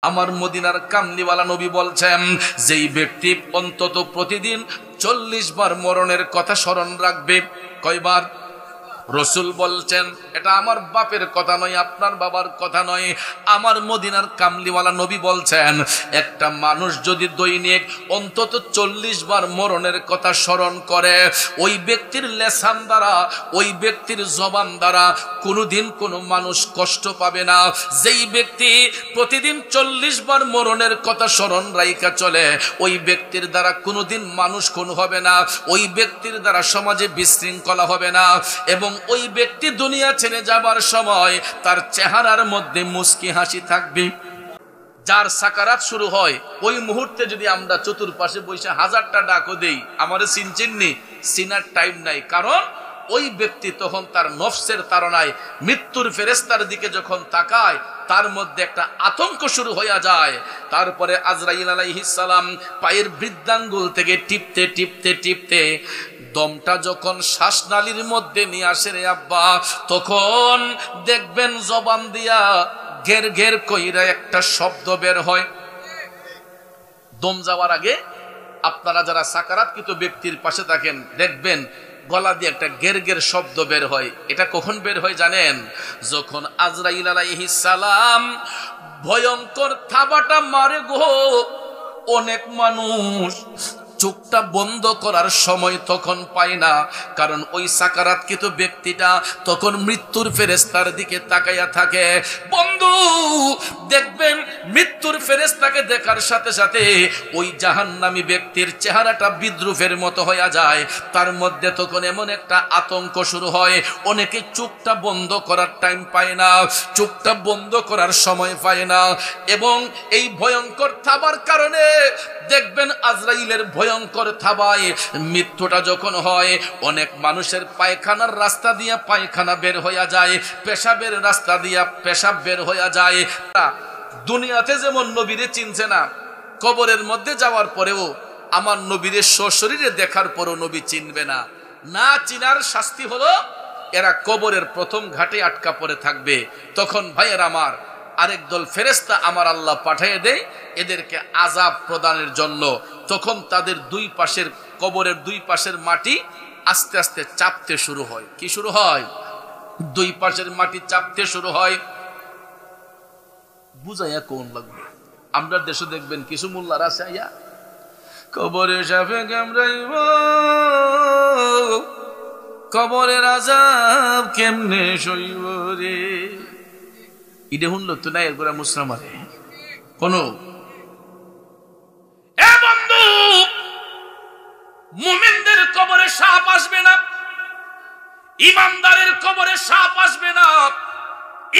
আমার মদিনার কামলিওয়ালা নবী বলছেন, যেই ব্যক্তি অন্তত প্রতিদিন 40 বার মরণের কথা স্মরণ রাখবে। কয়বার? রসুল বলছেন, এটা আমার বাপের কথা নয়, আপনার বাবার কথা নয়, আমার মদিনার কামলিওয়ালা নবী বলছেন, একটা মানুষ যদি দৈনিক অন্তত 40 বার মরণের কথা স্মরণ করে, ওই ব্যক্তির লেসান দ্বারা, ওই ব্যক্তির জবান দ্বারা কোনোদিন কোনো মানুষ কষ্ট পাবে না। যেই ব্যক্তি প্রতিদিন 40 বার মরণের কথা স্মরণ রাইখা চলে, ওই ব্যক্তির দ্বারা কোনোদিন মানুষ খুন হবে না, ওই ব্যক্তির দ্বারা সমাজে বিশৃঙ্খলা হবে না, এবং ওই ব্যক্তি দুনিয়া ছেড়ে যাবার সময় তার চেহারার মধ্যে মুস্কি হাসি থাকবে। যার সাকারাত শুরু হয় ওই মুহূর্তে যদি আমরা চতুর্পাশে বসে 1000টা ডাকও দেই, আমারে চিনচিননি, চিনার টাইম নাই। কারণ ওই ব্যক্তি তখন তার নফসের তাড়নায় মৃত্যুর ফেরেশতার দিকে যখন তাকায়, তার মধ্যে একটা আতঙ্ক শুরু হয়ে যায়। তারপরে আজরাইল আলাইহিস সালাম পায়ের বৃদ্ধাঙ্গুল থেকে টিপতে টিপতে টিপতে দমটা যখন শ্বাসনালীর মধ্যে নিয়ে আসে রে আব্বা, তখন দেখবেন জবান দিয়া ঘের ঘের কইরা একটা শব্দ বের হয়। দম যাওয়ার আগে আপনারা যারা সাকারাতকৃত ব্যক্তির পাশে থাকেন, দেখবেন গলা দিয়ে একটা গের গের শব্দ বের হয়। এটা কখন বের হয় জানেন? যখন আজরাইল আলাইহিস সালাম ভয়ঙ্কর থাবাটা মারে গো, অনেক মানুষ চোখটা বন্ধ করার সময় তখন পায় না, কারণ ওই সাকারাতকৃত ব্যক্তিটা তখন মৃত্যুর ফেরেশতার দিকে তাকাইয়া থাকে। বন্ধু দেখবেন মৃত্যুর ফেরেশতাকে দেখার সাথে সাথে ওই জাহান্নামী ব্যক্তির চেহারাটা বিদ্রুপের মতো হয়ে যায়। তার মধ্যে তখন এমন একটা আতঙ্ক শুরু হয়, অনেকে চোখটা বন্ধ করার টাইম পায় না, চোখটা বন্ধ করার সময় পায় না। এবং এই ভয়ঙ্কর থাবার কারণে দেখবেন আজরাইলের ভয়ঙ্কর থাবায় মৃত্যুটা যখন হয়, অনেক মানুষের পায়খানার রাস্তা দিয়ে পায়খানা বের হইয়া যায়, পেশাবের রাস্তা দিয়া পেশাব বের হইয়া যায়। দুনিয়াতে যেমন নবীরে চিনছে না, কবরের মধ্যে যাওয়ার পরেও আমার নবীরে সশরীরে দেখার পরও নবী চিনবে না। না চিনার শাস্তি হলো এরা কবরের প্রথম ঘাটে আটকা পড়ে থাকবে। তখন ভাইয়ের আমার আরেক দল ফেরেশতা আমার আল্লাহ পাঠিয়ে দেয় এদেরকে আযাব প্রদানের জন্য। তখন তাদের দুই পাশের কবরের দুই পাশের মাটি আস্তে আস্তে চাপতে শুরু হয়। কি শুরু হয়? দুই পাশের মাটি চাপতে শুরু হয়। বুঝাইয়া কোন লাগবে? আমরা দেশে দেখবেন কিছু মোল্লার আছে, আইয়া কবরে সাপে কামড়াইব, কবরের আযাব কেমনে সইব রে। ইডে শুনল তো না, এরপরে মুসরা মারে কোন। এ বন্ধু, মুমিনদের কবরে সাপ আসবে না, ইমানদারের কবরে সাপ আসবে না,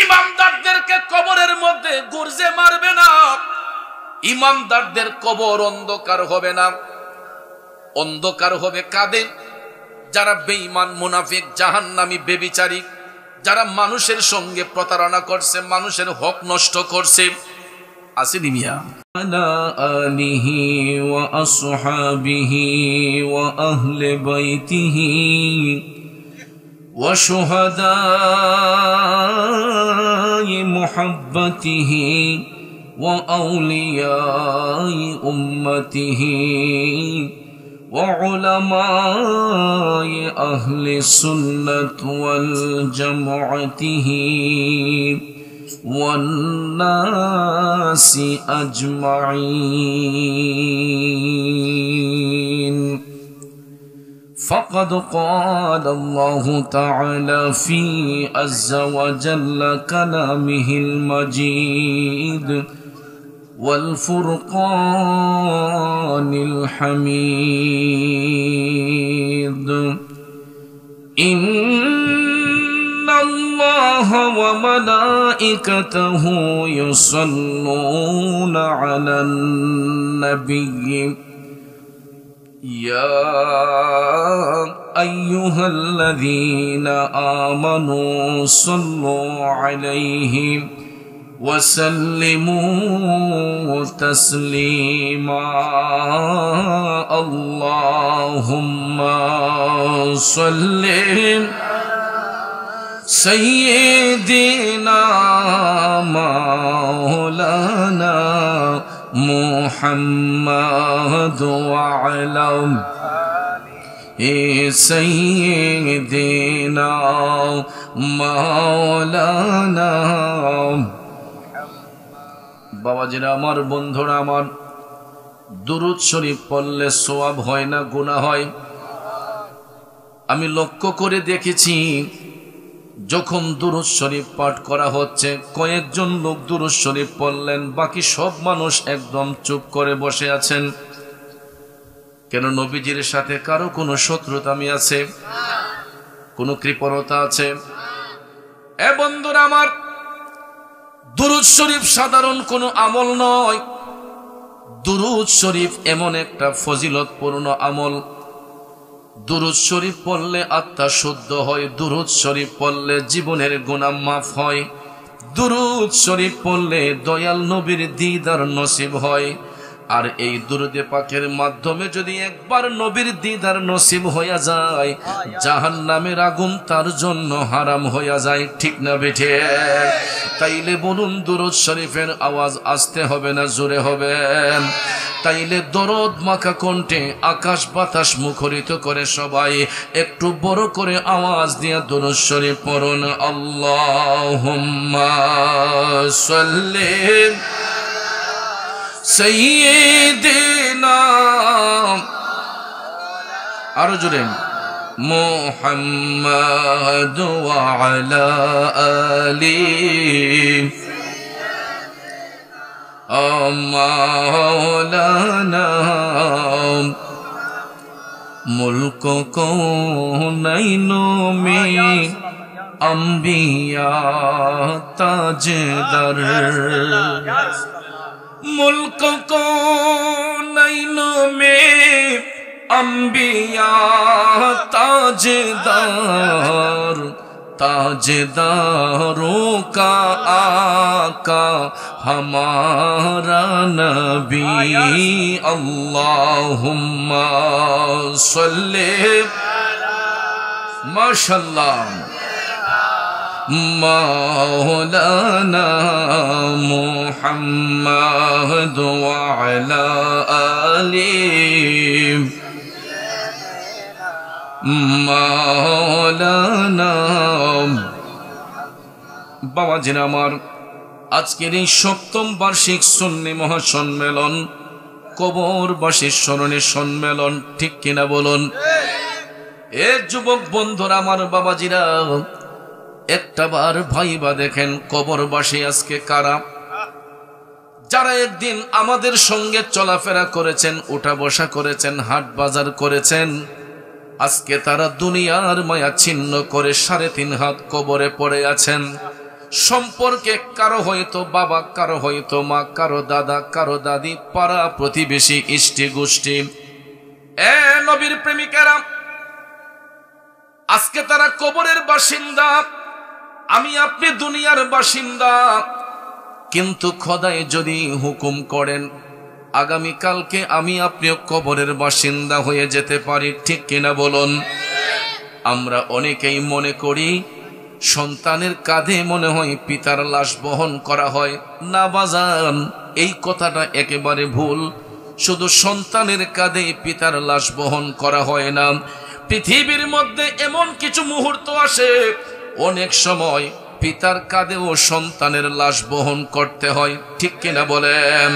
ইমানদারদেরকে কবরের মধ্যে গুরজে মারবে না, ইমানদারদের কবর অন্ধকার হবে না। অন্ধকার হবে কাদের? যারা বেঈমান, মুনাফিক, জাহান্নামী, বেবিচারী, যারা মানুষের সঙ্গে প্রতারণা করছে, মানুষের হক নষ্ট করছে। আসেনি মিয়া? আলা আলিহি ওয়া আসহাবিহি ওয়া আহলি বাইতিহি ওয়া শুহাদাই মুহাব্বতিহি ওয়া আউলিয়াই উম্মতিহি وعلماء أهل السنة والجماعة والناس أجمعين. فقد قال الله تعالى في عز وجل كلامه المجيد والفرقان الحميد: إن الله وملائكته يصلون على النبي يا أيها الذين آمنوا صلوا عليه وسلموا تسليما. اللهم صل سيدنا مولانا محمد وعلى سيدنا مولانا বাবাজিরা আমার, বন্ধুরা আমার, দুরূদ শরীফ পড়লে সওয়াব হয় না গুনাহ হয়? আমি লক্ষ্য করে দেখেছি যখন দুরূদ শরীফ পাঠ করা হচ্ছে, কয়েকজন লোক দুরূদ শরীফ পড়লেন, বাকি সব মানুষ একদম চুপ করে বসে আছেন। কেন? নবীজির সাথে কারো কোনো শত্রুতামি আছে? কোনো কৃপণতা আছে? এ বন্ধুরা আমার, দুরূদ শরীফ সাধারণ কোনো আমল নয়। দুরূদ শরীফ এমন একটা ফজিলতপূর্ণ আমল। দুরূদ শরীফ পড়লে আত্মা শুদ্ধ হয়, দুরূদ শরীফ পড়লে জীবনের গুনাহ মাফ হয়, দুরূদ শরীফ পড়লে দয়াল নবীর দিদার নসিব হয়। আর এই দুরূদে পাকের মাধ্যমে যদি একবার নবীর দিদার নসিব হইয়া যায়, জাহান্নামের আগুন তার জন্য হারাম হইয়া যায়। ঠিক না বেঠে? তাইলে বলুন, দুরূদ শরীফের আওয়াজ আসতে হবে না জোরে হবে? তাইলে দরদ মাখা কণ্ঠে আকাশ বাতাস মুখরিত করে সবাই একটু বড় করে আওয়াজ দিয়ে দুরূদ শরীফ পড়ুন। আল্লাহুম্মা সাল্লি সাইয়্যিদিনা, আরো জোরে, মুহাম্মাদ ওয়া আলা আলি মাওলানা। মুলক কৌনাইনো মে আম্বিয়া তাজদার, मुल्क कौनैनो में अंबिया ताजदार, ताजदारों का आका हमारा नबी। अल्लाहुम्मा सल्ले, माशाल्लाह, मौलाना मुहम्मद व अला आलि मौलाना। বাবাজিরা আমার, আজকের এই ৭ম বার্ষিক সুন্নি মহাসম্মেলন, কবরবাসীর স্মরণে সম্মেলন, ঠিক কিনা বলুন? এ যুবক বন্ধুরা আমার, বাবাজিরা, একটা বার ভাইবা দেখেন কবরবাসী আজকে কারা? যারা একদিন আমাদের সঙ্গে চলাফেরা করেছেন, উঠা বসা করেছেন, হাট বাজার করেছেন, আজকে তারা দুনিয়ার মায়া ছিন্ন করে ৩.৫ হাত কবরে পড়ে আছেন। সম্পর্কে কারো হয়তো বাবা, কারো হয়তো মা, কারো দাদা, কারো দাদি, পাড়া প্রতিবেশী, ইষ্টি গোষ্ঠী। এ নবীর প্রেমিকেরা, আজকে তারা কবরের বাসিন্দা, আমি আপনি দুনিয়ার বাসিন্দা। কিন্তু খোদাই যদি হুকুম করেন, আগামীকালকে আমি আপনিও কবরের বাসিন্দা হয়ে যেতে পারি, ঠিক কিনা বলুন? আমরা অনেকেই মনে করি সন্তানের কাঁধে মনে হয় পিতার লাশ বহন করা হয়। না বাজান, এই কথাটা একেবারে ভুল। শুধু সন্তানের কাঁধে পিতার লাশ বহন করা হয় না, পৃথিবীর মধ্যে এমন কিছু মুহূর্ত আসে অনেক সময় পিতার কাঁধেও সন্তানের লাশ বহন করতে হয়, ঠিক কিনা বলেন?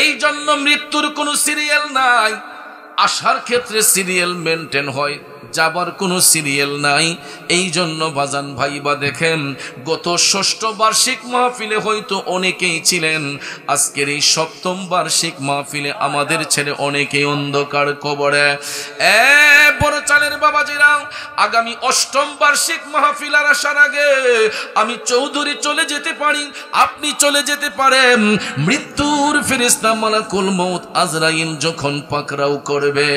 এই জন্য মৃত্যুর কোনো সিরিয়াল নাই। আসার ক্ষেত্রে সিরিয়াল মেনটেন হয়, যাবার কোনো সিরিয়াল নাই। এই জন্য বাজান ভাইবা দেখেন, গত ৬ষ্ঠ বার্ষিক মাহফিলে হয়তো অনেকেই ছিলেন, আজকের এই ৭ম বার্ষিক মাহফিলে আমাদের ছেলে অনেকেই অন্ধকার কবরে। বড় চালের বাবাজিরা, আগামী ৮ম বার্ষিক মাহফিল আর আসার আগে আমি চৌধুরী চলে যেতে পারি, আপনি চলে যেতে পারেন। মৃত্যুর ফেরেশতা মালাকুল মউত আজরাইল যখন পাকড়াও করবে,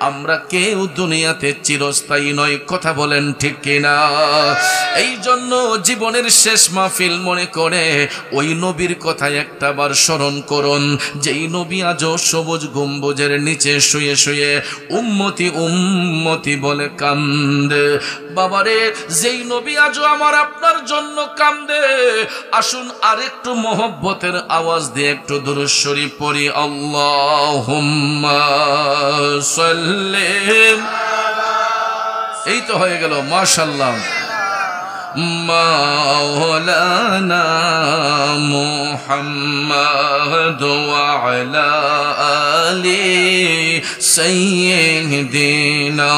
আমরা কেউ দুনিয়াতে চির চিরস্থায়ী নয়। কথা বলেন ঠিক কিনা? এই জন্য জীবনের শেষ মাহফিল মনে করে ওই নবীর কথা একটাবার স্মরণ করুন, যেই নবী আজও সবুজ গম্বুজের নিচে শুয়ে শুয়ে উম্মতি উম্মতি বলে কান্দে। বাবারে, যেই নবী আজও আমার আপনার জন্য কান্দে, আসুন আরেকটু মোহব্বতের আওয়াজ দিয়ে একটু দুরূদ শরীফ পড়ি। আল্লাহুম্মা সাল্লি। এই তো হয়ে গেল, মাশাআল্লাহ। মাওলানা মুহাম্মদ ওয়া আলা আলি সাইয়্যিদিনা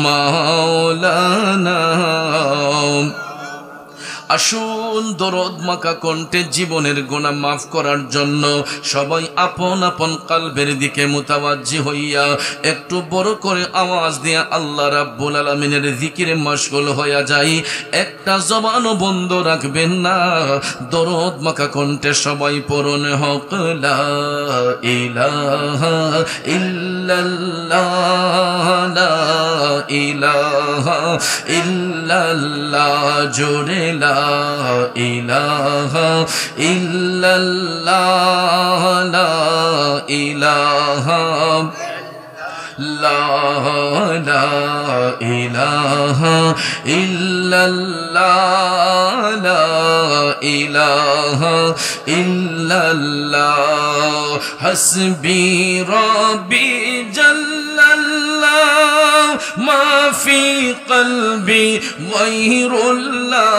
মাওলানা। আসুন দরদ মাখা কণ্ঠে জীবনের গুনাহ মাফ করার জন্য সবাই আপন আপন কলবের দিকে মুতাওয়াজ্জি হইয়া একটু বড় করে আওয়াজ দিয়ে আল্লাহ রাব্বুল আলামিনের জিকিরে মশগুল হইয়া যাই। একটা জবানও বন্ধ রাখবেন না। দরদ মাখা কণ্ঠে সবাই পড়ুন, হক লা ইলাহা ইল্লাল্লাহ লা ইলাহা ইল্লাল্লাহ জোরে লা ইলাহা ইল্লাল্লাহ লা ইলাহা লা ইলাহা ইল্লাল্লাহ লা ইলাহা ইল্লাল্লাহ হাসবি রব্বি জাল্লাল্লাহ মা ফি কলবি গায়রুল্লাহ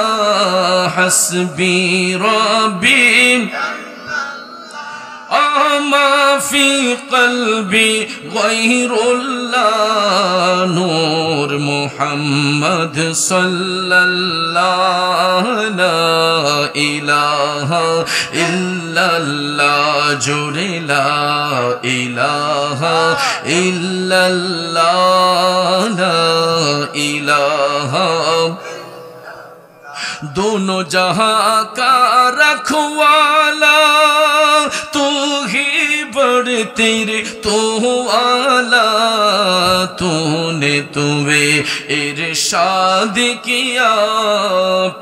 হাসবি রব্বি ما في قلبي غير الله نور محمد صلى الله لا إله إلا الله جري لا إله إلا الله لا إله दोनों जहां का रखवाला तू ही बड़ तेरे तो वाला तूने तुवे इरशाद किया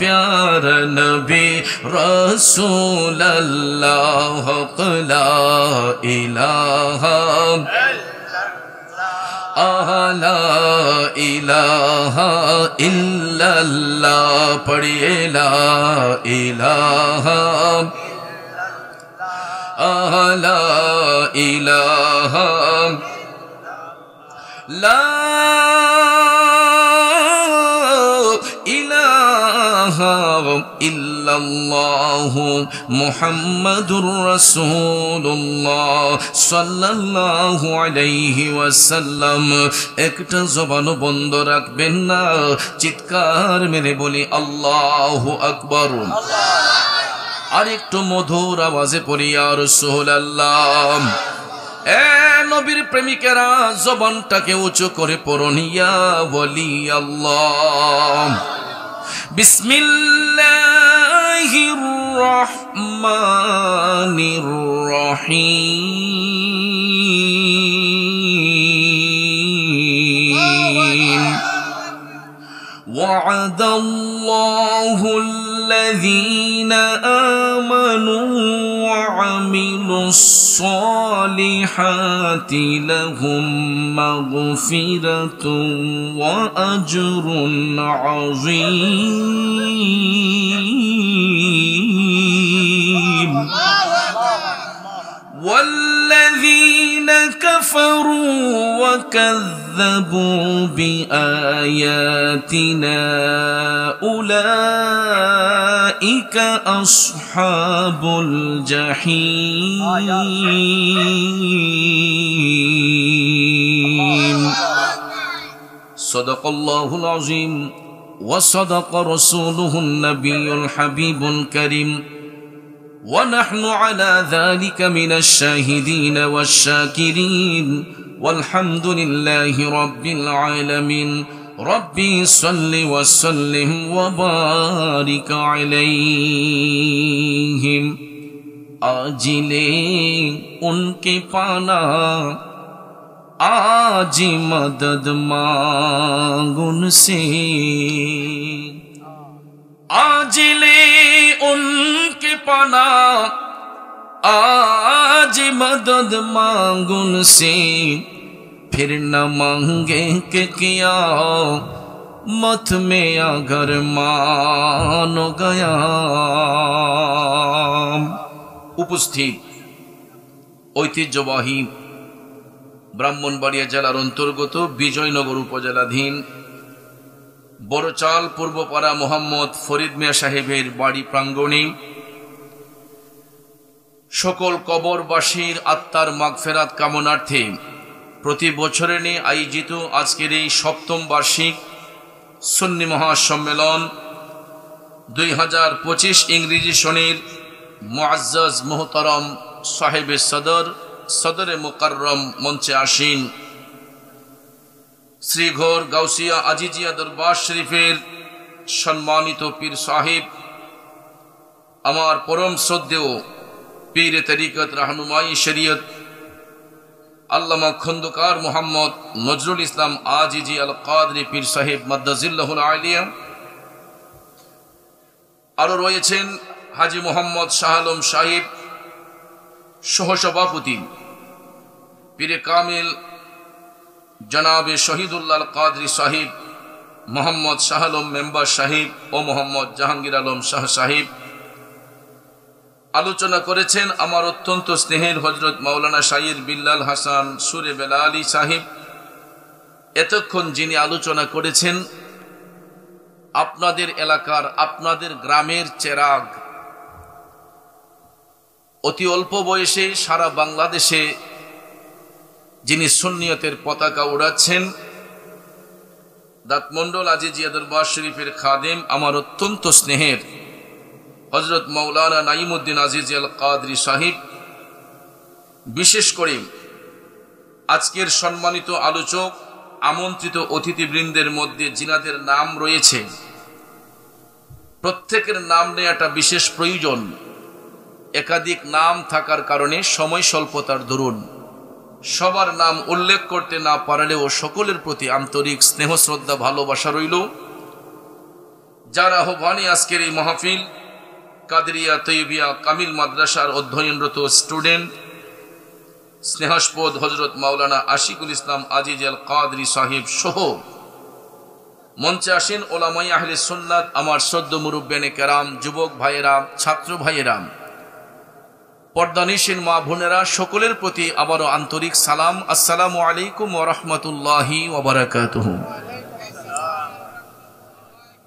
प्यारा नबी रसूल अल्लाह ला इलाहा ला इलाहा इल्लल्लाह पढ़िए ला इलाहा ला इलाहा ला इलाहा इल्लल्लाह मुहम्मदुर रसूलुल्लाह सल्लल्लाहु अलैहि वसल्लम। একটা জবানও বন্ধ রাখবেন না, চিৎকার মেরে বলি আল্লাহু আকবার। আর একটু মধুর আওয়াজে পড়ি ইয়া রাসূলুল্লাহ। এ নবীর প্রেমিকেরা জবানটাকে উঁচু করে পড়ুন, ইয়া ওয়ালি আল্লাহ। বিসমিল্লাহির রহমানির রহিম। وعد الله الذين آمنوا وعملوا الصالحات لهم مغفرة وأجر عظيم والذين كفروا وكذبوا بآياتنا أولئك أصحاب الجحيم صدق الله العظيم وصدق رسوله النبي الحبيب الكريم ونحن على ذلك من الشاهدين والشاكرين والحمد لله رب العالمين ربي صل وسلم وبارك عليهم आजिले उनके पाना आज मदद मांग उनसे, आज ले उनके पना, आज मदद मांग उनसे, फिर न मांगे के किया मत में अगर मानो गया। উপস্থিত ঐতিহ্যবাহী ব্রাহ্মণবাড়িয়া জেলার অন্তর্গত বিজয়নগর উপজেলাধীন বড়চাল পূর্বপাড়া মোহাম্মদ ফরিদ মিয়া সাহেবের বাড়ি প্রাঙ্গণে সকল কবরবাসীর আত্মার মাগফেরাত কামনার্থে প্রতি বছরের নিয়ে আয়োজিত আজকের এই সপ্তম বার্ষিক সুন্নি মহাসম্মেলন 2025 ইংরেজি সনের মুআজ্জাজ মুহতারাম সাহেবে সদরে মুকাররম মঞ্চে আসীন শ্রীঘোর গাউসিয়া আজিজিয়া দরবার শরীফের সম্মানিত পীর সাহেব, আমার পরম শ্রদ্ধেয় পীর তরিকত রাহনুমাই শরীয়ত আল্লামা খন্দকার মোহাম্মদ নজরুল ইসলাম আজিজি আল কাদরি পীর সাহেব মাদ্দাজিল্লাহুল আলিয়া, আরো রয়েছেন হাজী মোহাম্মদ শাহ আলম সাহেব সহসভাপতি, পীরে কামিল জনাবে শহীদুল্লাহ কাদরি সাহেব, মোহাম্মদ শাহ আলম মেম্বার সাহেব ও মোহাম্মদ জাহাঙ্গীর আলম শাহ সাহেব। আলোচনা করেছেন আমার অত্যন্ত স্নেহের হযরত মাওলানা শাইর বিল্লাল হাসান সুরে বেলালী সাহেব। এতক্ষণ যিনি আলোচনা করেছেন আপনাদের এলাকার, আপনাদের গ্রামের চেরাগ, অতি অল্প বয়সে সারা বাংলাদেশে যিনি সুন্নিয়তের পতাকা উড়াচ্ছেন, দাঁতমন্ডল আজিজিয়া দরবার শরীফের খাদেম, আমার অত্যন্ত স্নেহের হযরত মাওলানা নাইমুদ্দিন আজিজ আল কাদরি সাহেব। বিশেষ করে আজকের সম্মানিত আলোচক, আমন্ত্রিত অতিথিবৃন্দের মধ্যে যিনাদের নাম রয়েছে প্রত্যেকের নাম নেওয়াটা বিশেষ প্রয়োজন। একাধিক নাম থাকার কারণে সময় স্বল্পতার দরুন সবার নাম উল্লেখ করতে না পারলেও সকলের প্রতি আন্তরিক স্নেহ শ্রদ্ধা ভালোবাসা রইল। যার আহ্বানে আজকের এই মাহফিল কাদরিয়া তৈবিয়া কামিল মাদ্রাসার অধ্যয়নরত স্টুডেন্ট স্নেহাস্পদ হযরত মাওলানা আশিকুল ইসলাম আজিজ আল কাদরি সাহেব সহ মঞ্চে আসেন ওলামায়ে আহলে সুন্নাত, আমার শ্রদ্ধ মুরব্বিয়ানে কেরাম, যুবক ভাইয়েরা, ছাত্র ভাইয়েরা, পর্দানিশীন মা বোনেরা, সকলের প্রতি আবারও আন্তরিক সালাম। আসসালামু আলাইকুম ওয়া রাহমাতুল্লাহি ওয়া বারাকাতুহু।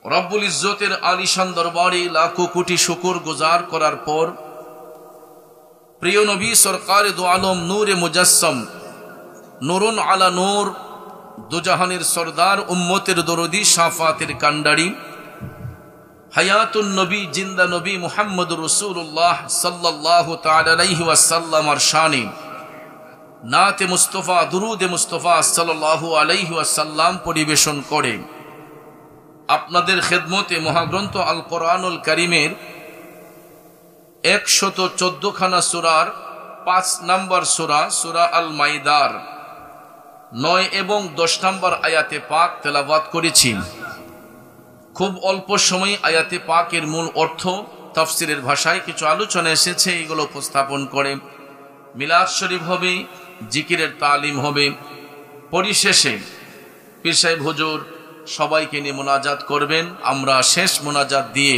রব্বুল ইজ্জতের আলিশান দরবারে লাখো কোটি শুকর গুজার করার পর প্রিয় নবী সরকারে দু আলম নূরে মুজাসসাম, নূরুন আলা নূর, দুজাহানের সরদার, উম্মতের দরদি, শাফাতের কান্ডারি, হায়াতুন নবী, জিন্দা নবী মুহাম্মদুর রাসূলুল্লাহ সাল্লাল্লাহু তাআলা আলাইহি ওয়াসাল্লামের শানে নাতে মুস্তাফা, দুরুদে মুস্তাফা সাল্লাল্লাহু আলাইহি ওয়াসাল্লাম পরিবেশন করে আপনাদের খেদমতে মহাগ্রন্থ আল কোরআনুল কারীমের 114 খানা সূরার 5 নম্বর সূরা, সূরা আল মাইদার 9 এবং 10 নম্বর আয়াতে পাক তেলাওয়াত করেছি। খুব অল্প সময় আয়াতে পাকের মূল অর্থ তাফসীরের ভাষায় কিছু আলোচনা এসেছে, এগুলো উপস্থাপন করে মিলাদ শরীফ হবে, জিকিরের তালিম হবে, পরিশেষে পীর সাহেব হুজুর সবাইকে নিয়ে মোনাজাত করবেন। আমরা শেষ মোনাজাত দিয়ে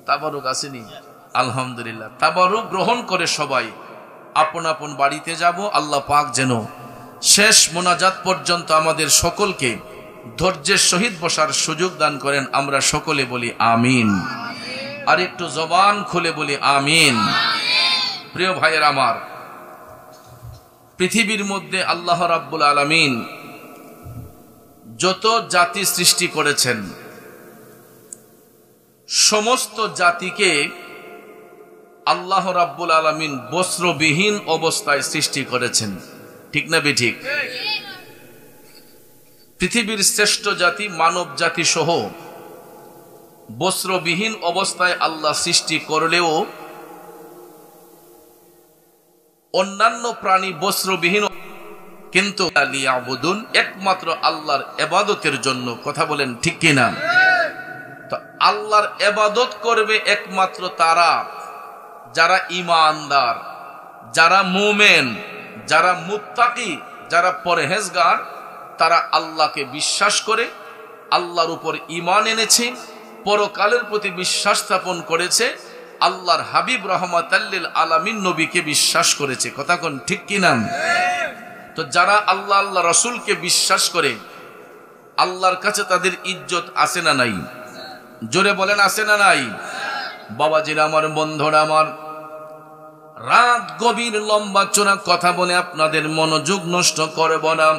তাবারুক আসেনি, আলহামদুলিল্লাহ, তাবারুক গ্রহণ করে সবাই আপন আপন বাড়িতে যাব। আল্লাহ পাক যেন শেষ মোনাজাত পর্যন্ত আমাদের সকলকে ধৈর্যের সহিত বসার সুযোগ দান করেন। আমরা সকলে বলি আমিন, আর একটু জবান খুলে বলি আমিন। প্রিয় ভাইয়ের আমার, পৃথিবীর মধ্যে আল্লাহ রাব্বুল আলামিন যত জাতি সৃষ্টি করেছেন সমস্ত জাতিকে আল্লাহ রাব্বুল আলামিন বস্ত্রবিহীন অবস্থায় সৃষ্টি করেছেন, ঠিক না বেঠিক? পৃথিবীর শ্রেষ্ঠ জাতি মানব জাতি সহ বস্ত্রবিহীন অবস্থায় আল্লাহ সৃষ্টি করলেও অন্যান্য প্রাণী বস্ত্রবিহীন কিন্তু লিয়াবুদুন, একমাত্র আল্লাহর ইবাদতের জন্য। কথা বলেন ঠিক কিনা? তো আল্লাহর ইবাদত করবে একমাত্র তারা যারা ঈমানদার, যারা মুমিন, যারা মুত্তাকি, যারা পরহেজগার, তারা আল্লাহকে বিশ্বাস করে, আল্লাহর উপর ঈমান এনেছে, পরকালের প্রতি বিশ্বাস স্থাপন করেছে, আল্লাহর হাবিব রাহমাতাল লিল আলামিন নবীকে বিশ্বাস করেছে। কথা কোন ঠিক কিনা? তো যারা আল্লাহ আল্লাহ রাসূলকে বিশ্বাস করে, আল্লাহর কাছে তাদের ইজ্জত আছে না নাই? জোরে বলেন আছে না নাই? বাবাজিরা আমার, বন্ধুরা আমার, রাত গভীর লম্বা চোরা কথা বলে আপনাদের মনোযোগ নষ্ট করব না।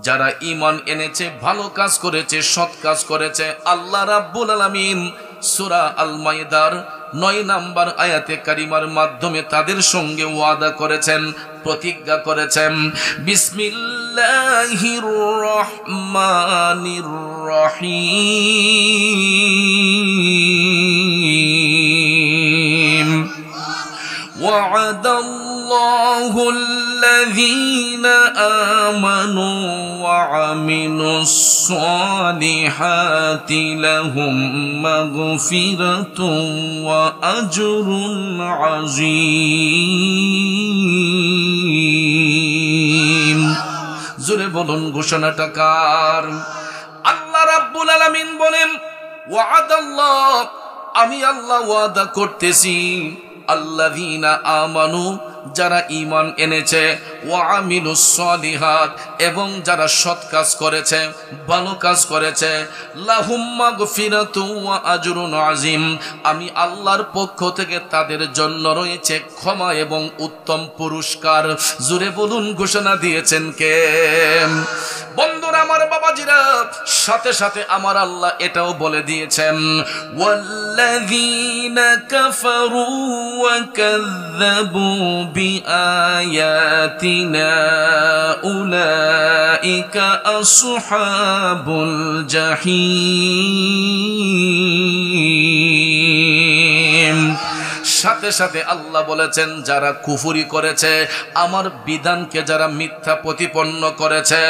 যারা ঈমান এনেছে, ভালো কাজ করেছে, সৎ কাজ করেছে, আল্লাহ রাব্বুল আলামিন সূরা আল মাইদার 9 নম্বর আয়াতে কারিমার মাধ্যমে তাদের সঙ্গে ওয়াদা করেছেন, প্রতিজ্ঞা করেছেন। বিসমিল্লাহির রহমানির রহিম। ওয়া'দাল্লাহু আল্লাযীনা আমানু ওয়া আমিলুস সালিহাতি লাহুম মাগফিরাতুন ওয়া আজরুন আযীম। জোরে বলুন, ঘোষণাটা কার? আল্লাহ রাব্বুল আলামিন বলেন, ওয়া'দাল্লাহ, আমি আল্লাহ ওয়াদা করতেছি, আল্লাযীনা আমানু, যারা ঈমান এনেছে, ওয়া আমিলুস সালিহাত, এবং যারা সৎ কাজ করেছে, ভালো কাজ করেছে, লাহুম মাগফিরাতু ওয়া আজরুন আযীম, আমি আল্লাহর পক্ষ থেকে তাদের জন্য রয়েছে ক্ষমা এবং উত্তম পুরস্কার। জোরে বলুন, ঘোষণা দিয়েছেন কে? বন্ধুরা আমার, বাবাজিরা, সাথে সাথে আমার আল্লাহ এটাও বলে দিয়েছেন, ওয়াল্লাযীনা কাফারু ওয়া কাযযাবু বিআয়াতিনা উলাইকা আসহাবুল জাহিম। সাথে সাথে আল্লাহ বলেছেন, যারা কুফরি করেছে, আমার বিধানকে যারা মিথ্যা প্রতিপন্ন করেছে,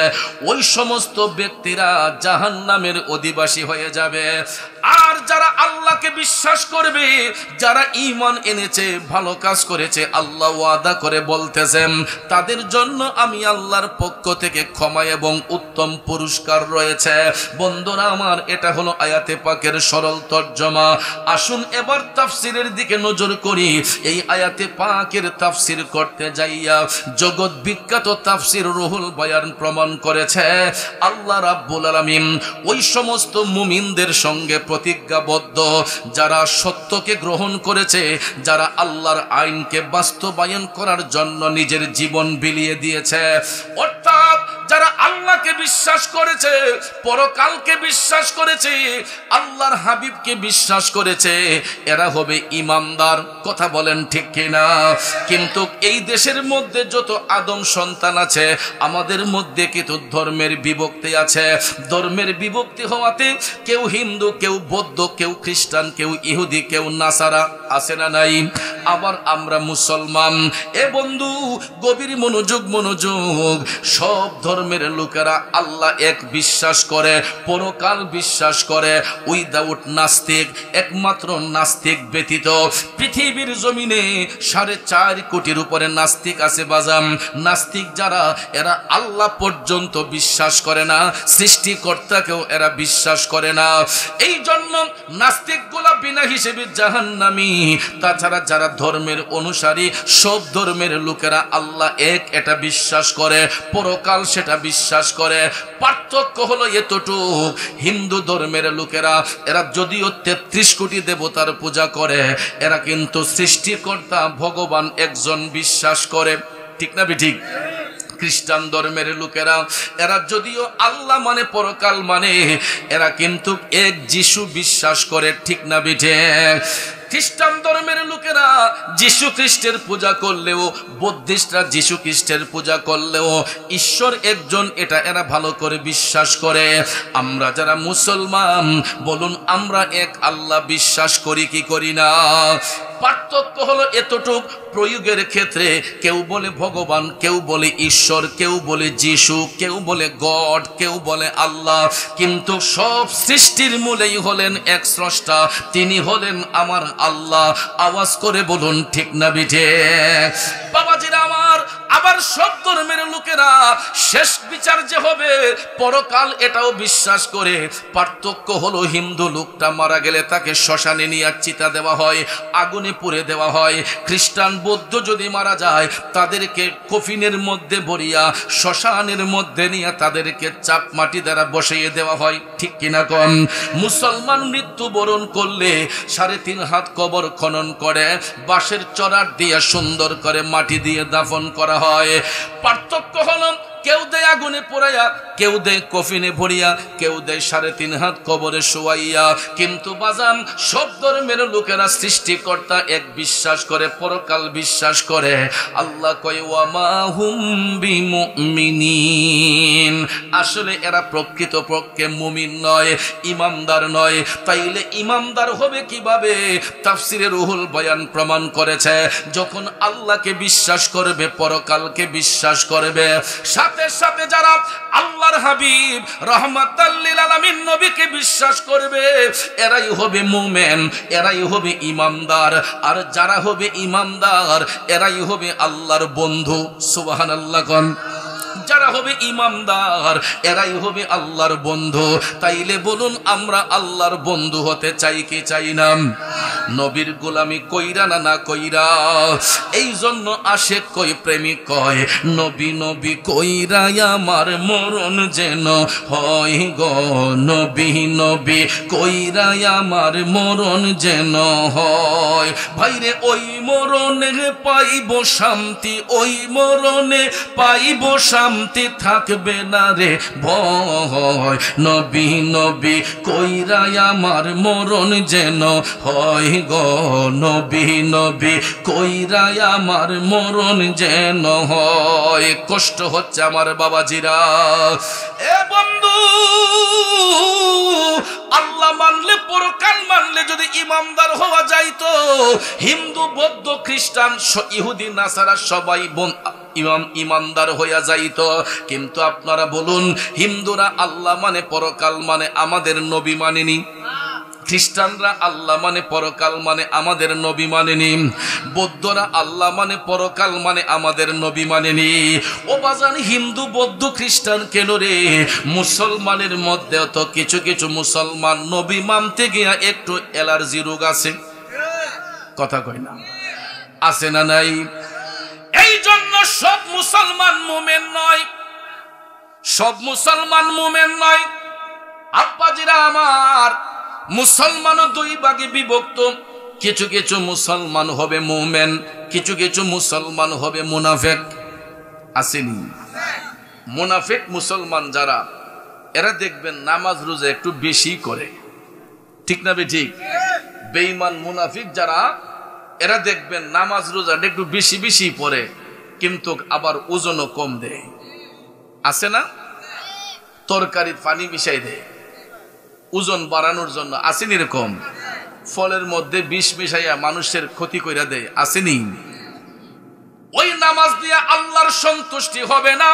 ওই সমস্ত ব্যক্তিরা জাহান্নামের অধিবাসী হয়ে যাবে। আর যারা আল্লাহকে বিশ্বাস করবে, যারা ঈমান এনেছে, ভালো কাজ করেছে, আল্লাহ ওয়াদা করে বলতেছেন, তাদের জন্য আমি আল্লাহর পক্ষ থেকে ক্ষমা এবং উত্তম পুরস্কার রয়েছে। বন্ধুরা আমার, এটা হলো আয়াতে পাকের সরল তর্জমা। আসুন এবার তাফসিরের দিকে নজর করি। এই আয়াতে পাকের তাফসির করতে যাইয়া জগৎ বিখ্যাত তাফসির রুহুল বয়ান প্রমাণ করেছে, আল্লাহ রাব্বুল আলামিন ওই সমস্ত মুমিনদের সঙ্গে প্রতিজ্ঞাবদ্ধ, যারা সত্যকে গ্রহণ করেছে, যারা আল্লাহর আইনকে বাস্তবায়ন করার জন্য নিজের জীবন বিলিয়ে দিয়েছে, অর্থাৎ যারা আল্লাহকে বিশ্বাস করেছে, পরকালকে বিশ্বাস করেছে, আল্লাহর হাবিবকে বিশ্বাস করেছে, এরা হবে ঈমানদার। কথা বলেন ঠিক কিনা? কিন্তু এই দেশের মধ্যে যত আদম সন্তান আছে, আমাদের মধ্যে কিন্তু ধর্মের বিভক্তি আছে। ধর্মের বিভক্তি হওয়াতে কেউ হিন্দু, কেউ বৌদ্ধ, কেউ খ্রিস্টান, কেউ ইহুদি, কেউ নাসারা, আছে না নাই? আবার আমরা মুসলমান। এ বন্ধু, গভীর মনোযোগ। সব ধর্মের লোকেরা আল্লাহ এক বিশ্বাস করে, পরকাল বিশ্বাস করে, উইদাউট নাস্তিক, একমাত্র নাস্তিক ব্যতীত পৃথিবীর জমিনে 4.5 কোটির উপরে নাস্তিক আছে বাজাম। নাস্তিক যারা, এরা আল্লাহ পর্যন্ত বিশ্বাস করে না, সৃষ্টিকর্তাকেও এরা বিশ্বাস করে না। এই জন্য নাস্তিকগুলা বিনা হিসেবে জাহান্নামী। তাছাড়া যারা ধর্মের অনুসারী, সব ধর্মের লোকেরা আল্লাহ এক, এটা বিশ্বাস করে, পরকাল সেটা বিশ্বাস করে। পার্থক্য হলো এতটুক, হিন্দু ধর্মের লোকেরা, এরা যদিও 33 কোটি দেবতার পূজা করে, এরা কিন্তু সৃষ্টিকর্তা ভগবান একজন বিশ্বাস করে। ঠিক না ঠিক? খ্রিস্টান ধর্মের লোকেরা, এরা যদিও আল্লাহ মানে, পরকাল মানে, এরা কিন্তু এক যিশু বিশ্বাস করে। ঠিক না বিঠে? খ্রিস্টান ধর্মের লোকেরা যিশু খ্রিস্টের পূজা করলেও, বৌদ্ধিস্টরা যিশু খ্রিস্টের পূজা করলেও ঈশ্বর একজন, এটা এরা ভালো করে বিশ্বাস করে। আমরা যারা মুসলমান, বলুন আমরা এক আল্লাহ বিশ্বাস করি কি করি না? পার্থক্য হলো এতটুক, প্রয়োগের ক্ষেত্রে কেউ বলে ভগবান, কেউ বলে ঈশ্বর, কেউ বলে যিশু, কেউ বলে গড, কেউ বলে আল্লাহ, কিন্তু সব সৃষ্টির মূলেই হলেন এক স্রষ্টা, তিনি হলেন আমার আল্লাহ। আওয়াজ করে বলুন ঠিক না বিঠে? বাবাজিরা আমার, আবার সব ধর্মের লোকেরা শেষ বিচার যে হবে পরকাল এটাও বিশ্বাস করে। পার্থক্য হলো হিন্দু লোকটা মারা গেলে তাকে শ্মশানে নিয়ে চিতা দেওয়া হয়, আগুনে পুড়ে দেওয়া হয়। খ্রিস্টান বৌদ্ধ যদি মারা যায় তাদেরকে কফিনের মধ্যে ভরিয়া শ্মশানের মধ্যে নিয়ে তাদেরকে চাপ মাটি দ্বারা বসিয়ে দেওয়া হয়, ঠিক কিনা কন? মুসলমান মৃত্যুবরণ করলে 3.5 হাত কবর খনন করে বাঁশের চড়ার দিয়ে সুন্দর করে মাটি দিয়ে দাফন করা হয়। পার্থক্য হলো কেউ দেয় আগুনে পোড়াইয়া, কেউ দেয় কফিনে ভরিয়া, কেউ দেয় 3.5 হাত কবরে শোয়াইয়া। কিন্তু বাজান সব ধর্মের লোকেরা সৃষ্টিকর্তা এক বিশ্বাস করে, পরকাল বিশ্বাস করে। আল্লাহ কয় ওয়া মা হুম বিমুমিনিন, আসলে এরা প্রকৃতপক্ষে মুমিন নয়, ইমানদার নয়। তাইলে ইমানদার হবে কিভাবে? তাফসিরে রুহুল বয়ান প্রমাণ করেছে, যখন আল্লাহকে বিশ্বাস করবে, পরকালকে বিশ্বাস করবে, সাথে সাথে যারা আল্লাহর হাবিব রাহমাতাল লিল আলামিন নবীকে বিশ্বাস করবে, এরাই হবে মুমিন, এরাই হবে ইমানদার। আর যারা হবে ইমানদার এরাই হবে আল্লাহর বন্ধু। সুবহানাল্লাহ কোন? যারা হবে ইমানদার এরাই হবে আল্লাহর বন্ধু। তাইলে বলুন আমরা আল্লাহর বন্ধু হতে চাই কি চাই না? নবীর গোলামি কইরা না কইরা? এই জন্য আশেক কই, প্রেমিক কয়, নবী নবী কইরা আমার মরণ যেন হয় গো, নবী নবী কইরা আমার মরণ যেন হয়। ভাইরে ওই মরণে পাইব শান্তি, ওই মরণে পাইব শান্তি, থাকবে না রে ভয়। নবী নবী কইরা আমার মরণ যেন হয় গো, নবী নবী কইরা আমার মরণ যেন হয়। কষ্ট হচ্ছে আমার বাবাজিরা। এ বন্ধু, আল্লাহ মানলে, পরকাল মানলে যদি ইমানদার হওয়া যাইতো, হিন্দু বৌদ্ধ খ্রিস্টান ইহুদি নাসারা সবাই ইমানদার হইয়া যাইত। কিন্তু আপনারা বলুন, হিন্দুরা আল্লাহ মানে পরকাল মানে আমাদের নবী মানেনি, খ্রিস্টানরা আল্লাহ মানে পরকাল মানে আমাদের নবী মানেনি, বৌদ্ধরা আল্লাহ মানে পরকাল মানে আমাদের নবী মানেনি। ও বাজান, হিন্দু বৌদ্ধ খ্রিস্টান কেন রে? মুসলমানের মধ্যে তো কিছু কিছু মুসলমান নবী মানতে গিয়া একটু অ্যালার্জি রোগ আছে, কথা কয় না? আছে না নাই? এই জন্য সব মুসলমান মুমিন নয়, সব মুসলমান মুমিন নয়। আব্বাজিরা আমার, মুসলমানও 2 ভাগে বিভক্ত। কিছু কিছু মুসলমান হবে মুমিন, কিছু কিছু মুসলমান হবে মুনাফিক। আসেনি? মুনাফিক মুসলমান যারা, এরা দেখবেন নামাজ রোজা একটু বেশি করে, ঠিক না বে ঠিক? বেঈমান মুনাফিক যারা, এরা দেখবেন নামাজ রোজা একটু বেশি বেশি পড়ে, কিন্তু আবার ওজনও কম দেয়। আছে না? তরকারি পানি মিশাই দেয় ওজন বাড়ানোর জন্য। আসেনি এরকম? ফলের মধ্যে বিষ মিশাইয়া মানুষের ক্ষতি কইরা দেয়। আসেনি? ওই নামাজ দিয়া আল্লাহর সন্তুষ্টি হবে না।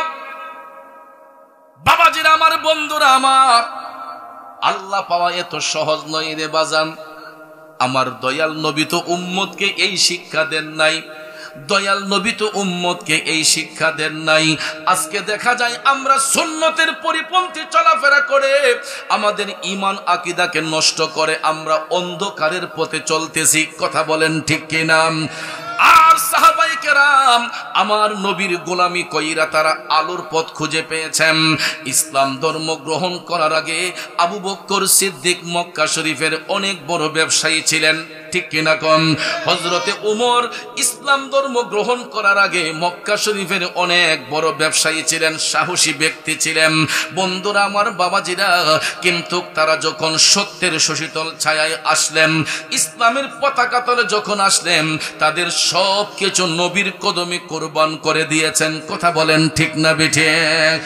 বাবাজিরা আমার, বন্ধুরা আমার, আল্লাহ পাওয়া এত সহজ নয় রে বাজান। আমার দয়াল নবী তো উম্মতকে এই শিক্ষা দেন নাই, দয়াল নবী তো উম্মতকে এই শিক্ষা দেন নাই। আজকে দেখা যায় আমরা সুন্নতের পরিপন্থী চলাফেরা করে আমাদের ঈমান আকীদাকে নষ্ট করে আমরা অন্ধকারের পথে চলতেছি, কথা বলেন ঠিক কিনা? আর সাহাবায়ে কেরাম আমার নবীর গোলামি কইরা তারা আলোর পথ খুঁজে পেয়েছেন। ইসলাম ধর্ম গ্রহণ করার আগে আবু বকর সিদ্দিক মক্কা শরীফের অনেক বড় ব্যবসায়ী ছিলেন, ঠিক কিনা কোন? হযরতে উমর ইসলাম ধর্ম গ্রহণ করার আগে মক্কা শরীফের অনেক বড় ব্যবসায়ী ছিলেন, সাহসী ব্যক্তি ছিলেন। বন্ধুরা আমার, বাবাজিরা, কিন্তু তারা যখন সত্যের শশীতল ছায়ায় আসলেন, ইসলামের পতাকা তলে যখন আসলেন, তাদের সব কিছু নবীর কদমে কোরবান করে দিয়েছেন, কথা বলেন ঠিক না বেঠিক?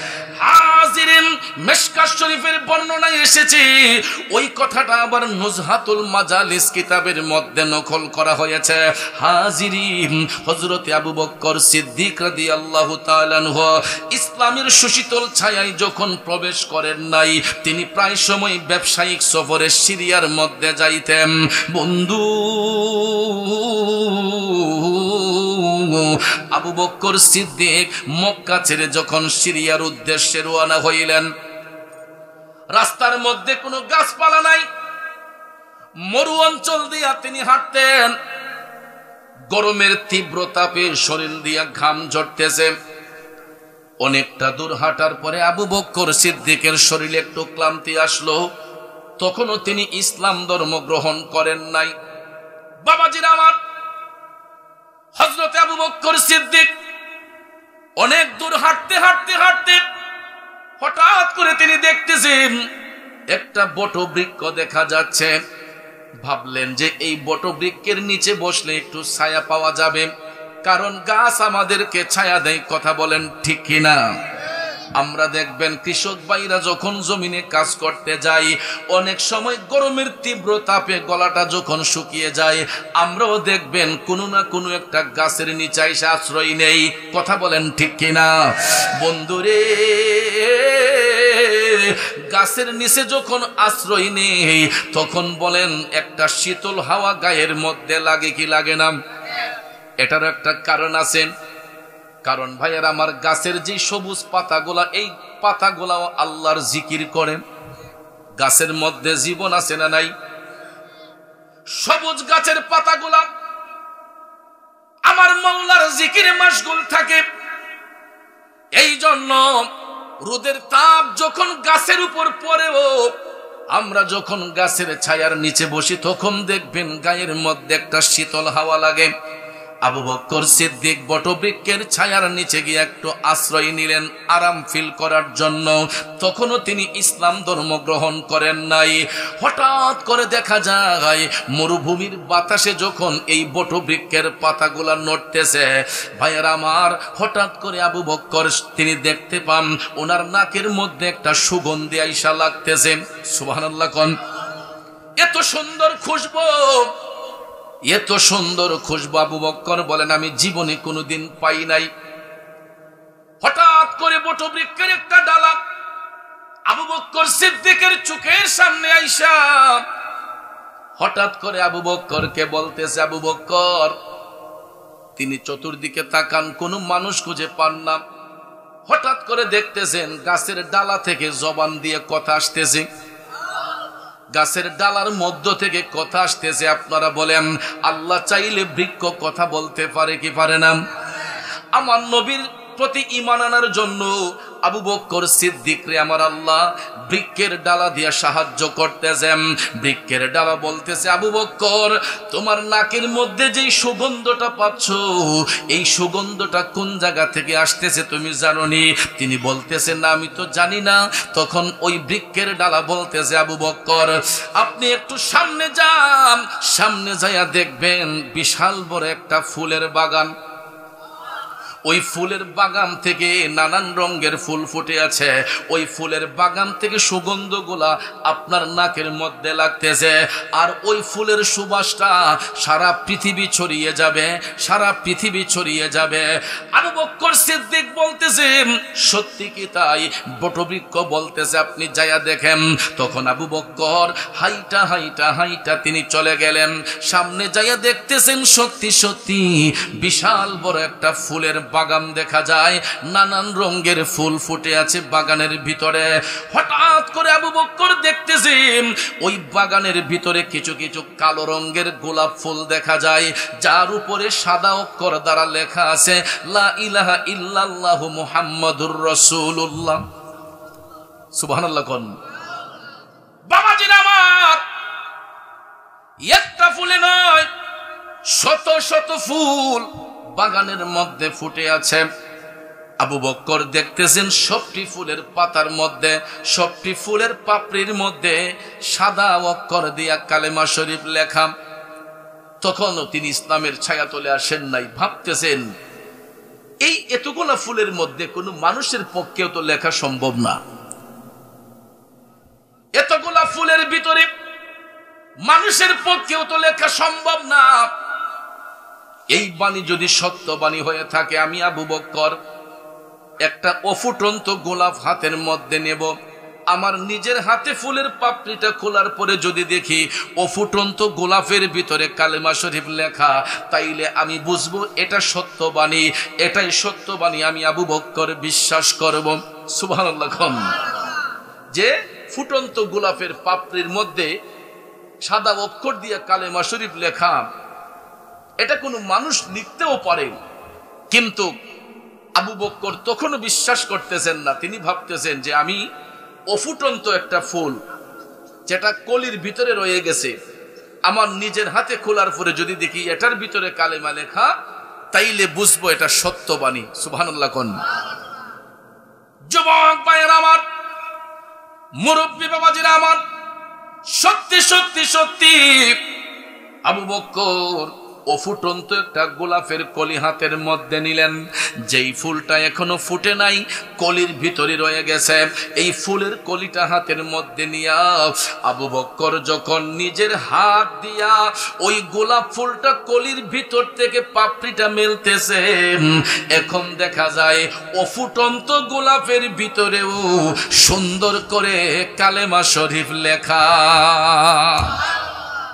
হাজিরিন, মিশকাত শরীফের বর্ণনায় এসেছে, ওই কথাটা আবার নুজহাতুল মাজালিস কিতাবের মধ্যে নকল করা হয়েছে। হাজিরিন, হযরতে আবু বকর সিদ্দিক রাদিয়াল্লাহু তাআলা আনহু ইসলামের সুশীতল ছায়ায় যখন প্রবেশ করেন নাই, তিনি প্রায় সময় ব্যবসায়িক সফরে সিরিয়ার মধ্যে যাইতেন। বন্ধু, আবু বকর সিদ্দিক মক্কা ছেড়ে যখন সিরিয়ার উদ্দেশ্যে রওনা হইলেন, রাস্তার মধ্যে কোনো গাছপালা নাই, মরু অঞ্চল দিয়া তিনি হাঁটতেন। গরমের তীব্র তাপে শরীর দিয়া ঘাম ঝরতেছে। অনেকটা দূর হাঁটার পরে আবু বকর সিদ্দিকের শরীরে একটু ক্লান্তি আসলো। তখনও তিনি ইসলাম ধর্ম গ্রহণ করেন নাই। বাবাজিরা আমার, হযরতে আবু বকর সিদ্দিক অনেক দূর হাঁটতে হাঁটতে হাঁটতে হঠাৎ করে তিনি দেখতেছেন একটা বটবৃক্ষ দেখা যাচ্ছে। ভাবলেন যে এই বটবৃক্ষের নিচে বসলে একটু ছায়া পাওয়া যাবে, কারণ গাছ আমাদেরকে ছায়া দেয়। কথা বলেন ঠিক কিনা? আমরা দেখবেন কৃষক ভাইরা যখন জমিনে কাজ করতে যাই, অনেক সময় গরমের তীব্র তাপে গলাটা যখন শুকিয়ে যায়, আমরাও দেখবেন কোনো না কোনো একটা গাছের নিচে এসে আশ্রয় নেই। কথা বলেন ঠিক কিনা? বন্ধুরে, গাছের নিচে যখন আশ্রয় নেই, তখন বলেন একটা শীতল হাওয়া গায়ের মধ্যে লাগে কি লাগে না? এটার একটা কারণ আছে। কারণ ভাইয়ার আমার, গাছের যে সবুজ পাতাগুলা, এই পাতাগুলাও আল্লাহর জিকির করে। গাছের মধ্যে জীবন আছে না নাই? সবুজ গাছের পাতাগুলা আমার মাওলার জিকিরে মাশগুল থাকে। এই জন্য রোদের তাপ যখন গাছের উপর পড়েও, আমরা যখন গাছের ছায়ার নিচে বসি, তখন দেখবেন গায়ের মধ্যে একটা শীতল হাওয়া লাগে। আবু বকর সিদ্দিক বটবৃক্ষের ছায়ার নিচে গিয়ে একটু আশ্রয় নিলেন আরাম ফিল করার জন্য। তখনও তিনি ইসলাম ধর্ম গ্রহণ করেন নাই। হঠাৎ করে দেখা যায় মরুভূমির বাতাসে যখন এই বটবৃক্ষের পাতাগুলা নড়তেছে, ভাইয়ের আমার, হঠাৎ করে আবু বকর তিনি দেখতে পান ওনার নাকের মধ্যে একটা সুগন্ধি আইসা লাগতেছে। সুবহানাল্লাহ কোন! এত সুন্দর খুশবু, এত সুন্দর খুশবু আবু বকর বলেন আমি জীবনে কোনোদিন পাই নাই। হঠাৎ করে বটবৃক্ষের একটা ডালা আবু বকর সিদ্দিকের চোখের সামনে আইসা হঠাৎ করে আবু বকরকে বলতেছে, আবু বকর। তিনি চতুর্দিকে তাকান, কোনো মানুষ খুঁজে পান না। হঠাৎ করে দেখতেছেন গাছের ডালা থেকে জবান দিয়ে কথা আসতেছে। গাছের ডালার মধ্য থেকে কথা আসতেছে। আপনারা বলেন, আল্লাহ চাইলে বৃক্ষ কথা বলতে পারে কি পারে না? আমার নবীর প্রতি ঈমান আনার জন্য আবু বকর সিদ্দিক রে আমার আল্লাহ বৃক্ষের ডালা দিয়ে সাহায্য করতেছেন। বৃক্ষের ডালা বলতেছে, আবু বকর, তোমার নাকের মধ্যে যেই সুগন্ধটা পাচ্ছ, এই সুগন্ধটা কোন জায়গা থেকে আসতেছে তুমি জানো নি? তিনি বলতেছেন, না, আমি তো জানি না। তখন ওই বৃক্ষের ডালা বলতেছে, আবু বকর, আপনি একটু সামনে যান, সামনে যাইয়া দেখবেন বিশাল বড় একটা ফুলের বাগান। ওই ফুলের বাগান থেকে নানান রঙের ফুল ফুটে আছে। ওই ফুলের বাগান থেকে সুগন্ধগুলা আপনার নাকের মধ্যে লাগতেছে। আর ওই ফুলের সুবাসটা সারা পৃথিবী ছড়িয়ে যাবে, সারা পৃথিবী ছড়িয়ে যাবে। আবু বকর সিদ্দিক বলতেছে, সত্যি কি তাই? বটবৃক্ষ বলতেছে, আপনি যাইয়া দেখেন। তখন আবু বকর হাইটা হাইটা হাইটা তিনি চলে গেলেন। সামনে যাইয়া দেখতেছেন সত্যি সত্যি বিশাল বড় একটা ফুলের বাগান দেখা যায়। নানান রঙের ফুল ফুটে আছে বাগানের ভিতরে। হঠাৎ করে আবু বকর দেখতেছেন ওই বাগানের ভিতরে কিছু কিছু কালো রঙের গোলাপ ফুল দেখা যায়, যার উপরে সাদা অক্ষর দ্বারা লেখা আছে লা ইলাহা ইল্লাল্লাহু মুহাম্মাদুর রাসূলুল্লাহ। সুবহানাল্লাহ কোন! বাবাজিরা আমার, একটা ফুলে নয়, শত শত ফুল বাগানের মধ্যে ফুটে আছে। আবু বকর দেখতেছেন সবটি ফুলের পাতার মধ্যে, সবটি ফুলের পাপড়ির মধ্যে সাদা অক্ষর দিয়া কালেমা শরীফ লেখা। তখনও তিনি ইসলামের ছায়া তলে আসেন নাই। ভাবতেছেন এই এতগুলা ফুলের মধ্যে কোনো মানুষের পক্ষেও তো লেখা সম্ভব না। এতগুলা ফুলের ভিতরে মানুষের পক্ষেও তো লেখা সম্ভব না। এই বাণী যদি সত্য বাণী হয়ে থাকে, আমি আবু বকর একটা অফুটন্ত গোলাপ হাতের মধ্যে নেব, আমার নিজের হাতে ফুলের পাপড়িটা খোলার পরে যদি দেখি অফুটন্ত গোলাপের ভিতরে কালেমা শরীফ লেখা, তাইলে আমি বুঝবো এটা সত্য বাণী, এটাই সত্য বাণী, আমি আবু বকর বিশ্বাস করব। সুবহানাল্লাহ। যে ফুটন্ত গোলাপের পাপড়ির মধ্যে সাদা অক্ষর দিয়ে কালেমা শরীফ লেখা, এটা কোনো মানুষ লিখতেও পারে, কিন্তু আবু বকর তখনও বিশ্বাস করতেছেন না। তিনি ভাবতেছেন যে আমি অফুটন্ত একটা ফুল যেটা কলির ভিতরে রয়ে গেছে, আমার নিজের হাতে খোলার পরে যদি দেখি এটার ভিতরে কালেমা লেখা, তাইলে বুঝবো এটা সত্য বাণী। সুবহানাল্লাহ। কোন যুবক ভাইয়েরা আমার, মুরব্বী বাবাজিরা আমার, সত্যি সত্যি সত্যি আবু বকর অফুটন্ত একটা গোলাপের কলি হাতের মধ্যে নিলেন। যেই ফুলটা এখনো ফুটে নাই, কলির ভিতরে রয়ে গেছে, এই ফুলের কলিটা হাতের মধ্যে নিয়া আবু বকর যখন নিজের হাত দিয়া ওই গোলাপ ফুলটা কলির ভিতর থেকে পাপড়িটা মেলতেছে, এখন দেখা যায় অফুটন্ত গোলাপের ভিতরেও সুন্দর করে কালেমা শরীফ লেখা।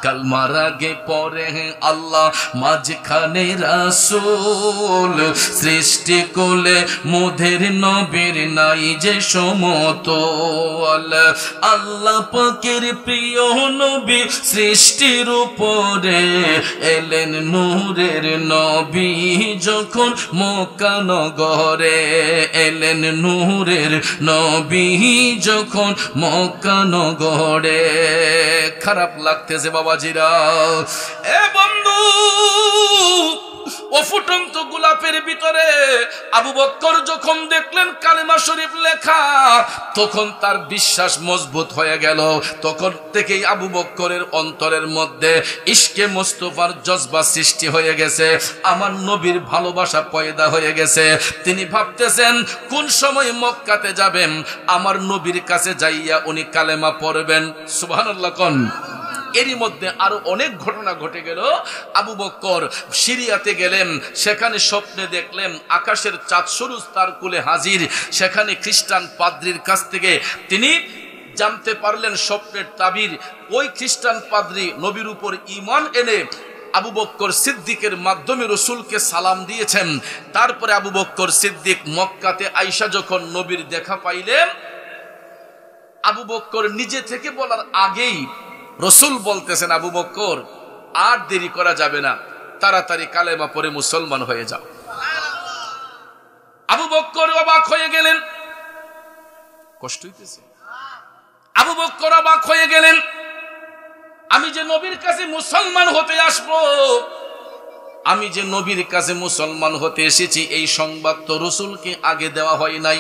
কালমার আগে পরে আল্লাহ, মাঝখানে রাসূল, সৃষ্টি কোলে মোদের নবীর নাই যে সমতল। আল্লাহ পাকের প্রিয় নবী সৃষ্টির উপরে এলেন নূরের নবী যখন মক্কা নগরে, এলেন নূরের নবী যখন মক্কা নগরে। খারাপ লাগতেছে বাবাজিরা, এ বন্ধু, অফুটন্ত গোলাপের ভিতরে আবু বকর যখন দেখলেন কালেমা শরীফ লেখা, তখন তার বিশ্বাস মজবুত হয়ে গেল। তখন থেকেই আবু বকরের অন্তরের মধ্যে ইশকে মুস্তাফার জজবা সৃষ্টি হয়ে গেছে, আমার নবীর ভালোবাসা পয়দা হয়ে গেছে। তিনি ভাবতেছেন কোন সময় মক্কাতে যাবেন, আমার নবীর কাছে যাইয়া উনি কালেমা পড়বেন। সুবহানাল্লাহ। কোন এরই মধ্যে আরো অনেক ঘটনা ঘটে গেল। আবু বকর সিরিয়াতে গেলেন, সেখানে স্বপ্নে দেখলেন আকাশের চাঁদ সূরজ তার কুলে হাজির। সেখানে খ্রিস্টান পাদ্রির কাছ থেকে তিনি জানতে পারলেন স্বপ্নের তাবির। ওই খ্রিস্টান পাদ্রি নবীর উপর ঈমান এনে আবু বকর সিদ্দিকের মাধ্যমে রসুলকে সালাম দিয়েছেন। তারপরে আবু বকর সিদ্দিক মক্কাতে আইসা যখন নবীর দেখা পাইলেন, আবু বকর নিজে থেকে বলার আগেই রসুল বলতেছেন, আবু বকর আর দেরি করা যাবে না, তাড়াতাড়ি কালেমা পড়ে মুসলমান হয়ে যাও। আবু বকর অবাক হয়ে গেলেন। কষ্ট হইতেছে? আবু বকর অবাক হয়ে গেলেন, আমি যে নবীর কাছে মুসলমান হতে আসবো, আমি যে নবীর কাছে মুসলমান হতে এসেছি, এই সংবাদ তো রসুলকে আগে দেওয়া হয় নাই।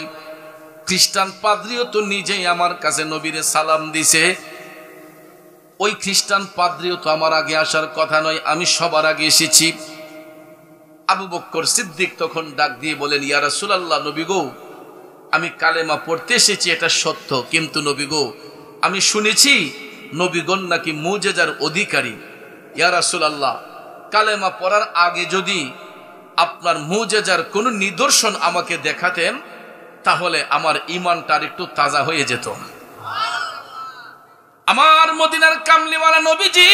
খ্রিস্টান পাদ্রিও তো নিজেই আমার কাছে নবীরে সালাম দিছে, ওই খ্রিস্টান পাদ্রিও তো আমার আগে আসার কথা নয়, আমি সবার আগে এসেছি। আবু বকর সিদ্দিক তখন ডাক দিয়ে বলেন, ইয়া রাসূলুল্লাহ, নবী গো, আমি কালেমা পড়তে এসেছি, এটা সত্য, কিন্তু নবী গো, আমি শুনেছি নবীগণ নাকি মুজিজার অধিকারী। ইয়া রাসূলুল্লাহ, কালেমা পড়ার আগে যদি আপনার মুজিজার কোনো নিদর্শন আমাকে দেখাতেন, তাহলে আমার ঈমানটা একটু তাজা হয়ে যেত। আমার মদিনার কামলিওয়ালা নবীজি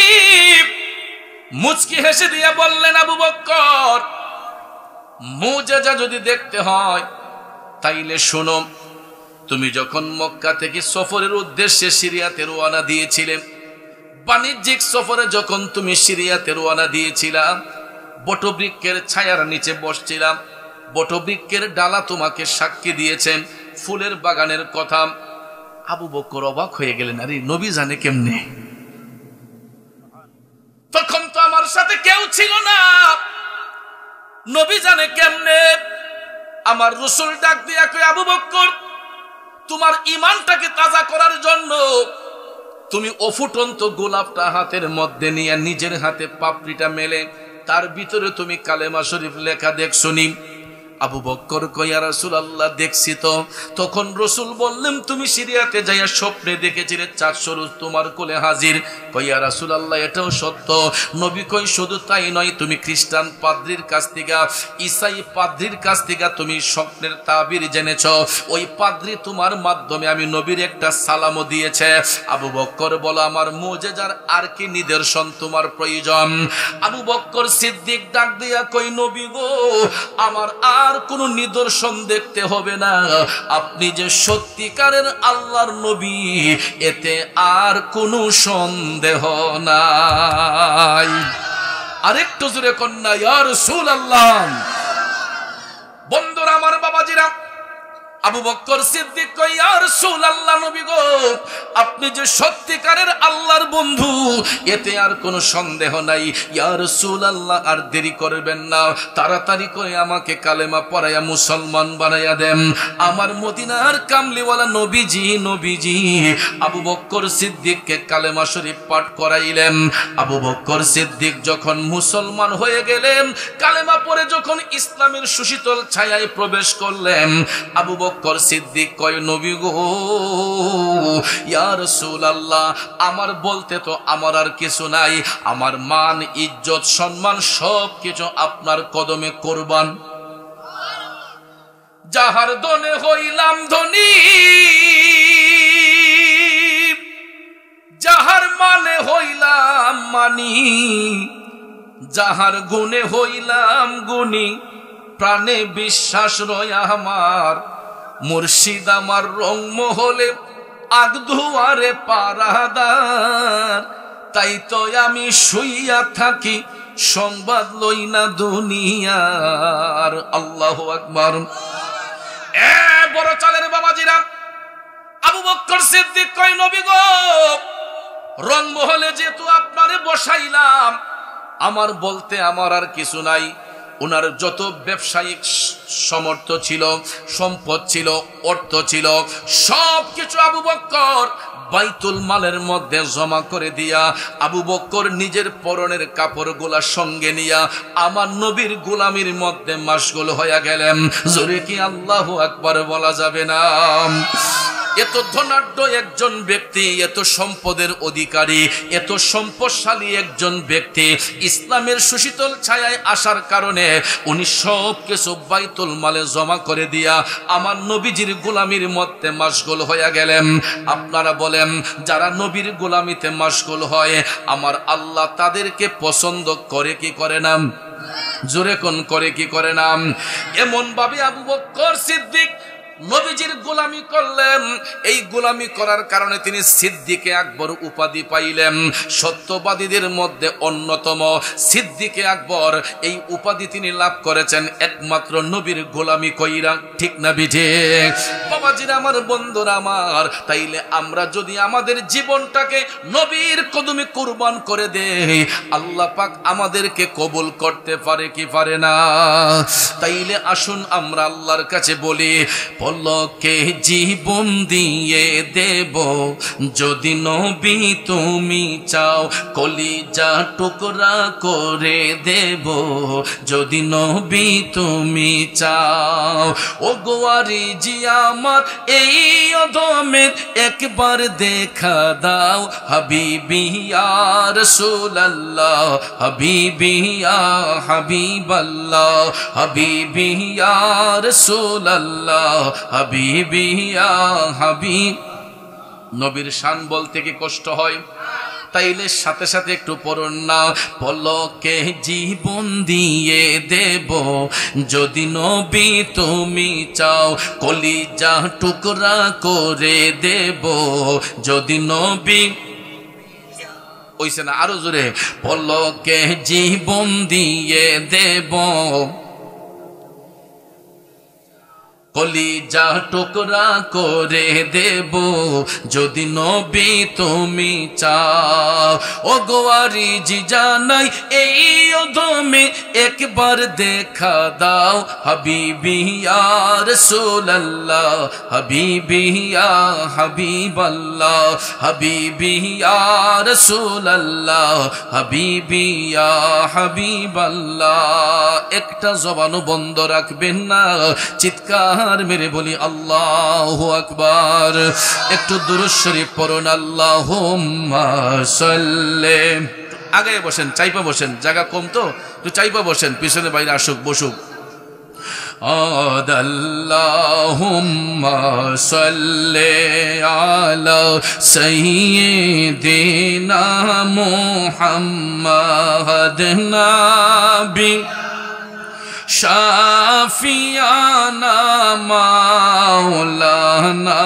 মুচকি হেসে দিয়ে বললেন, আবু বকর, মুজিজা যদি দেখতে হয় তাইলে শোনো, তুমি যখন মক্কা থেকে সফরের উদ্দেশ্যে সিরিয়াতে রওনা দিয়েছিলে, বাণিজ্যিক সফরে যখন তুমি সিরিয়াতে রওনা দিয়েছিলাম, বটবৃক্ষের ছায়ার নিচে বসছিলাম, বটবৃক্ষের ডালা তোমাকে সাক্ষী দিয়েছেন ফুলের বাগানের কথা। আবু বকর অবাক হয়ে গেলেন, আরে নবী জানে কেমনে? তখন তো আমার সাথে কেউ ছিল না, নবী জানে কেমনে? আমার রাসূল ডাক দিয়া কয়, আবু বকর, তোমার ঈমানটাকে তাজা করার জন্য তুমি অফুটন্ত গোলাপটা হাতের মধ্যে নিয়ে নিজের হাতে পাপড়িটা মেলে তার ভিতরে তুমি কালেমা শরীফ লেখা দেখছনি। আবু বকর কয় ইয়া রাসূলুল্লাহ দেখছি তো। তখন রাসূল বললেন তুমি সিরিয়াতে যাইয়া স্বপ্নে দেখেছিলে 400 রোজ তোমার কোলে হাজির। কয় ইয়া রাসূলুল্লাহ এটাও সত্য। নবী কয় শুধু তাই নয়, তুমি খ্রিস্টান পাদ্রীর কাছ থেকে, ঈসাই পাদ্রীর কাছ থেকে তুমি স্বপ্নের তাবির জেনেছো। ওই পাদ্রী তোমার মাধ্যমে আমি নবীর একটা সালামও দিয়েছে। আবু বকর বলো আমার মুজিজার আর কি নিদর্শন তোমার প্রয়োজন? আবু বকর সিদ্দিক ডাক দিয়া কই নবী গো, আমার আর কোন নিদর্শন দেখতে হবে না, আপনি যে সত্যিকারের আল্লাহর নবী এতে আর কোনো সন্দেহ নাই। আরেকটু জোরে কন্যা ইয়া রাসূলুল্লাহ। বন্ধুরা আমার, বাবাজিরা, আবু বকর সিদ্দিক কয় ইয়া রাসূলুল্লাহ নবী গো, আপনি যে সত্যিকারের আল্লাহর বন্ধু এতে আর কোনো সন্দেহ নাই। ইয়া রাসূলুল্লাহ আর দেরি করবেন না, তাড়াতাড়ি করে আমাকে কালেমা পড়াইয়া মুসলমান বানাইয়া দেন। আমার মদিনার কামলিওয়ালা নবীজি আবু বকর সিদ্দিককে কালেমা শরীফ পাঠ করাইলেন। আবু বকর সিদ্দিক যখন মুসলমান হয়ে গেলেন, কালেমা পড়ে যখন ইসলামের সুশীতল ছায়ায় প্রবেশ করলেন, আবু বকর সিদ্দিক কয় নবী গো, ইয়া রাসূলুল্লাহ আমার বলতে তো আমার আর কিছু নাই, আমার মান ইজ্জত সম্মান সব কিছু আপনার কদমে কুরবান। যাহার দনে হইলাম ধনী, যাহার মানে হইলাম মানি, যাহার গুণে হইলাম গুণী, প্রাণে বিশ্বাস রয় আমার, মুর্শিদ আমার রং মহলে আগ দুয়ারে পারাদার, তাই তো আমি শুইয়া থাকি সংবাদ লই না দুনিয়ার। আল্লাহু আকবার। বড় চালের বাবাজিরা, আবু বকর সিদ্দিক কয় নবী গো, রং মহলে যেহেতু আপনারে বসাইলাম, আমার বলতে আমার আর কিছু নাই। ওনার যত ব্যবসায়িক সামর্থ্য ছিল, সম্পদ ছিল, অর্থ ছিল, সব কিছু আবু বকর বাইতুল মালের মধ্যে জমা করে দিয়া, আবু বকর নিজের পরনের কাপড়গুলা সঙ্গে নিয়া আমার নবীর গোলামির মধ্যে মাশগুল হয়ে গেলেন। জোরে কি আল্লাহু আকবার বলা যাবে না? এত ধনাঢ্য একজন ব্যক্তি, এত সম্পদের অধিকারী, এত সম্পদশালী একজন ব্যক্তি ইসলামের সুশীতল ছায়ায় আসার কারণে উনি সব কিছু বাইতুল মালে জমা করে দিয়া আমার নবীজির গোলামির মধ্যে মাশগুল হয়ে গেলেন। আপনারা বলেন, যারা নবীর গোলামিতে মাশগুল হয় আমার আল্লাহ তাদেরকে পছন্দ করে কি করে না? জোরে কোন করে কি করে না? এমন ভাবে আবু বকর সিদ্দিক নবীজির গোলামি করলেন। এই গোলামি করার কারণে তিনি সিদ্দিকে আকবর উপাধি পাইলেন। সত্যবাদীদের মধ্যে অন্যতম সিদ্দিকে আকবর এই উপাধি তিনি লাভ করেছেন একমাত্র নবীর গোলামি কইরা। ঠিক না বিঠে? বাবাজিরা আমার, বন্ধুরা আমার, তাইলে আমরা যদি আমাদের জীবনটাকে নবীর কদমে কুরবান করে দেই, আল্লাহ পাক আমাদেরকে কবুল করতে পারে কি পারে না? তাইলে আসুন আমরা আল্লাহর কাছে বলি, পলকে জীবন দিয়ে দেব যদি নবী তুমি চাও, কলিজা টুকরা করে দেব যদি নবী তুমি চাও। ও গোয়ারি জি আমার এই অধমের একবার দেখা দাও, হাবিবি ইয়া রাসূলুল্লাহ, হাবিবি ইয়া হাবিবাল্লাহ, হাবিবি ইয়া রাসূলুল্লাহ, হাবিবি ইয়া হাবিব। নবীর শান বলতে কি কষ্ট হয়? তাইলে সাথে সাথে একটু পড়ুন না, পলকে জীবন দিয়ে দেব যদি নবী তুমি চাও, কলিজা টুকরা করে দেব যদি নবী। ওইছে না? আরো জোরে, পলকে জীবন দিয়ে দেব, কলিজা টুকরা করে দেব যদি নবী তুমি চাও। ও গোয়ারি জি জানাই এই অধমে একবার দেখা দাও, হাবিবি ইয়া রাসূলুল্লাহ, হাবিবি ইয়া হাবিবাল্লাহ, হাবিবি ইয়া রাসূলুল্লাহ, হাবিবি ইয়া হাবিবাল্লাহ। একটা জবানও বন্ধ রাখবেন না, চিৎকার মেরে বলি আল্লাহু আকবার। একটু দুরূদ শরীফ পড়ুন, আল্লাহুম্মা সাল্লি। আগে বসেন, চাইপা বসেন, জায়গা কম তো একটু চাইপা বসেন, পিছনে বাইরে আসুক, বসুক। আল্লাহুম্মা সাল্লি আলা সাইয়্যিদিনা মুহাম্মাদ নাবি শাফিয়ানা মাওলানা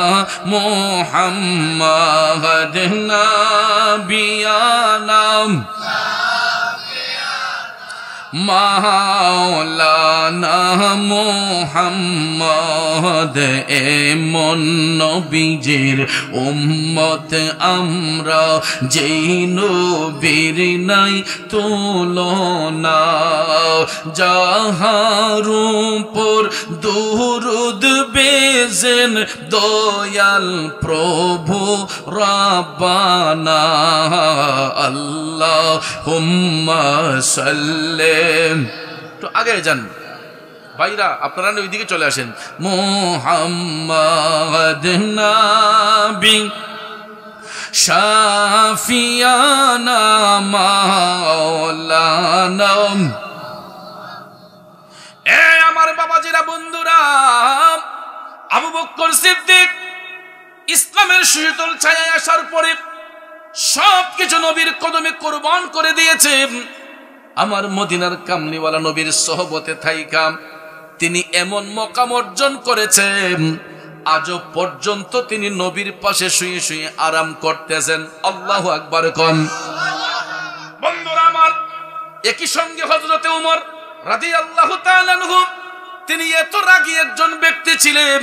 মুহাম্মাদ নাবিয়ানা মাওলানা মুহাম্মদ। এমন নবীজির উম্মত আমরা, যেই নবীর নাই তুলনা, যাহার উপর দুরূদ বেজেন দয়াল প্রভু রাব্বানা। আল্লাহুম্মা সাল্লিম। তো আগে যান ভাইরা, আপনারা ওইদিকে চলে আসেন। মুহাম্মাদ নাবি শাফিয়ানা মাওলানা। এ আমার বাবাজিরা, বন্ধুরা, আবু বকর সিদ্দিক ইসলামের সুশীতল ছায়ায় আসার পরে সবকিছু নবীর কদমে কুরবান করে দিয়েছে। আমার মদিনার কামলিওয়ালা নবীর সোহবতে থাইকা তিনি এমন মকাম অর্জন করেছেন, আজও পর্যন্ত তিনি নবীর পাশে শুয়ে শুয়ে আরাম করতেছেন। আল্লাহু আকবার কোন। বন্ধুরা আমার, একই সঙ্গে হযরতে ওমর রাদিয়াল্লাহু তাআলা আনহু, তিনি এত রাগী একজন ব্যক্তি ছিলেন,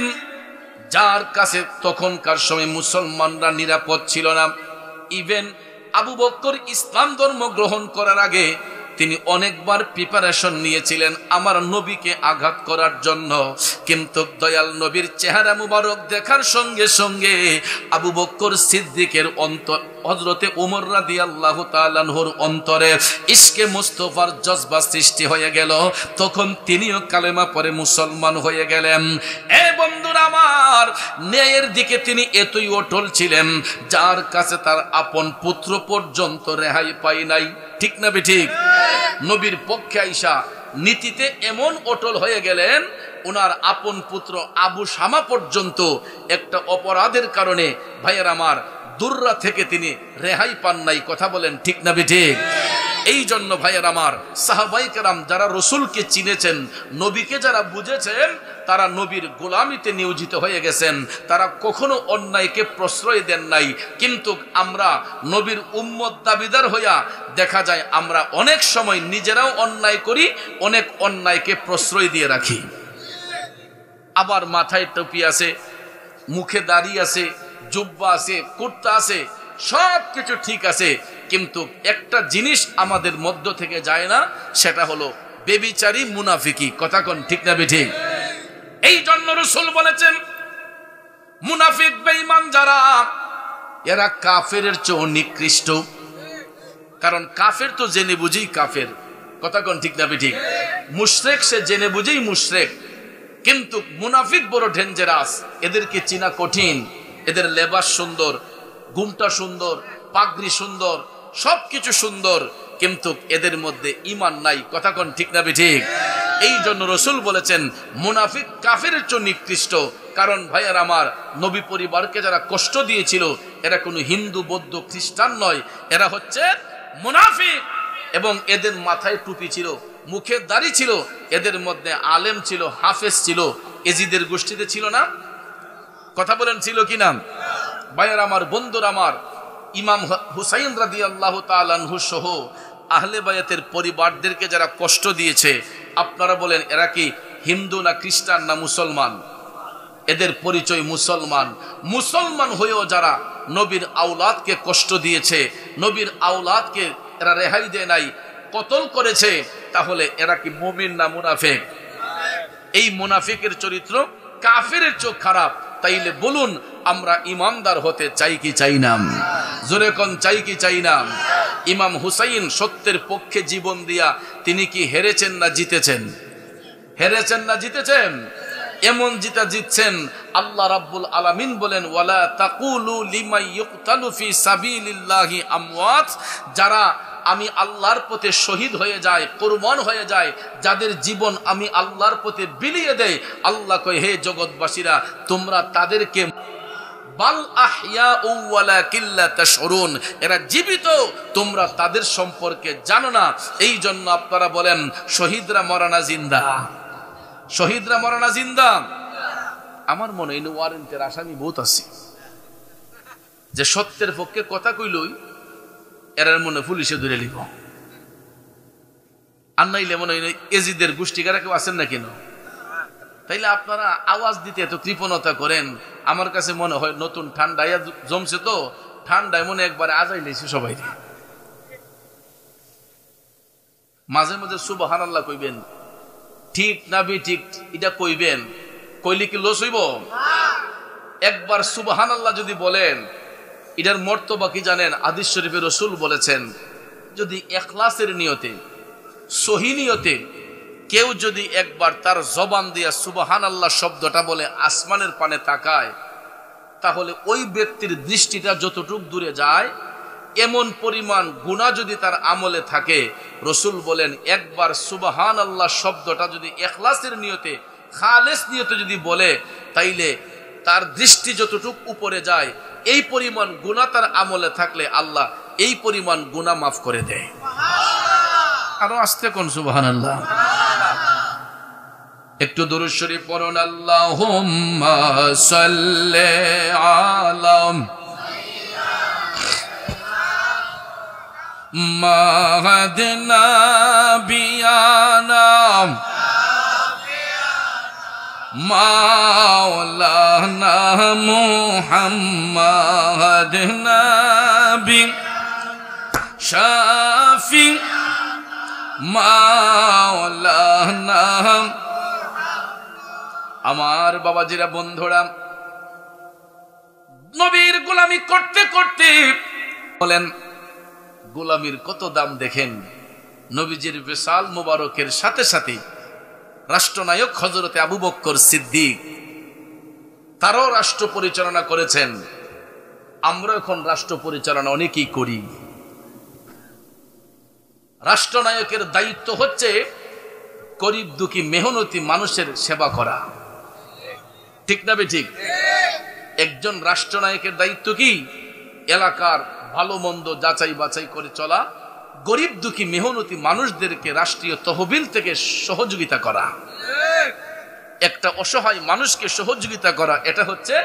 যার কাছে তখনকার সময় মুসলমানরা নিরাপদ ছিল না। ইভেন আবু বকর ইসলাম ধর্ম গ্রহণ করার আগে তিনি অনেকবার প্রিপারেশন নিয়েছিলেন আমার নবীকে আঘাত করার জন্য, কিন্তু দয়াল নবীর চেহারা মুবারক দেখার সঙ্গে সঙ্গে আবু বকর সিদ্দিকের অন্তর, হযরতে ওমর রাদিয়াল্লাহু তাআলা আনহুর অন্তরে ইশকে মুস্তাফার জজবা সৃষ্টি হয়ে গেল। তখন তিনিও কালেমা পড়ে মুসলমান হয়ে গেলেন। এ বন্ধুরা আমার, ন্যায়ের দিকে তিনি এতই অটল ছিলেন, যার কাছে তার আপন পুত্র পর্যন্ত রেহাই পায় নাই। ঠিক না ঠিক? নবীর পক্ষে আইসা নীতিতে এমন অটল হয়ে গেলেন, ওনার আপন পুত্র আবু শামা পর্যন্ত একটা অপরাধের কারণে ভাইয়ের আমার দুররা থেকে তিনি রেহাই পান নাই। কথা বলেন ঠিক না ঠিক? এই জন্য ভাইয়ের আমার, সাহাবায়ে কেরাম যারা রসুলকে চিনেছেন, নবীকে যারা বুঝেছেন, তারা নবীর গোলামিতে নিয়োজিত হয়ে গেছেন। তারা কখনো অন্যায়কে প্রশ্রয় দেন নাই। কিন্তু আমরা নবীর উম্মত দাবিদার হইয়া দেখা যায় আমরা অনেক সময় নিজেরাও অন্যায় করি, অনেক অন্যায়কে প্রশ্রয় দিয়ে রাখি। আবার মাথায় টুপি আছে, মুখে দাড়ি আছে, জুব্বা আছে, কুর্তা আছে, সব কিছু ঠিক আছে, কিন্তু একটা জিনিস আমাদের মধ্য থেকে যায় না, সেটা হলো বেবিচারী মুনাফিকি। কথা কোন ঠিক না ঠিক? এই জন্য রাসূল বলেছেন, মুনাফিক বেঈমান যারা, এরা কাফেরের চেয়ে নিকৃষ্ট। কারণ কাফের তো জেনে বুঝেই কাফের। কথা কোন ঠিক না ঠিক? মুশরিক সে জেনে বুঝেই মুশরিক, কিন্তু মুনাফিক বড় ডেঞ্জারাস। এদেরকে চিনা কঠিন। এদের লেবাস সুন্দর, ঘুমটা সুন্দর, পাগড়ি সুন্দর, সবকিছু সুন্দর, কিন্তু এদের মধ্যে ঈমান নাই। কথা কোন ঠিক না ঠিক? এই জন্য রাসূল বলেছেন মুনাফিক কাফেরের চেয়ে নিকৃষ্ট। কারণ ভাইয়ার আমার, নবী পরিবারকে যারা কষ্ট দিয়েছিল, এরা কোনো হিন্দু, বৌদ্ধ, খ্রিস্টান নয়, এরা হচ্ছে মুনাফিক। এবং এদের মাথায় টুপি ছিল, মুখে দাড়ি ছিল, এদের মধ্যে আলেম ছিল, হাফেজ ছিল। এজিদের গোষ্ঠীতে ছিল না? কথা বলেন ছিল কি না? ভাইয়ার আমার, বন্ধুরা আমার, ইমাম হুসাইন রাদিয়াল্লাহু তাআলা আনহু সহ আহলে বায়াতের পরিবারদেরকে যারা কষ্ট দিয়েছে, আপনারা বলেন এরা কি হিন্দু না খ্রিস্টান না মুসলমান? এদের পরিচয় মুসলমান। মুসলমান হয়েও যারা নবীর আওলাদকে কষ্ট দিয়েছে, নবীর আওলাদকে এরা রেহাই দেয় নাই, কতল করেছে, তাহলে এরা কি মুমিন না মুনাফিক? এই মুনাফিকের চরিত্র কাফিরের চোখ খারাপ। তাইলে বলুন, আমরা ইমানদার হতে চাই কি চাই না? জোরে কোন চাই কি চাই না? ইমাম হুসাইন সত্যের পক্ষে জীবন দিয়া তিনি কি হেরেছেন না জিতেছেন? হেরেছেন না জিতেছেন? এমন জিতছেন, আল্লাহ রাব্বুল আলামিন বলেন, ওয়ালা তাকুলু লিমান ইউকতালু ফি সাবিলিল্লাহি আমওয়াত, যারা আমি আল্লাহর পথে শহীদ হয়ে যায়, কুরবান হয়ে যায়, যাদের জীবন আমি আল্লাহর পথে বিলিয়ে দেই, আল্লাহ কয়, হে জগৎবাসীরা, তোমরা তাদেরকে বাল আহইয়াউ ওয়ালাকিন লা তাশউরুন, এরা জীবিত, তোমরা তাদের সম্পর্কে জানো না। এই জন্য আপনারা বলেন, শহীদরা মরে না জিন্দা? শহীদরা মরে না জিন্দা? আমার মনে হয় ওয়ারেন্টের আসামি বহুত আছে, যে সত্যের পক্ষে কথা কইলই এরার মনে পুলিশে ধরে লিব। আর নাইলে মনে হয় এজিদের গোষ্ঠীকারা কেউ আছেন না কেন? তাইলে আপনারা আওয়াজ দিতে এত কৃপণতা করেন। আমার কাছে মনে হয় নতুন ঠান্ডায় জমছে, তো ঠান্ডায় মনে একবারে আজাই লেছে সবাই। মাঝে মাঝে সুবহানাল্লাহ কইবেন, ঠিক না বে ঠিক এটা কইবেন, কইলে কি লস হইব? একবার সুবহানাল্লাহ যদি বলেন, এটার মর্তবা কি জানেন? হাদিস শরীফে রাসূল বলেছেন, যদি ইখলাসের নিয়তে, সহি নিয়তে কেউ যদি একবার তার জবান দিয়া সুবহানাল্লাহ শব্দটা বলে আসমানের পানে তাকায়, তাহলে ওই ব্যক্তির দৃষ্টিটা যতটুক দূরে যায়, এমন পরিমাণ গুনাহ যদি তার আমলে থাকে, রাসূল বলেন, একবার সুবহানাল্লাহ শব্দটা যদি ইখলাসের নিয়তে, খালেস নিয়তে যদি বলে, তাইলে তার দৃষ্টি যতটুক উপরে যায়, এই পরিমাণ গুনাহ তার আমলে থাকলে আল্লাহ এই পরিমাণ গুনাহ মাফ করে দেয়। আরো আস্তে কোন সুবহানাল্লাহ। একটু দুরূদ শরীফ পড়ুন, আল্লাহুম্মা সাল্লি আলা মাহাদিনা বিয়ানা মাওলানা মুহাম্মদ নবী শাফি মাওলানা। আমার বাবাজিরা, বন্ধুরা, নবীর গোলামি করতে করতে বলেন, গোলামির কত দাম দেখেন। নবীজির বিশাল মুবারকের সাথে সাথে রাষ্ট্রনায়ক হযরতে আবু বকর সিদ্দিক, তারও রাষ্ট্র পরিচালনা করেছেন। আমরা এখন রাষ্ট্র পরিচালনা অনেকেই করি। রাষ্ট্রনায়কের দায়িত্ব হচ্ছে গরিব দুঃখী মেহনতি মানুষের সেবা করা, ঠিক না ঠিক? একজন রাষ্ট্রনায়কের দায়িত্ব কি? এলাকার ভালো মন্দ যাচাই বাছাই করে চলা, গরিব দুঃখী মেহনতি মানুষদেরকে রাষ্ট্রীয় তহবিল থেকে সহযোগিতা করা, একটা অসহায় মানুষকে সহযোগিতা করা, এটা হচ্ছে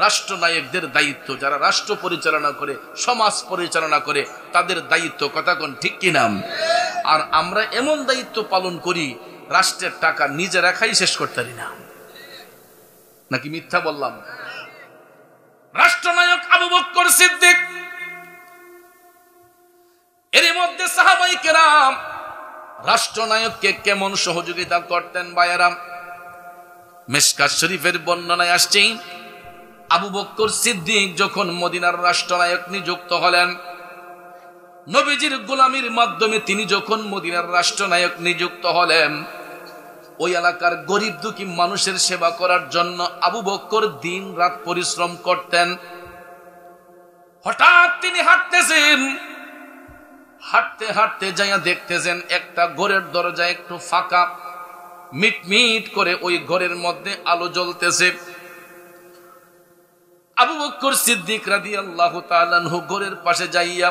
রাষ্ট্রনায়কদের দায়িত্ব। যারা রাষ্ট্র পরিচালনা করে, সমাজ পরিচালনা করে, তাদের দায়িত্ব। কথা কোন ঠিক কিনা? আর আমরা এমন দায়িত্ব পালন করি, রাষ্ট্রের টাকা নিজেরা খাই শেষ করতে পারি না। নাকি মিথ্যা বললাম? রাষ্ট্রনায়ক আবু বকর সিদ্দিক, এর মধ্যে সাহাবায়ে কেরাম রাষ্ট্রনায়ককে কেমন সহযোগিতা করতেন ভাইয়েরা। মিশকাত শরীফের বর্ণনায় আসছে, আবু বকর সিদ্দিক যখন মদিনার রাষ্ট্রনায়ক নিযুক্ত হলেন, নবীজির গোলামির মাধ্যমে তিনি যখন মদিনার রাষ্ট্রনায়ক নিযুক্ত হলেন, ওই এলাকার গরিব দুঃখী মানুষের সেবা করার জন্য আবু বকর দিন রাত পরিশ্রম করতেন। হঠাৎ তিনি হাঁটতেছেন, হাঁটতে হাঁটতে যাইয়া দেখতেছেন একটা ঘরের দরজা একটু ফাঁকা, মিটমিট করে ওই ঘরের মধ্যে আলো জ্বলতেছে। আবু বকর সিদ্দিক রাদিয়াল্লাহু তাআলা আনহু ঘরের পাশে যাইয়া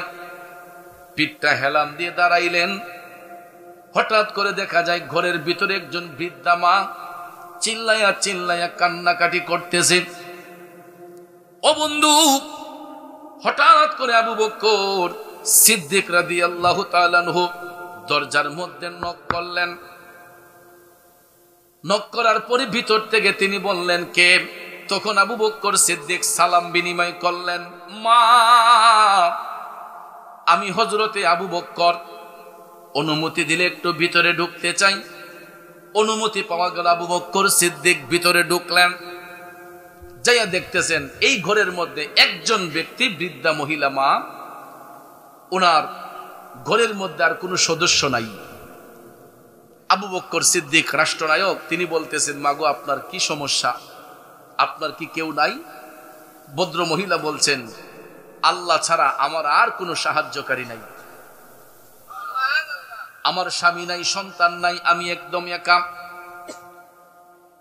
পিঠটা হেলান দিয়ে দাঁড়াইলেন। হঠাৎ করে দেখা যায় ঘরের ভিতরে একজন বৃদ্ধা মা চিল্লাইয়া চিল্লাইয়া কান্নাকাটি করতেছে। ও বন্ধু, হঠাৎ করে আবু বকর সিদ্দিক রাদিয়াল্লাহু তাআলা আনহু দরজার মধ্যে নক করলেন। নক করার পরে ভিতর থেকে তিনি বললেন, কে? তখন আবু বকর সিদ্দিক সালাম বিনিময় করলেন, মা আমি হযরতে আবু বকর, অনুমতি দিলে একটু ভিতরে ঢুকতে চাই। অনুমতি পাওয়া গেল, আবু বকর সিদ্দিক ভিতরে ঢুকলেন। যাইয়া দেখতেছেন এই ঘরের মধ্যে একজন ব্যক্তি, বৃদ্ধা মহিলা মা, ওনার ঘরের মধ্যে আর কোনো সদস্য নাই। আবু বকর সিদ্দিক রাষ্ট্রনায়ক, তিনি বলতেছেন, মাগো আপনার কি সমস্যা, আপনার কি কেউ নাই? ভদ্র মহিলা বলছেন, আল্লাহ ছাড়া আমার আর কোনো সাহায্যকারী নাই, আমার স্বামী নাই, সন্তান নাই, আমি একদম একা,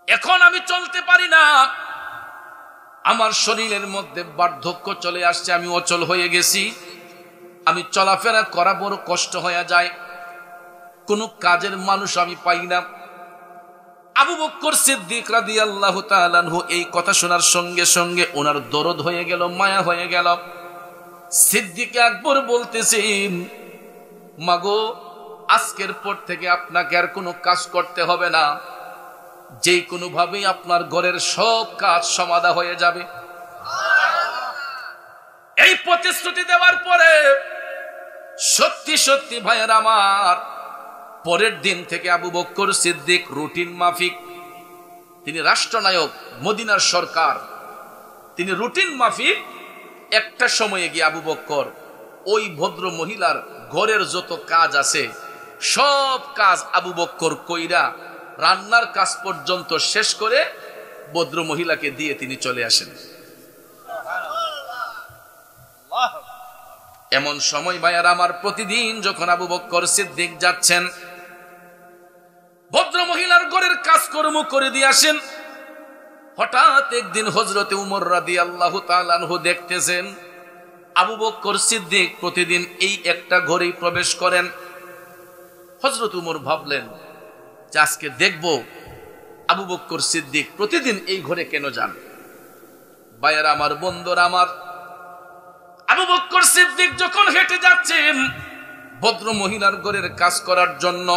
এখন আমি চলতে পারি না, আমার শরীরের মধ্যে বার্ধক্য চলে আসছে, আমি অচল হয়ে গেছি, আমি চলাফেরা করা বড় কষ্ট হয়ে যায়, কোনো কাজের মানুষ আমি পাই না। আবু বকর সিদ্দিক রাদিয়াল্লাহু তাআলা আনহু এই কথা শোনার সঙ্গে সঙ্গে ওনার দরদ হয়ে গেল, মায়া হয়ে গেল। সিদ্দিক আকবর বলতেছেন, মাগো আজকের পর থেকে আপনাকে আর কোনো কাজ করতে হবে না, যে কোনো ভাবেই আপনার ঘরের সব কাজ সমাধা হয়ে যাবে। এই প্রতিশ্রুতি দেওয়ার পরে সত্যি সত্যি ভাইয়ের আমার, পরের দিন থেকে আবু বকর সিদ্দিক রুটিন মাফিক, তিনি রাষ্ট্রনায়ক, মদিনার সরকার, তিনি রুটিন মাফিক একটা সময়ে গিয়ে আবু বকর ওই ভদ্র মহিলার ঘরের যত কাজ আছে সব কাজ আবু বকর কইরা রান্নার কাজ পর্যন্ত শেষ করে ভদ্র মহিলাকে দিয়ে তিনি চলে আসেন। এমন সময় ভাইয়ার আমার, প্রতিদিন যখন আবু বকর সিদ্দিক যাচ্ছেন ভদ্র মহিলার ঘরের কাজকর্ম করে দিয়ে আসেন, হঠাৎ একদিন হযরতে উমর রাদিয়াল্লাহু তাআলা আনহু দেখতেছেন আবু বকর সিদ্দিক প্রতিদিন এই একটা ঘরেই প্রবেশ করেন। হযরত উমর ভাবলেন যে আজকে দেখব আবু বকর সিদ্দিক প্রতিদিন এই ঘরে কেন যান। ভাইয়ার আমার, বন্ধুরা আমার, আবু বকর সিদ্দিক যখন হেঁটে যাচ্ছেন ভদ্র মহিলার ঘরের কাজ করার জন্য,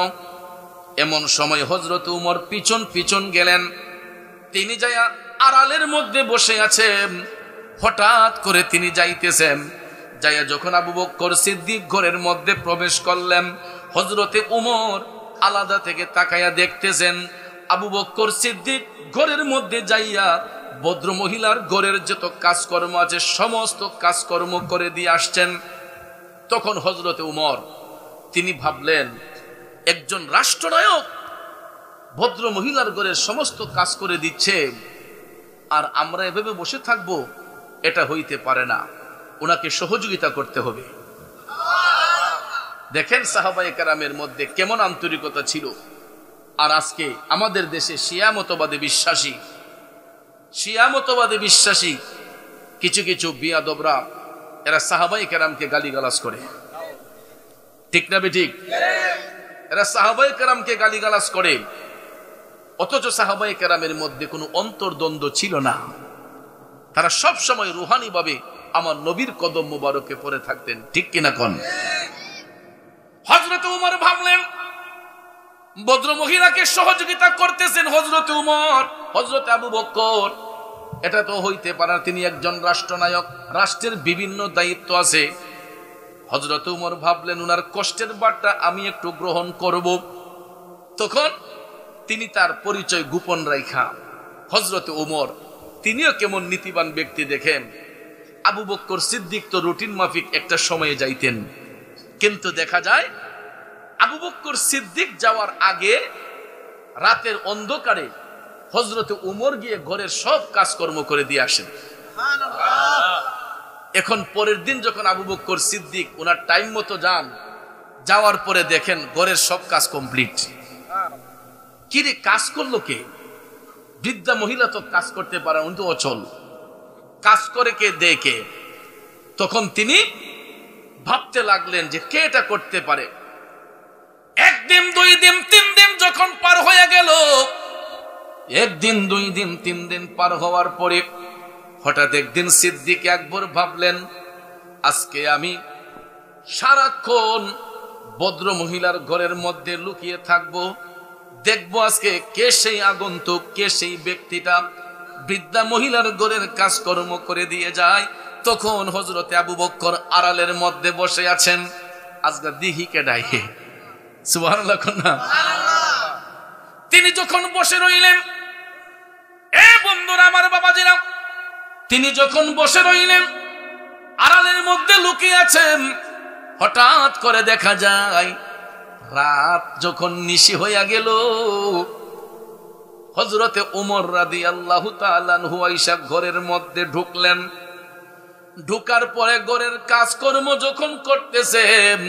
এমন সময় হযরত উমর পিছন পিছন গেলেন। তিনি যাইয়া আড়ালের মধ্যে বসে আছেন, হঠাৎ করে তিনি যাইতেছেন, যাইয়া যখন আবু বকর সিদ্দিক ঘরের মধ্যে প্রবেশ করলেন, হযরতে উমর আলাদা থেকে তাকাইয়া দেখতেছেন আবু বকর সিদ্দিক ঘরের মধ্যে যাইয়া ভদ্র মহিলার ঘরের যত কাজকর্ম আছে সমস্ত কাজকর্ম করে দিয়ে আসছেন। তখন হযরতে উমর তিনি ভাবলেন, একজন রাষ্ট্রনায়ক ভদ্র মহিলার ঘরের সমস্ত কাজ করে দিচ্ছে, আর আমরা এভাবে বসে থাকবো, এটা হইতে পারে না, ওনাকে সহযোগিতা করতে হবে। দেখেন সাহাবায়ে কেরামের মধ্যে কেমন আন্তরিকতা ছিল। আর আজকে আমাদের দেশে শিয়া মতবাদে বিশ্বাসী কিছু কিছু বিয়াদবরা, এরা সাহাবায়ে কেরামকে গালিগালাজ করে, ঠিক না বেঠিক? এরা সাহাবায়ে কেরামকে গালিগালাজ করে, অথচ সাহাবায়ে কেরামের মধ্যে কোনো অন্তর্দ্বন্দ্ব ছিল না। তারা সব সময় রুহানি ভাবে আমার নবীর কদম মুবারকে পড়ে থাকতেন, ঠিক কিনা কোন? হযরত উমর ভাবলেন ভদ্র মহিলাকে সহযোগিতা করতেছেন হযরত উমর, হযরত আবু বকর, এটা তো হইতে পারে না, তিনি একজন রাষ্ট্রনায়ক, রাষ্ট্রের বিভিন্ন দায়িত্ব আছে। হযরত উমর ভাবলেন উনার কষ্টের বার্তা আমি একটু গ্রহণ করব। তখন তিনি তার পরিচয় গোপন রাখা, হযরত উমর তিনিও কেমন নীতিবান ব্যক্তি দেখেন। আবু বকর সিদ্দিক তো রুটিন মাফিক একটা সময়ে যাইতেন, কিন্তু দেখা যায় আবু বকর সিদ্দিক যাওয়ার আগে রাতের অন্ধকারে হযরতে উমর গিয়ে ঘরের সব কাজকর্ম করে দিয়ে আসেন। এখন পরের দিন যখন আবু বকর সিদ্দিক ওনার টাইম মতো যান, যাওয়ার পরে দেখেন ঘরের সব কাজ কমপ্লিট। কি রে, কাজ করলো কে? বৃদ্ধা মহিলা তো কাজ করতে পারে, উনি তো অচল, কাজ করে কে, দেখে। তখন তিনি ভাবতে লাগলেন যে কে এটা করতে পারে। একদিন, দুই দিন, তিন দিন যখন পার হয়ে গেল, একদিন, দুই দিন, তিন দিন পার হওয়ার পরে হঠাৎ একদিন সিদ্দিক আকবর ভাবলেন আজকে আমি সারাক্ষণ ভদ্র মহিলার ঘরের মধ্যে লুকিয়ে থাকবো, দেখবো আজকে কে সেই আগন্তুক, কে সেই ব্যক্তিটা বৃদ্ধা মহিলার ঘরের কাজকর্ম করে দিয়ে যায়। তখন হযরতে আবু বকর আড়ালের মধ্যে বসে আছেন। আজকে দিহি কে ডাইহে সুবহানাল্লাহ না। তিনি যখন বসে রইলেন, এ বন্ধুরা আমার বাবাজিরা, তিনি যখন বসে রইলেন আড়ালের মধ্যে লুকিয়ে আছেন, হঠাৎ করে দেখা যায় রাত যখন নিশি হইয়া গেল, হযরতে ওমর রাদিয়াল্লাহু তাআলা আনহু আয়েশা ঘরের মধ্যে ঢুকলেন। ঢুকার পরে ঘরের কাজকর্ম যখন করতেছেন,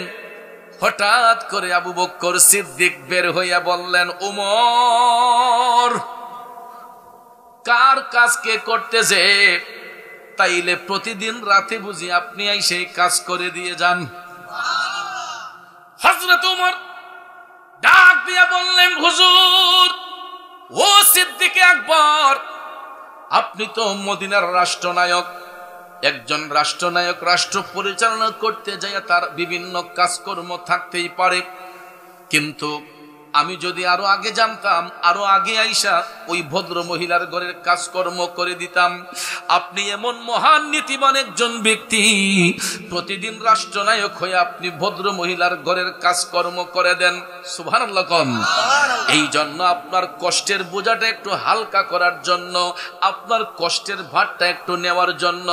হঠাৎ করে আবু বকর সিদ্দিক বের হইয়া বললেন, ওমর কার কাজ কে করতেছে? তাইলে প্রতিদিন রাতে বুঝি আপনি সেই কাজ করে দিয়ে যান। হযরত ওমর ডাক দিয়া বললেন, হুজুর, ও সিদ্দিক আকবর, আপনি তো মদিনার রাষ্ট্রনায়ক। একজন রাষ্ট্রনায়ক রাষ্ট্র পরিচালনা করতে যায় তার বিভিন্ন কাজকর্ম থাকতেই পারে, কিন্তু আমি যদি আরো আগে জানতাম, আরো আগে আইসা ওই ভদ্র মহিলার ঘরের কাজকর্ম করে দিতাম। আপনি এমন মহান নীতিবান একজন ব্যক্তি, প্রতিদিন রাষ্ট্রনায়ক হয়ে আপনি ভদ্র মহিলার ঘরের কাজকর্ম করে দেন। সুবহানাল্লাহ কম। এই জন্য আপনার কষ্টের বোঝাটা একটু হালকা করার জন্য, আপনার কষ্টের ভারটা একটু নেওয়ার জন্য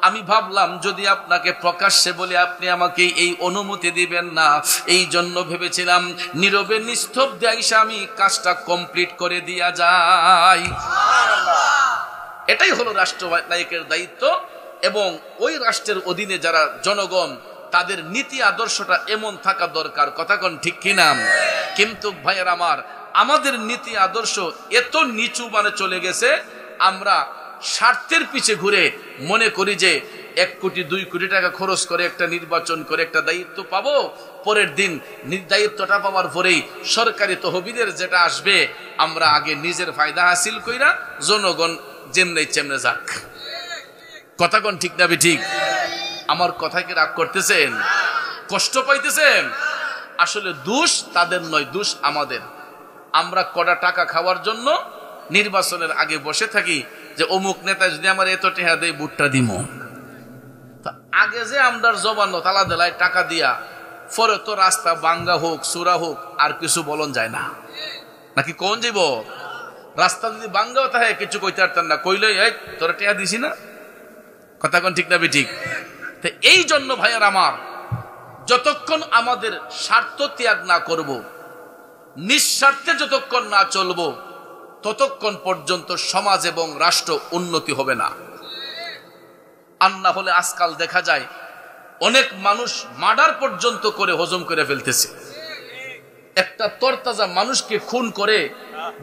আমি ভাবলাম যদি আপনাকে প্রকাশ্যে বলে আপনি আমাকে এই অনুমতি দিবেন না, এই জন্য ভেবেছিলাম নীরবে নিস্তব্ধে আইসা আমি কাজটা কমপ্লিট করে দিয়া যাই। এটাই হলো রাষ্ট্রনায়কের দায়িত্ব। এবং ওই রাষ্ট্রের অধীনে যারা জনগণ, তাদের নীতি আদর্শটা এমন থাকা দরকার। কথা কোন ঠিক কিনা? কিন্তু ভাইয়ের আমার, আমাদের নীতি আদর্শ এত নিচু মানে চলে গেছে, আমরা স্বার্থের পিছে ঘুরে মনে করি যে 1 কোটি 2 কোটি টাকা খরচ করে একটা নির্বাচন করে একটা দায়িত্ব পাবো, পরের দিন দায়িত্বটা পাওয়ার পরেই সরকারি তহবিলের যেটা আসবে আমরা আগে নিজের ফায়দা হাসিল কইরা জনগণ যেমনে চেমনে যাক। কথা কোন ঠিক না ঠিক? আমার কথা কি রাগ করতেছেন? কষ্ট পাইতেছেন? আসলে দোষ তাদের নয়, দোষ আমাদের। আমরা কটা টাকা খাওয়ার জন্য নির্বাচনের আগে বসে থাকি যে অমুক নেতা যদি আমার এত টাকা দেয় ভোটটা দিব। আগে যে আমরার জবানো তালা দেলায় টাকা দিয়া, পরে তো রাস্তা বাঙ্গা হোক সুরা হোক আর কিছু বলন যায় না, নাকি কোন যাব? রাস্তা যদি বাঙ্গাও থাকে কিছু কইতে পারতেন না, কইলে এই তোরা টাকা দিছি না। কথা কোন ঠিক না ঠিক? তো এই জন্য ভাইয়ার আমার, যতক্ষণ আমাদের স্বার্থ ত্যাগ না করব, নিঃস্বার্থে যতক্ষণ না চলব, ততক্ষণ পর্যন্ত সমাজ এবং রাষ্ট্র উন্নতি হবে না। আর না হলে আজকাল দেখা যায় অনেক মানুষ মার্ডার পর্যন্ত করে হজম করে ফেলতেছে। একটা তরতাজা মানুষকে খুন করে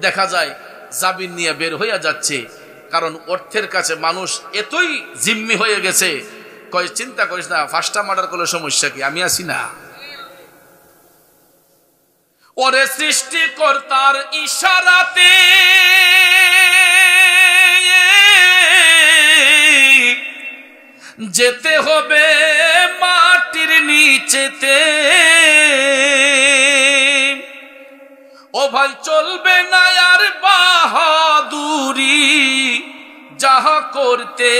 দেখা যায় জামিন নিয়ে বের হইয়া যাচ্ছে, কারণ অর্থের কাছে মানুষ এতই জিম্মি হয়ে গেছে, কয় চিন্তা করিস না, 5টা মার্ডার করলে সমস্যা কি, আমি আছি না। ওরে সৃষ্টিকর্তার ইশারাতে যেতে হবে মাটির নিচেতে, ও ভাই চলবে না আর বাহাদুরি, যাহা করতে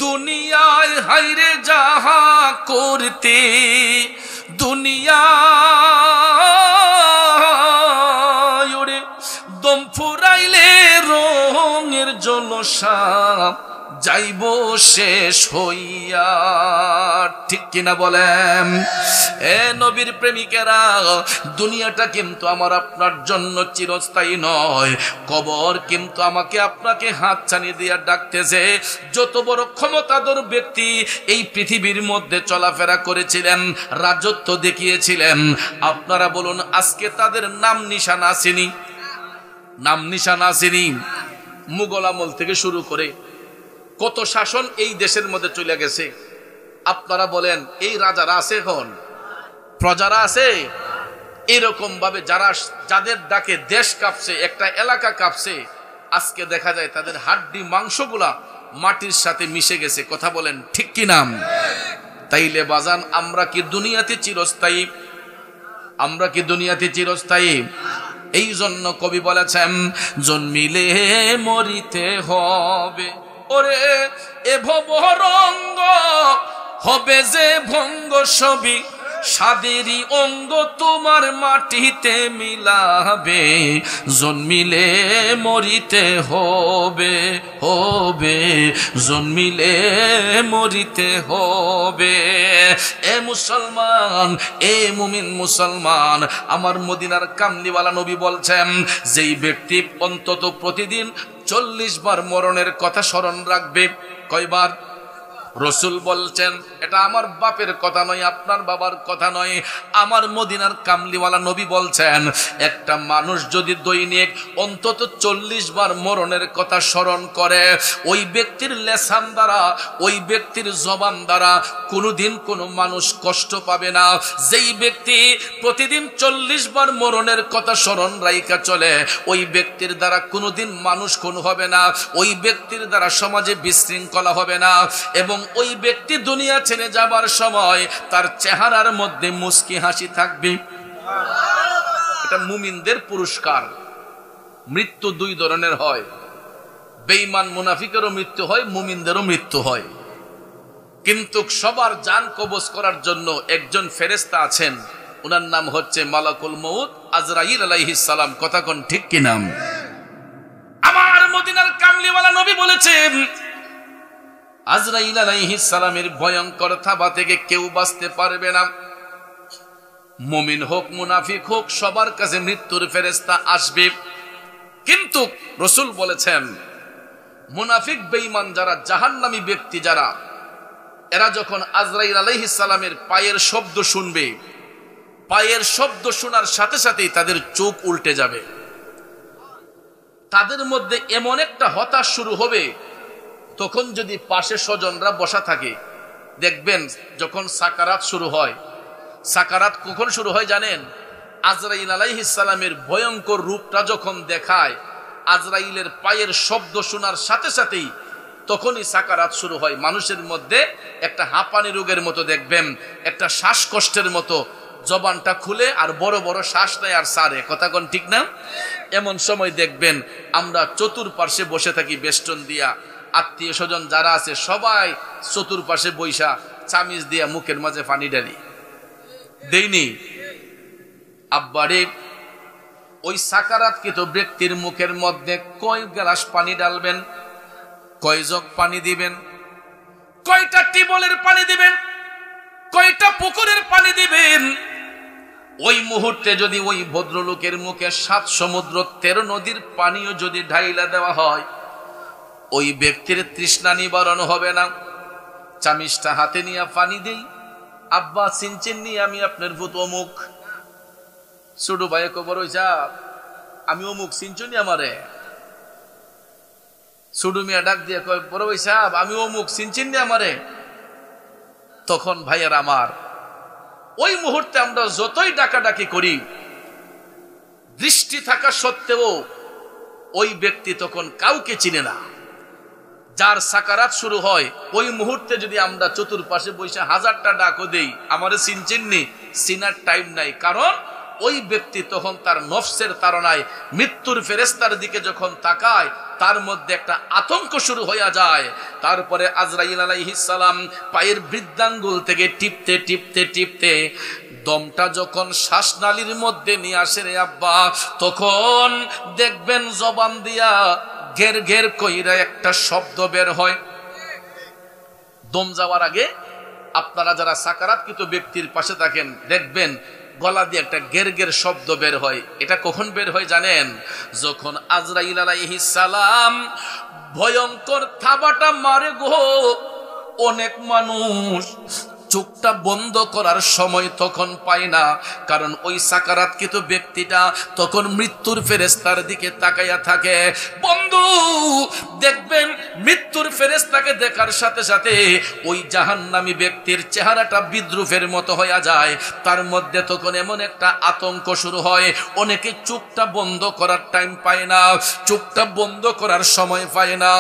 দুনিয়ায় হাইরে যাহা করতে দুনিয়ায়, ওরে দম ফুরাইলে রঙের জলসা যাইব শেষ হইয়া। ঠিক কিনা বলেন? এ নবীর প্রেমিকেরা, দুনিয়াটা কিন্তু আমার আপনার জন্য চিরস্থায়ী নয়। কবর কিন্তু আমাকে আপনাকে হাত ছানিয়ে দিয়া ডাকতেছে। যত বড় ক্ষমতাধর ব্যক্তি এই পৃথিবীর মধ্যে চলাফেরা করেছিলেন, রাজত্ব দেখিয়েছিলেন, আপনারা বলুন আজকে তাদের নাম নিশানা আসেনি? নাম নিশানা আসেনি? মুঘল আমল থেকে শুরু করে কত শাসন এই দেশের মধ্যে চলে গেছে। আপনারা বলেন এই রাজারা আছে, এখন প্রজারা আছে? এরকম ভাবে যাদের ডাকে দেশ কাঁপছে, একটা এলাকা কাঁপছে, আজকে দেখা যায় তাদের হাড্ডি মাংসগুলা মাটির সাথে মিশে গেছে। কথা বলেন ঠিক কি নাম? তাইলে বাজান, আমরা কি দুনিয়াতে চিরস্থায়ী? আমরা কি দুনিয়াতে চিরস্থায়ী? এই জন্য কবি বলেছেন জন্মিলে মরিতে হবে। ওরে এ ভবরঙ্গ হবে যে ভঙ্গ সবই সাদেরই অঙ্গ তোমার মাটিতে মিলাবে, জন্মিলে মরিতে হবে হবে, জন্মিলে মরিতে হবে। এ মুসলমান, এ মুমিন মুসলমান, আমার মদিনার কামলিওয়ালা নবী বলছেন যেই ব্যক্তি অন্তত প্রতিদিন 40 বার মরণের কথা স্মরণ রাখবে। কয়বার? রসুল বলছেন এটা আমার বাপের কথা নয়, আপনার বাবার কথা নয়, আমার মদিনার কামলিওয়ালা নবী বলছেন একটা মানুষ যদি দৈনিক অন্তত 40 বার মরণের কথা স্মরণ করে, ওই ব্যক্তির লেসান দ্বারা, ওই ব্যক্তির জবান দ্বারা কোনোদিন কোনো মানুষ কষ্ট পাবে না। যেই ব্যক্তি প্রতিদিন 40 বার মরণের কথা স্মরণ রাইকা চলে, ওই ব্যক্তির দ্বারা কোনোদিন মানুষ খুন হবে না, ওই ব্যক্তির দ্বারা সমাজে বিশৃঙ্খলা হবে না, এবং ওই ব্যক্তি দুনিয়া ছেড়ে যাবার সময় তার চেহারার মধ্যে মুস্কি হাসি থাকবে। এটা মুমিনদের পুরস্কার। মৃত্যু দুই ধরনের হয়, বেঈমান মুনাফিকেরও মৃত্যু হয়, মুমিনদেরও মৃত্যু হয়। কিন্তু সবার জান কবজ করার জন্য একজন ফেরেশতা আছেন, ওনার নাম হচ্ছে মালাকুল মউত আজরাইল আলাইহিস সালাম। কথা কোন ঠিক কি নাম? আমার মদিনার কামলিওয়ালা নবী বলেছেন আজরাইল আলাইহিস সালামের ভয়ঙ্কর থাবা থেকে কেউ বাঁচতে পারবে না। মুমিন হোক মুনাফিক হোক সবার কাছে মৃত্যুর ফেরেশতা আসবে। কিন্তু রাসূল বলেছেন মুনাফিক বেঈমান যারা, জাহান্নামী ব্যক্তি যারা, এরা যখন আজরাইল আলাইহিস সালামের পায়ের শব্দ শুনবে, পায়ের শব্দ শোনার সাথে সাথেই তাদের চোখ উল্টে যাবে। তাদের মধ্যে এমন একটা হতাশ শুরু হবে, তখন যদি পাশে স্বজনরা বসা থাকে, দেখবেন যখন সাকারাত শুরু হয়, সাকারাত কখন শুরু হয় জানেন? আজরাইল আলাইহিস সালামের ভয়ঙ্কর রূপটা যখন দেখায়, আজরাইলের পায়ের শব্দ শোনার সাথে সাথেই তখনই সাকারাত শুরু হয়। মানুষের মধ্যে একটা হাঁপানি রোগের মতো দেখবেন, একটা শ্বাসকষ্টের মতো, জবানটা খুলে আর বড় বড় শ্বাস নেয় আর সারে। কথা কোন ঠিক না? এমন সময় দেখবেন আমরা চতুর্পার্শ্বে বসে থাকি বেষ্টন দিয়া, আত্মীয় স্বজন যারা আছে সবাই চতুর্পাশে বৈশা চামিচ দিয়া মুখের মাঝে পানি ঢালি দেইনি। আব্বারে ওই সাকারাতকৃত ব্যক্তির মুখের মধ্যে কয় গ্লাস পানি ডালবেন, কয় জগ পানি দিবেন, কয়টা টিবলের পানি দিবেন, কয়টা পুকুরের পানি দিবেন? ওই মুহূর্তে যদি ওই ভদ্রলোকের মুখে 7 সমুদ্র 13 নদীর পানিও যদি ঢাইলা দেওয়া হয়, ওই ব্যক্তির তৃষ্ণা নিবারণ হবে না। চামিচটা হাতে নিয়ে পানি দেই, আব্বা চিনচেন নি আমি আপনার ভূত অমুক। ছোট ভাই খবর হইছা আমি অমুক, চিনচনি আমারে? ছোট মিয়া ডাক দিয়ে কয় বড় ভাই সাহেব আমি অমুক, চিনচেন নি আমারে? তখন ভাইয়ের আমার ওই মুহূর্তে আমরা যতই ডাকাডাকি করি, দৃষ্টি থাকা সত্ত্বেও ওই ব্যক্তি তখন কাউকে চিনে না। যার সাকারাত শুরু হয় ওই মুহূর্তে যদি আমরা চতুর্পাশে বসে 1000টা ডাকও দেই, আমারে চিনচেননি, চিনার টাইম নাই। কারণ ওই ব্যক্তি তখন তার নফসের তাড়নায় মৃত্যুর ফেরেশতার দিকে যখন তাকায়, তার মধ্যে একটা আতঙ্ক শুরু হয়ে যায়। তারপরে আজরাইল আলাইহিস সালাম পায়ের বৃদ্ধাঙ্গুল থেকে টিপতে টিপতে টিপতে দমটা যখন শ্বাসনালীর মধ্যে নিয়ে আসে রে আব্বা, তখন দেখবেন জবান দিয়া ঘের ঘের কইরা একটা শব্দ বের হয়। দম যাওয়ার আগে আপনারা যারা সাকারাতকৃত ব্যক্তির পাশে থাকেন দেখবেন গলা দিয়ে একটা গের গের শব্দ বের হয়। এটা কখন বের হয় জানেন? যখন আজরাইল আলাইহিস সালাম ভয়ঙ্কর থাবাটা মারে গো, অনেক মানুষ চোখটা বন্ধ করার সময় তখন পায় না, কারণ ওই সাকারাতকৃত ব্যক্তিটা তখন মৃত্যুর ফেরেশতার দিকে তাকাইয়া থাকে। বন্ধু দেখবেন মৃত্যুর ফেরেশতাকে দেখার সাথে সাথে ওই জাহান্নামী ব্যক্তির চেহারাটা বিদ্রুপের মতো হয়ে যায়। তার মধ্যে তখন এমন একটা আতঙ্ক শুরু হয়, অনেকে চোখটা বন্ধ করার টাইম পায় না, চোখটা বন্ধ করার সময় পায় না।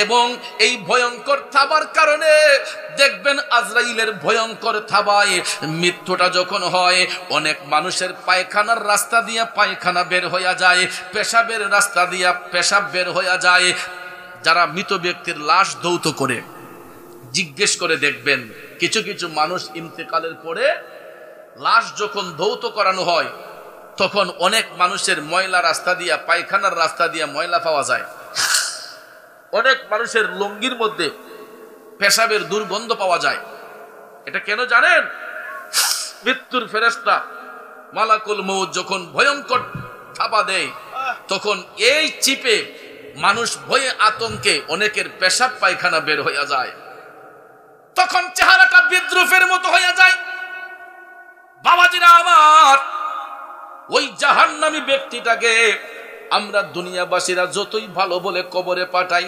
এবং এই ভয়ঙ্কর থাবার কারণে দেখবেন আজরাইলের ভয়ঙ্কর থাবায় মৃত্যুটা যখন হয়, অনেক মানুষের পায়খানার রাস্তা দিয়ে পায়খানা বের হয়ে যায়, পেশাবের রাস্তা দিয়ে পেশাব বের হয়ে যায়। যারা মৃত ব্যক্তির লাশ ধৌত করে জিজ্ঞেস করে দেখবেন, কিছু কিছু মানুষ ইন্তেকালের পরে লাশ যখন ধৌত করানো হয় তখন অনেক মানুষের ময়লা রাস্তা দিয়া পায়খানার রাস্তা দিয়া ময়লা পাওয়া যায়। অনেক মানুষের লুঙ্গির মধ্যে পেশাবের দুর্গন্ধ পাওয়া যায়। এটা কেন জানেন? মৃত্যুর ফেরেশতা মালাকুল মউত যখন ভয়ঙ্কর থাবা দেয় তখন এই চিপে মানুষ ভয়ে আতঙ্কে অনেকের পেশাব পায়খানা বের হয়ে যায়, তখন চেহারাটা বিদ্রুপের মতো হয়ে যায়। বাবাজিরা আমার, ওই জাহান্নামী ব্যক্তিটাকে আমরা দুনিয়াবাসীরা যতই ভালো বলে কবরে পাঠাই,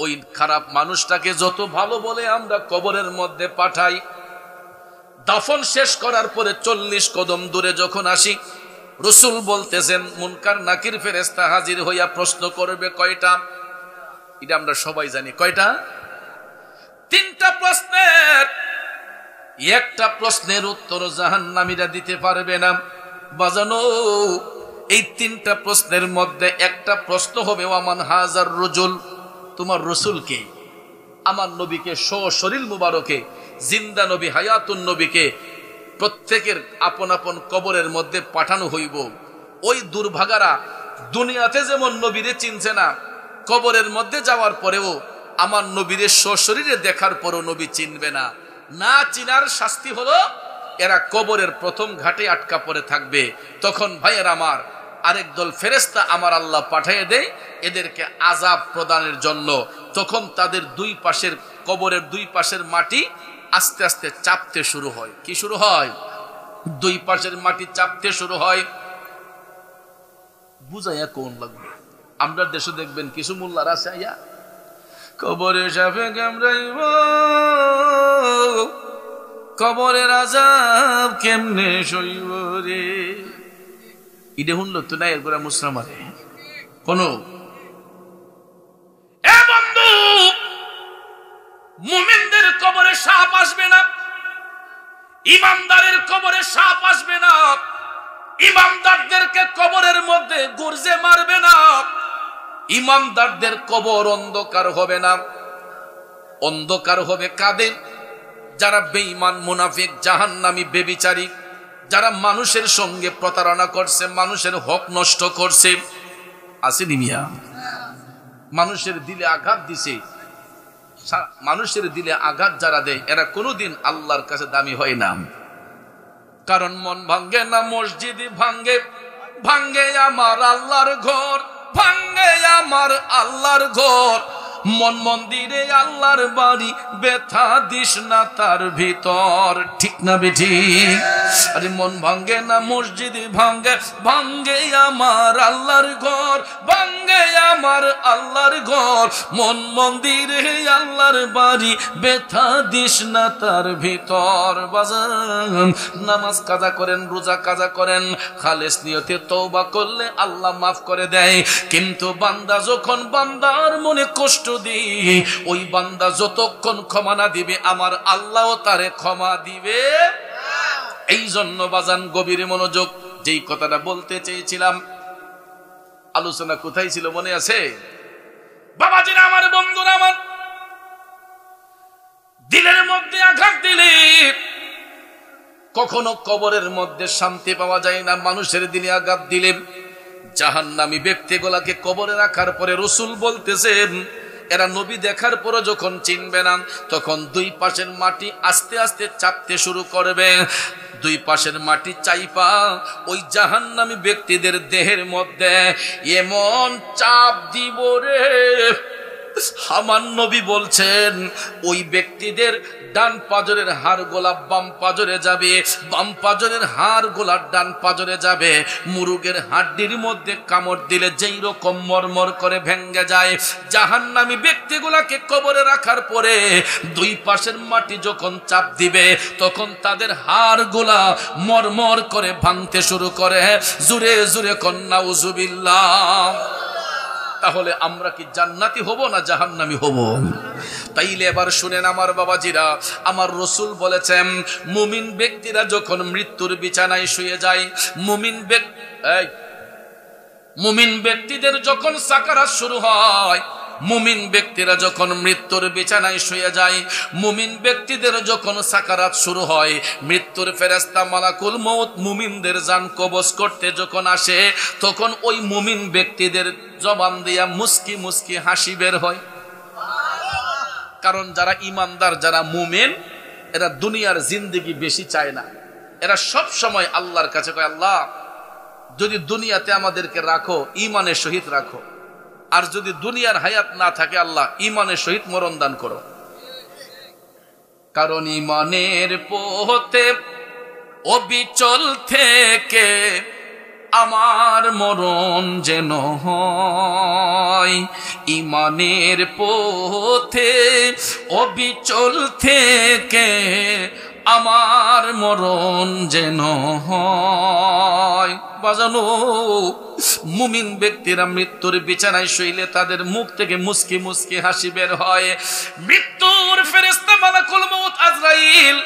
ওই খারাপ মানুষটাকে যত ভালো বলে আমরা কবরের মধ্যে পাঠাই, দাফন শেষ করার পরে 40 কদম দূরে যখন আসি, রাসূল বলতেছেন মুনকার নাকির ফেরেশতা হাজির হইয়া প্রশ্ন করবে কয়টা? এটা আমরা সবাই জানি। কয়টা? 3টা প্রশ্নের একটা প্রশ্নের উত্তর জাহান্নামীরা দিতে পারবে না। বাজানো, এই 3টা প্রশ্নের মধ্যে একটা প্রশ্ন হবে ওয়ামান হাজার রজুল, তোমার রাসূলকে, আমার নবীকে শরীর মুবারকে, জিন্দা নবী হায়াতুন নবীকে প্রত্যেকের আপন আপন কবরের মধ্যে পাঠানো হইব। ওই দুর্ভাগারা দুনিয়াতে যেমন নবীরে চিনছে না, কবরের মধ্যে যাওয়ার পরেও আমার নবীরে সশরীরে দেখার পরও নবী চিনবে না। না চিনার শাস্তি হলো এরা কবরের প্রথম ঘাটে আটকা পড়ে থাকবে। তখন ভাইয়ের আমার আরেক দল ফেরেশতা আমার আল্লাহ পাঠিয়ে দেয় এদেরকে আযাব প্রদানের জন্য। তখন তাদের দুই পাশের কবরের দুই পাশের মাটি আস্তে আস্তে চাপতে শুরু হয়। কি শুরু হয়? দুই পাশের মাটি চাপতে শুরু হয়। বুঝাইয়া কোন লাগবে? আমরা দেশে দেখবেন কিছু মোল্লার আছে, আইয়া কবরে সাপে কামড়াইব, কবরের আযাব কেমনে সইব রে। ইডে শুনল তো না, এরপরে মুসরা মারে কোন বন্ধু। মুমিনদের কবরে সাপ আসবে না, ইমানদারের কবরে সাপ আসবে না, ইমানদারদেরকে কবরের মধ্যে গুরজে মারবে না, ইমানদারদের কবর অন্ধকার হবে না। অন্ধকার হবে কাদের? যারা বেঈমান, মুনাফিক, জাহান্নামী, বেবিচারী, যারা মানুষের সঙ্গে প্রতারণা করছে, মানুষের হক নষ্ট করছে। আসেনি মিয়া? মানুষের দিলে আঘাত দিছে, মানুষের দিলে আঘাত যারা দেয় এরা কোনোদিন আল্লাহর কাছে দামি হয় না। কারণ মন ভাঙ্গে না মসজিদ ভাঙ্গে, ভাঙ্গে আমার আল্লাহর ঘর, ভাঙ্গে আমার আল্লাহর ঘর। মন মন্দিরে আল্লাহর বাড়ি, ব্যথা দিস না তার ভিতর। ঠিক না বেঠিক? আরে মন ভাঙ্গে না মসজিদ ভাঙ্গে, ভাঙ্গে আমার আল্লাহর ঘর, ভাঙ্গে আমার আল্লাহর ঘর। মন মন্দিরে আল্লাহর বাড়ি, ব্যথা দিস না তার ভিতর। বাজান, নামাজ কাজা করেন, রোজা কাজা করেন, খালেস নিয়তে তওবা করলে আল্লাহ মাফ করে দেয়। কিন্তু বান্দা যখন বান্দার মনে কষ্ট দিই, ওই বান্দা যতক্ষণ ক্ষমা না দিবে আমার আল্লাহ তারে ক্ষমা দিবে। এই জন্য বাজান গভীর মনোযোগ। যেই কথাটা বলতে চেয়েছিলাম, আলোচনা কোথায় ছিল মনে আছে? বাবাজিরা আমার, বন্ধুরা আমার, দিলের মধ্যে আঘাত দিলে কখনো কবরের মধ্যে শান্তি পাওয়া যায় না। মানুষের দিলে আঘাত দিলে জাহান্নামী ব্যক্তিগুলাকে কবরে রাখার পরে রাসূল বলতেছেন এরা নবী দেখার পরে যখন চিনবে না, তখন দুই পাশের মাটি আস্তে আস্তে চাপতে শুরু করবে। দুই পাশের মাটি চাইপা ওই জাহান্নামী ব্যক্তিদের দেহের মধ্যে এমন চাপ দিব রে, আমার নবী বলছেন ওই ব্যক্তিদের ডান পাজরের হাড় গোলা বাম পাজরে যাবে, বাম পাজরের হাড় গোলা ডান পাজরে যাবে। মুরুগের হাড্ডির মধ্যে কামড় দিলে যেই রকম মরমর করে ভেঙ্গে যায়, জাহান্নামী ব্যক্তিগুলাকে কবরে রাখার পরে দুই পাশের মাটি যখন চাপ দিবে তখন তাদের হাড় গোলা মরমর করে ভাঙতে শুরু করে। জুরে জুরে কন্যা উজুবিল্লাহ। তাহলে আমরা কি জান্নাতি হব না জাহান্নামী হব? তাইলে এবার শুনেন আমার বাবাজিরা, আমার রসুল বলেছেন মুমিন ব্যক্তিরা যখন মৃত্যুর বিছানায় শুয়ে যায়, মুমিন ব্যক্তিদের যখন সাকারাত শুরু হয়, মুমিন ব্যক্তিরা যখন মৃত্যুর বিছানায় শুয়ে যায়, মুমিন ব্যক্তিদের যখন সাকারাত শুরু হয়, মৃত্যুর ফেরেশতা মালাকুল মউত মুমিনদের জান কবজ করতে যখন আসে, তখন ওই মুমিন ব্যক্তিদের জবান দিয়া মুস্কি মুস্কি হাসি বের হয়। কারণ যারা ইমানদার, যারা মুমিন, এরা দুনিয়ার জিন্দেগি বেশি চায় না। এরা সব সময় আল্লাহর কাছে কয়, আল্লাহ যদি দুনিয়াতে আমাদেরকে রাখো ঈমানের সহিত রাখো, আর যদি দুনিয়ার হায়াত না থাকে আল্লাহ ঈমানের সহিত মরণ দান করো। কারণ ঈমানের পথে অবিচল থেকে আমার মরণ যেন হয়, ঈমানের পথে অবিচল থেকে আমার মরণ যেন হয়। বাজানো মুমিন ব্যক্তিরা মৃত্যুর বিছানায় শুইলে তাদের মুখ থেকে মুস্কি মুস্কি হাসি বের হয়। মৃত্যুর ফেরেশতা মালাকুল মউত আজরাইল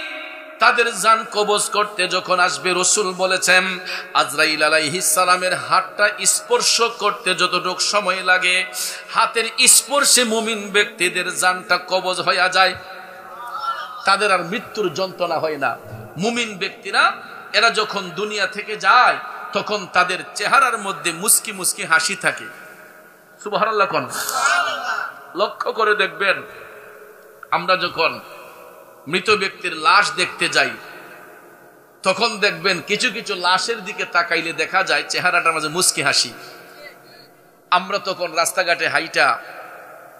তাদের জান কবজ করতে যখন আসবে, রসুল বলেছেন আজরাইল আলাইহিস সালামের হাতটা স্পর্শ করতে যতটুকু সময় লাগে, হাতের স্পর্শে মুমিন ব্যক্তিদের জানটা কবজ হয়ে যায়, তাদের আর মৃত্যুর যন্ত্রণা হয় না। মুমিন ব্যক্তিরা এরা যখন দুনিয়া থেকে যায় তখন তাদের চেহারার মধ্যে মুস্কি মুস্কি হাসি থাকে। সুবহানাল্লাহ কোন লক্ষ্য করে দেখবেন, আমরা যখন মৃত ব্যক্তির লাশ দেখতে যাই তখন দেখবেন কিছু কিছু লাশের দিকে তাকাইলে দেখা যায় চেহারাটার মাঝে মুস্কি হাসি। আমরা তখন রাস্তাঘাটে হাইটা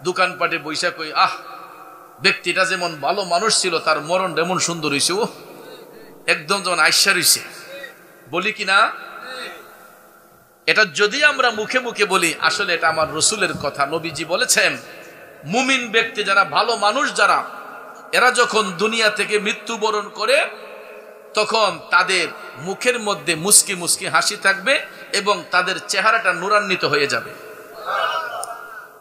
দোকানপাটে বৈশা কই, আহ ব্যক্তিটা যেমন ভালো মানুষ ছিল তার মরণ যেমন সুন্দর হয়েছে, ও একদম যেমন আইসা রয়েছে, বলি কিনা? এটা যদি আমরা মুখে মুখে বলি, আসলে এটা আমার রসুলের কথা। নবীজি বলেছেন মুমিন ব্যক্তি যারা ভালো মানুষ যারা, এরা যখন দুনিয়া থেকে মৃত্যুবরণ করে তখন তাদের মুখের মধ্যে মুস্কি মুস্কি হাসি থাকবে এবং তাদের চেহারাটা নূরান্বিত হয়ে যাবে।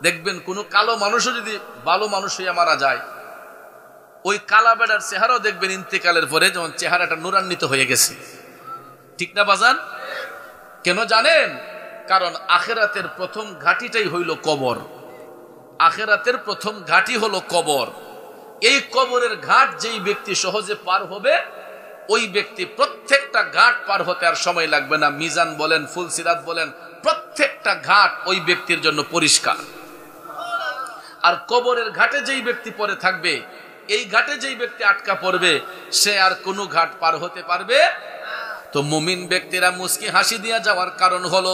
দেখবেন কোন কালো মানুষও যদি ভালো মানুষ হইয়া মারা যায়, ওই কালা বেড়ার চেহারাও দেখবেন ইন্তেকালের পরে যেমন চেহারাটা নূরান্বিত হয়ে গেছে। ঠিক না বাজান? কেন জানেন? কারণ আখিরাতের প্রথম ঘাটিটাই হইল কবর। আখিরাতের প্রথম ঘাটি হলো কবর। এই কবরের ঘাট যেই ব্যক্তি সহজে পার হবে, ওই ব্যক্তি প্রত্যেকটা ঘাট পার হতে আর সময় লাগবে না। মিজান বলেন, ফুলসিরাত বলেন, প্রত্যেকটা ঘাট ওই ব্যক্তির জন্য পরিষ্কার। আর কবরের ঘাটে যেই ব্যক্তি পরে থাকবে, এই ঘাটে যেই ব্যক্তি আটকা পড়বে, সে আর কোনো ঘাট পার হতে পারবে। তো মুমিন ব্যক্তিরা মুস্কি হাসি দিয়া যাওয়ার কারণ হলো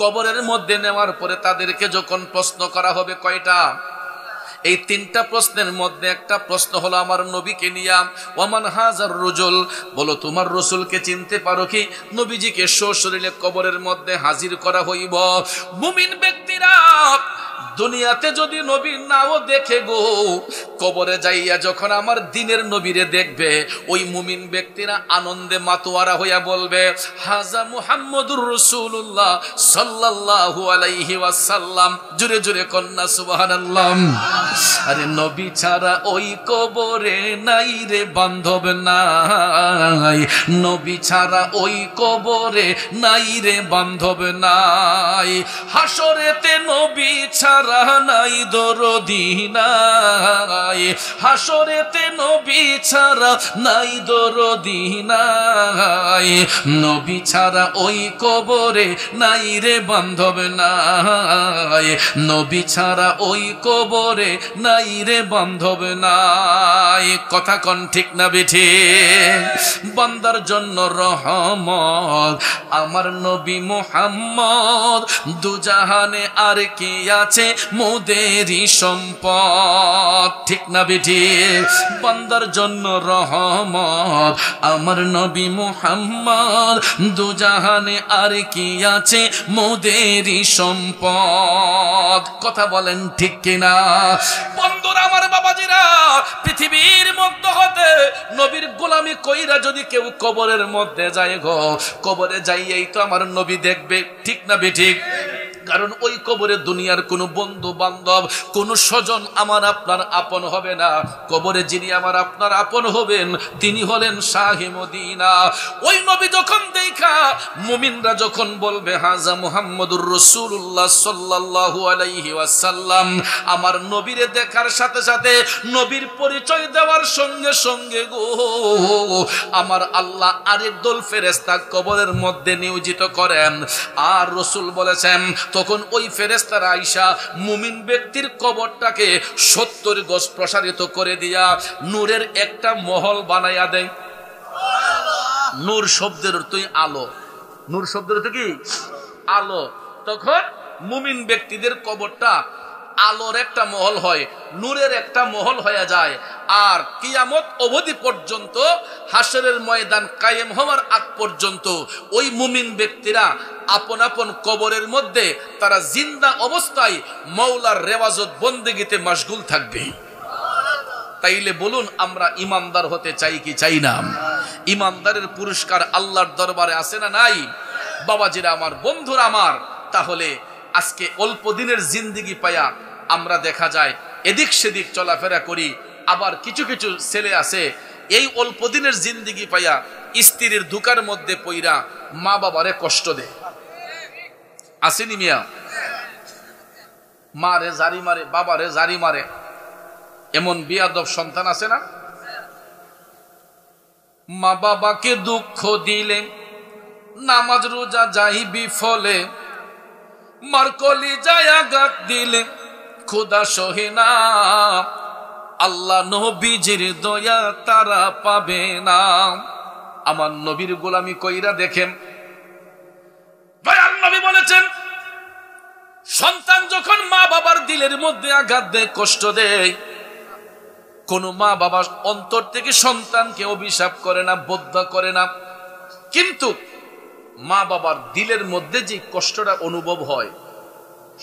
কবরের মধ্যে নেওয়ার পরে তাদেরকে যখন প্রশ্ন করা হবে কয়টা? এই তিনটা প্রশ্নের মধ্যে একটা প্রশ্ন হলো আমার নবীকে নিয়া, ওয়ামান হাজার রুজুল, বলো তোমার রসুলকে চিনতে পারো কি? নবীজিকে সশরীরে কবরের মধ্যে হাজির করা হইব। মুমিন ব্যক্তিরা দুনিয়াতে যদি নবী নাও দেখে গো, কবরে যাইয়া যখন আমার দিনের নবীরে দেখবে, ওই মুমিন ব্যক্তিরা আনন্দে মাতোয়ারা হইয়া বলবে, হাজা মুহাম্মদুর রাসূলুল্লাহ সাল্লাল্লাহু আলাইহি ওয়াসাল্লাম। জোরে জোরে কন্যা সুবহানাল্লাহ। আরে নবী ছাড়া ওই কবরে নাই রে বান্ধব নাই, নবী ছাড়া ওই কবরে নাই রে বান্ধব নাই, হাসরেতে নবী ছাড়া নাই দরদি নাই, হাসরেতে নবী ছাড়া নাই দরদি নাই, নবী ছাড়া ওই কবরে নাই রে বান্ধব নাই, নবী ছাড়া ওই কবরে নাই রে বান্ধব নাই। কথা কোন ঠিক না বেঠে? বান্দার জন্য রহমত আমার নবী মুহাম্মদ, দুজাহানে আর কি আছে আছে মোদেরই সম্পদ। ঠিক না বেঠিক? বান্দার জন্য রহমত আমার নবী মুহাম্মদ, দুজাহানে আর কি আছে মোদেরই সম্পদ। কথা বলেন ঠিক কিনা? বন্ধুরা আমার, বাবাজিরা, পৃথিবীর মধ্য হতে নবীর গোলামি কইরা যদি কেউ কবরের মধ্যে যায় গো, কবরে যাইয়েই তো আমার নবী দেখবে। ঠিক না বেঠিক? কারণ ওই কবরে দুনিয়ার কোনো বন্ধু বান্ধব, কোনো স্বজন আমার আপনার আপন হবে না। কবরে যিনি আমার আপনার আপন হবেন তিনি হলেন শাহে মদিনা। ওই নবী যখন দেখা মুমিনরা যখন বলবে হাজা মুহাম্মদুর রাসূলুল্লাহ সাল্লাল্লাহু আলাইহি ওয়াসাল্লাম, আমার নবীরে দেখার সাথে সাথে নবীর পরিচয় দেওয়ার সঙ্গে সঙ্গে গো আমার আল্লাহ আরেক দল ফেরেশতা কবরের মধ্যে নিয়োজিত করেন। আর রাসূল বলেছেন তখন ওই ফেরেশতারা আইসা মুমিন ব্যক্তির কবরটাকে 70 গজ প্রসারিত করে দিয়া নূরের একটা মহল বানাইয়া দেয়। নূর শব্দের অর্থই আলো। নূর শব্দের অর্থ কি? আলো। তখন মুমিন ব্যক্তিদের কবরটা আলোর একটা মহল হয়, নূরের একটা মহল হয়ে যায়। আর কিয়ামত অবধি পর্যন্ত, হাসরের ময়দান কায়েম হওয়ার আগ পর্যন্ত ওই মুমিন ব্যক্তিরা আপন আপন কবরের মধ্যে তারা জিন্দা অবস্থায় মওলার রেওয়াজত বন্দেগীতে মশগুল থাকবে। তাইলে বলুন আমরা ইমানদার হতে চাই কি চাই না? ইমানদারের পুরস্কার আল্লাহর দরবারে আছে না নাই? বাবাজিরা আমার, বন্ধুরা আমার, তাহলে আজকে অল্প দিনের জিন্দেগি পায়া আমরা দেখা যায় এদিক সেদিক চলাফেরা করি। আবার কিছু কিছু ছেলে আছে এই অল্প দিনের জিন্দেগি পায়া স্ত্রীর ধোঁকার মধ্যে পইরা মা বাবারে কষ্ট দেয়। আসেনি মিয়া? মারে জারি মারে, বাবারে জারি মারে, এমন বিয়াদব সন্তান আছে না? মা বাবাকে দুঃখ দিলে নামাজ রোজা যাই বিফলে, মার কলিজায় আঘাত দিলে খোদা সহে না, আল্লাহ নবীজির দয়া তারা পাবে না। আমার নবীর গোলামি কইরা দেখেন, দয়াল নবী বলেছেন সন্তান যখন মা বাবার দিলের মধ্যে আঘাত দেয়, কষ্ট দেয়, কোন মা বাবা অন্তর থেকে সন্তানকে অভিশাপ করে না, বদ্দা করে না, কিন্তু মা বাবার দিলের মধ্যে যে কষ্টটা অনুভব হয়,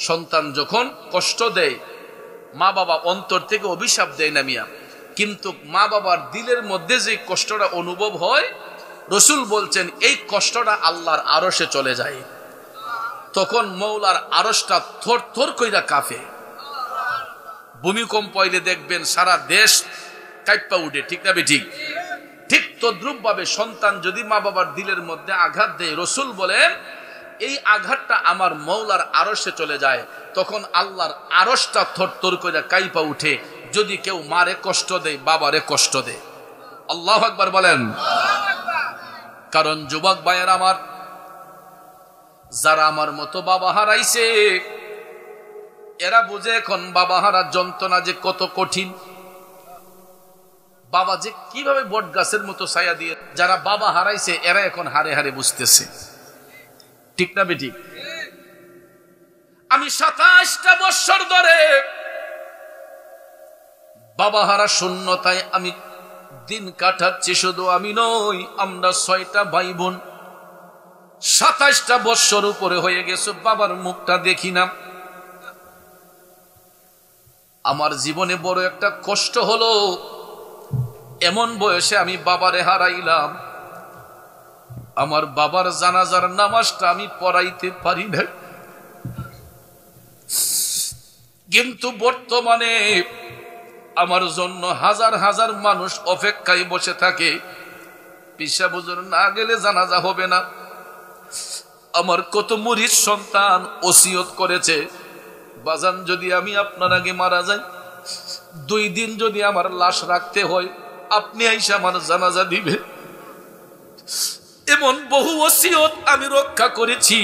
সন্তান যখন কষ্ট দেয় মা বাবা অন্তর থেকে অভিশাপ দেয় না মিয়া, কিন্তু মা বাবার দিলের মধ্যে যে কষ্টটা অনুভব হয়, রসুল বলছেন এই কষ্টটা আল্লাহর আরশে চলে যায়। তখন মওলার আরশটা থর থর কইরা কাঁপে। ভূমিকম্প হইলে দেখবেন সারা দেশ কাঁপা উঠে। ঠিক না বেঠিক? ঠিক তদ্রুপ ভাবে সন্তান যদি মা বাবার দিলের মধ্যে আঘাত দেয়, রসুল বলেন এই আঘাতটা আমার মওলার আরশে চলে যায়। তখন আল্লাহর আরশটা থরথর করে কাঁপা উঠে যদি কেউ মারে কষ্ট দেয়, বাবারে কষ্ট দেয়। আল্লাহু আকবার বলেন। কারণ যুবক ভাইয়ের আমার, যারা আমার মতো বাবা হারাইছে এরা বুঝে এখন বাবা হারার যন্ত্রণা যে কত কঠিন। বাবা যে কিভাবে বট গাছের মতো ছায়া দিয়ে, যারা বাবা হারাইছে এরা এখন হারে হারে বুঝতেছে। ঠিক না বেঠিক? আমি 27টা বছর ধরে বাবা হারা শূন্যতায় আমি দিন কাটাচ্ছি। শুধু আমি নই, আমরা 6টা ভাই বোন। 27টা বছর উপরে হয়ে গেছে বাবার মুখটা দেখি না। আমার জীবনে বড় একটা কষ্ট হলো, এমন বয়সে আমি বাবারে হারাইলাম। আমার বাবার জানাজার নামাজটা আমি পড়াইতে পারি না, কিন্তু বর্তমানে আমার জন্য হাজার হাজার মানুষ অপেক্ষায় বসে থাকে। পিসা বুজুর না গেলে জানাজা হবে না। আমার কত মুরিদ সন্তান ওসিয়ত করেছে, বাজান যদি আমি আপনার আগে মারা যাই, 2 দিন যদি আমার লাশ রাখতে হয়, আপনি আইসা আমার জানাজা দিবে। এমন বহু ওসিয়ত আমি রক্ষা করেছি।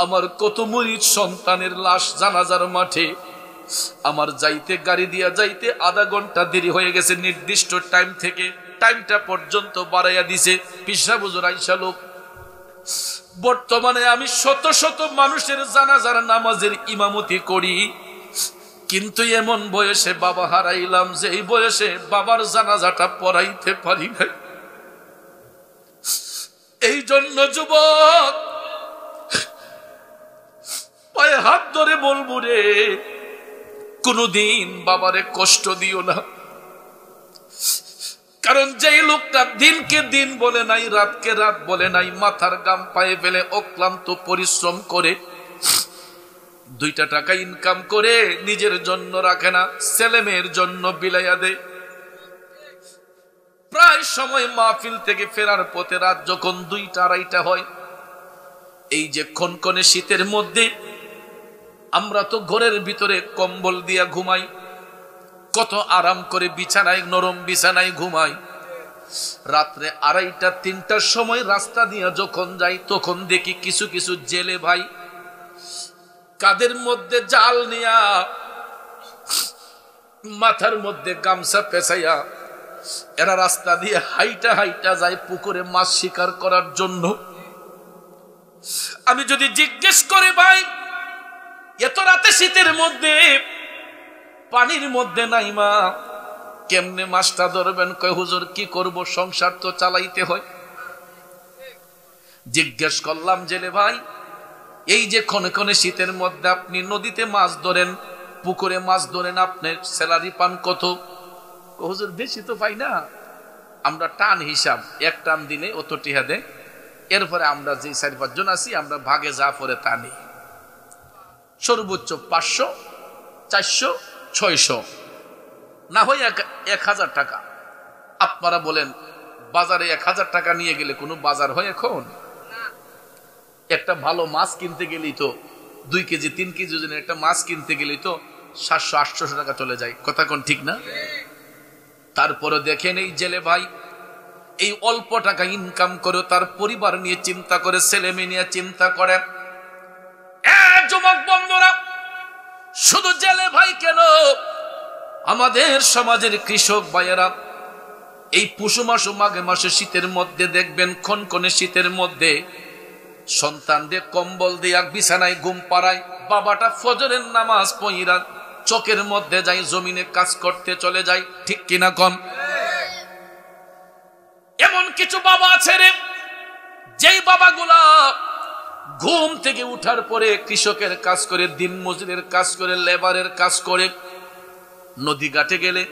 আমার কত মুরিদ সন্তানের লাশ জানাজার মাঠে আমার যাইতে, গাড়ি দিয়া যাইতে আধা ঘন্টা দেরি হয়ে গেছে। নির্দিষ্ট টাইম থেকে টাইমটা পর্যন্ত বাড়াইয়া দিছে। পিসা বুজুর আইসা লোক বর্তমানে আমি শত শত মানুষের জানাজার নামাজের ইমামতি করি, কিন্তু এমন বয়সে বাবা হারাইলাম যে এই বয়সে বাবার জানাজাটা পড়াইতে পারি না। এই জন্য যুবক পায়ে হাত ধরে বলবো রে, কোনদিন বাবারে কষ্ট দিও না। কারণ যেই লোকটা দিনকে দিন বলে নাই, রাতকে রাত বলে নাই, মাথার গাম পায়ে ফেলে অক্লান্ত পরিশ্রম করে 2টা টাকা ইনকাম করে নিজের জন্য রাখে না, ছেলে মেয়ের জন্য বিলাইয়া দেয়। প্রায় সময় মাহফিল থেকে ফেরার পথে রাত যখন 2টা 2:30 হয়, এই যে খনখনে শীতের মধ্যে আমরা তো ঘরের ভিতরে কম্বল দিয়া ঘুমাই, কত আরাম করে বিছানায়, নরম বিছানায় ঘুমাই। রাত্রে 2:30 3টার সময় রাস্তা দিয়া যখন যাই, তখন দেখি কিছু কিছু জেলে ভাই কাদের মধ্যে জাল নিয়া, মাথার মধ্যে গামছা পেঁচাইয়া এরা রাস্তা দিয়ে হাইটা হাইটা যায় পুকুরে মাছ শিকার করার জন্য। আমি যদি জিজ্ঞেস করি ভাই এত রাতে শীতের মধ্যে পানির মধ্যে নাইমা কেমনে মাছটা ধরবেন? কয় হুজুর কি করব, সংসার তো চালাইতে হয়। জিজ্ঞেস করলাম জেলে ভাই, এই যে ক্ষণে ক্ষণে শীতের মধ্যে আপনি নদীতে মাছ ধরেন, পুকুরে মাছ ধরেন, আপনার স্যালারি পান কত? হুজুর বেশি তো পাই না, আমরা টান হিসাব, 1 টান দিনে অত টিহা দেয়, এরপরে আমরা যে 4-5 জন আছি আমরা ভাগে যা পরে তা নিই, সর্বোচ্চ 500 400 600 না হয় 1000 টাকা। আপনারা বলেন বাজারে 1000 টাকা নিয়ে গেলে কোনো বাজার হয় এখন? একটা ভালো মাছ কিনতে গেলেই তো 2 কেজি 3 কেজি ওজনের একটা মাছ কিনতে গেলেই তো 700-800 টাকা চলে যায়, কথা কোন ঠিক না? তারপরে দেখেন এই জেলে ভাই এই অল্প টাকা ইনকাম করে তার পরিবার নিয়ে চিন্তা করে, ছেলে মেয়ে নিয়ে চিন্তা করে। যুবক বন্ধুরা, শুধু জেলে ভাই কেন, আমাদের সমাজের কৃষক ভাইয়েরা এই পুষু মাস ও মাঘে মাসে শীতের মধ্যে দেখবেন খনখনে শীতের মধ্যে সন্তানদের কম্বল দিয়া বিছানায় ঘুম পাড়ায়, বাবাটা ফজরের নামাজ পড়িয়া চকের মধ্যে যাই জমিনে কাজ করতে চলে যায়, ঠিক কিনা কম? এমন কিছু বাবা আছে রে, যেই বাবাগুলা ঘুম থেকে উঠার পরে কৃষকের কাজ করে, দিন মজুরের কাজ করে, লেবারের কাজ করে, নদী ঘাটে গেলে,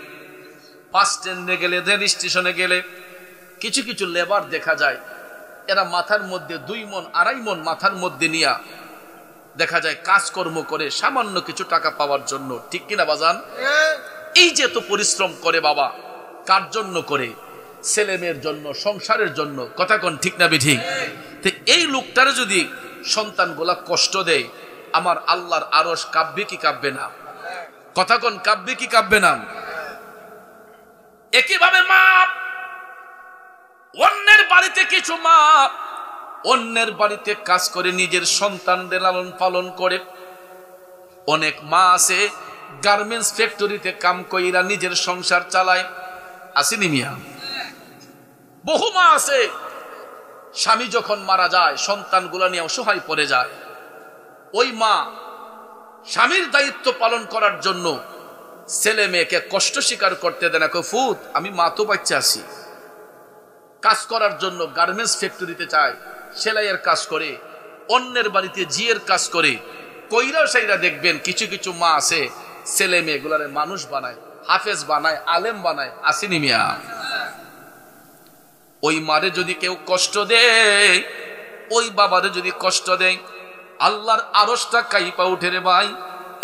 বাস স্ট্যান্ডে গেলে, রেল স্টেশনে গেলে কিছু কিছু লেবার দেখা যায় এরা মাথার মধ্যে 2 মণ 2.5 মণ মাথার মধ্যে নিয়া দেখা যায় কাজকর্ম করে সামান্য কিছু টাকা পাওয়ার জন্য, ঠিক কিনা বাজান? এই যে এত পরিশ্রম করে বাবা, কার জন্য করে? ছেলে মেয়ের জন্য, সংসারের জন্য, কথা কোন ঠিক না বেঠিক? তো এই লোকটারে যদি সন্তানগুলা কষ্ট দেয়, আমার আল্লাহর আরশ কাঁপবে কি কাঁপবে না? কথা কোন কাঁপবে কি কাঁপবে না? একইভাবে মা, অন্যের বাড়িতে কিছু মা অন্যের বাড়িতে কাজ করে নিজের সন্তানদের লালন পালন করে। অনেক মা আছে গার্মেন্টস ফ্যাক্টরিতে কাম কইরা নিজের সংসার চালায়, আসেনি মিয়া? বহু মা আছে স্বামী যখন মারা যায় সন্তানগুলা নিয়ে অসহায় পড়ে যায়, ওই মা স্বামীর দায়িত্ব পালন করার জন্য ছেলে মেয়েকে কষ্ট স্বীকার করতে দেয় না। ফুত আমি মা তো বাচ্চা আছি, কাজ করার জন্য গার্মেন্টস ফ্যাক্টরিতে চায়, সেলাইয়ের কাজ করে, অন্যের বাড়িতে জিয়ের কাজ করে, কইরাও সেইরা দেখবেন কিছু কিছু মা আছে ছেলে মেয়েগুলারে মানুষ বানায়, হাফেজ বানায়, আলেম বানায়, আসেনি মিয়া? ওই মারে যদি কেউ কষ্ট দেয়, ওই বাবারে যদি কষ্ট দেয়, আল্লাহর আরশটা কাইপা উঠে রে ভাই।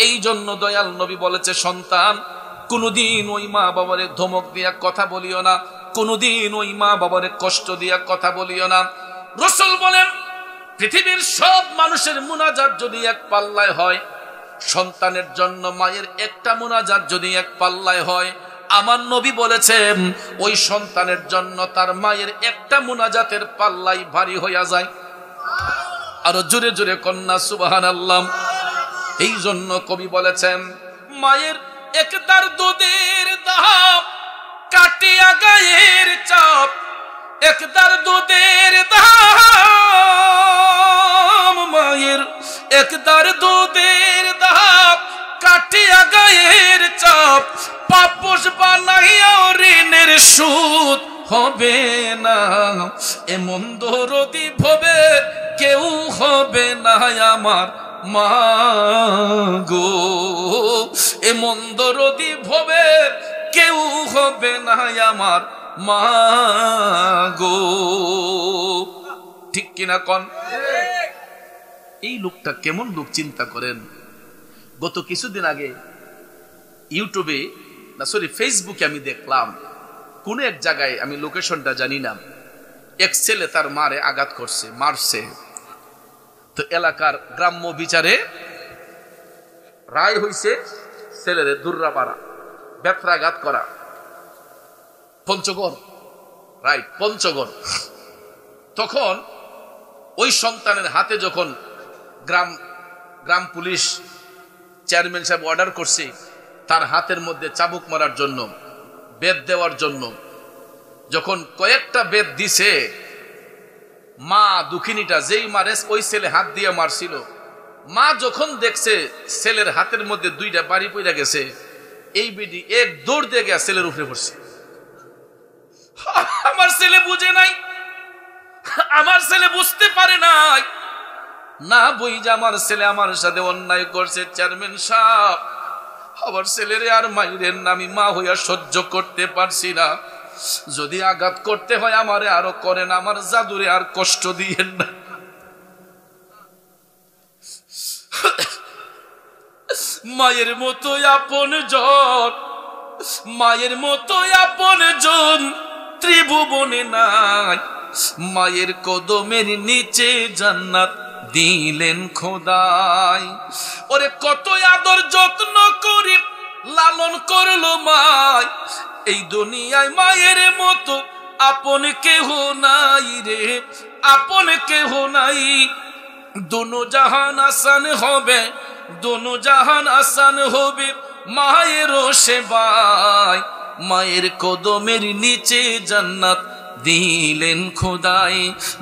এই জন্য দয়াল নবী বলেছে, সন্তান কোনদিন ওই মা বাবারে ধমক দিয়া কথা বলিও না, কোনদিন ওই মা বাবারে কষ্ট দিয়া কথা বলিও না। রাসূল বলেন, পৃথিবীর সব মানুষের মুনাজাত যদি এক পাল্লায় হয়, সন্তানের জন্য মায়ের একটা মুনাজাত যদি এক পাল্লায় হয়, আমার নবী বলেছেন ওই সন্তানের জন্য তার মায়ের একটা মুনাজাতের পাল্লাই ভারী হইয়া যায়। আরো জোরে জোরে কন্যা সুবহানাল্লাহ। এই জন্য কবি বলেছেন, মায়ের একদার দুধের দাম কাটিয়া গায়ের চাপ, একদার দুধের দাম মায়ের একদার দুধের দাম কাটিয়া গায়ের চাপ পাপস বানাইয়া ঋণের সুদ হবে না এমন দরদি ভবে কেউ হবে না আমার মা গো এমন দরদি ভবে কেউ হবে না আমার মা গো ঠিক কিনা কোন এই লোকটা কেমন লোক চিন্তা করেন গত কিছুদিন আগে ইউটিউবে না সরি ফেসবুকে আমি দেখলাম কোন এক জায়গায় আমি লোকেশনটা জানি না এক ছেলে তার মারে আঘাত করছে মারছে তো এলাকার গ্রাম্য বিচারে রায় হইছে ছেলেদের দুর্রা মারা ব্যথরাঘাত করা পঞ্চগড় রাইট পঞ্চগড় তখন ওই সন্তানের হাতে যখন গ্রাম পুলিশ চেয়ারম্যান সাহেব অর্ডার করছে তার হাতের মধ্যে চাবুক মারার জন্য বেদ দেওয়ার জন্য যখন কয়েকটা বেদ দিছে মা দুঃখিনীটা যেই মারে ওই ছেলে হাত দিয়ে মারছিল মা যখন দেখছে ছেলের হাতের মধ্যে দুইটা বাড়ি পড়ে গেছে এই বিডি এক দৌড় দিয়ে গিয়ে ছেলের উপরে পড়ছে আমার ছেলে বুঝে নাই আমার ছেলে বুঝতে পারে নাই না বুঝে আমার ছেলে আমার সাথে অন্যায় করছে চেয়ারম্যান সাহেব আমার ছেলেরে আর মাইরেন না আমি মা হইয়া সহ্য করতে পারছি না যদি আঘাত করতে হয় আমারে আরো করেন আমার জাদুরে আর কষ্ট দিয়েন না মায়ের মতো আপন জন মায়ের মতো আপন জন ত্রিভুবনে নাই মায়ের কদমের নিচে জান্নাত দিলেন খোদাই ওরে কত আদর যত্ন করি লালন করলো মায় এই দুনিয়ায় মায়ের মতো আপন কেহ নাই রে আপন কেহ নাই দোনো জাহান আসান হবে দোনো জাহান আসান হবে মায়ের সেবায় মায়ের কদমের নিচে জান্নাত দিলেন খোদাই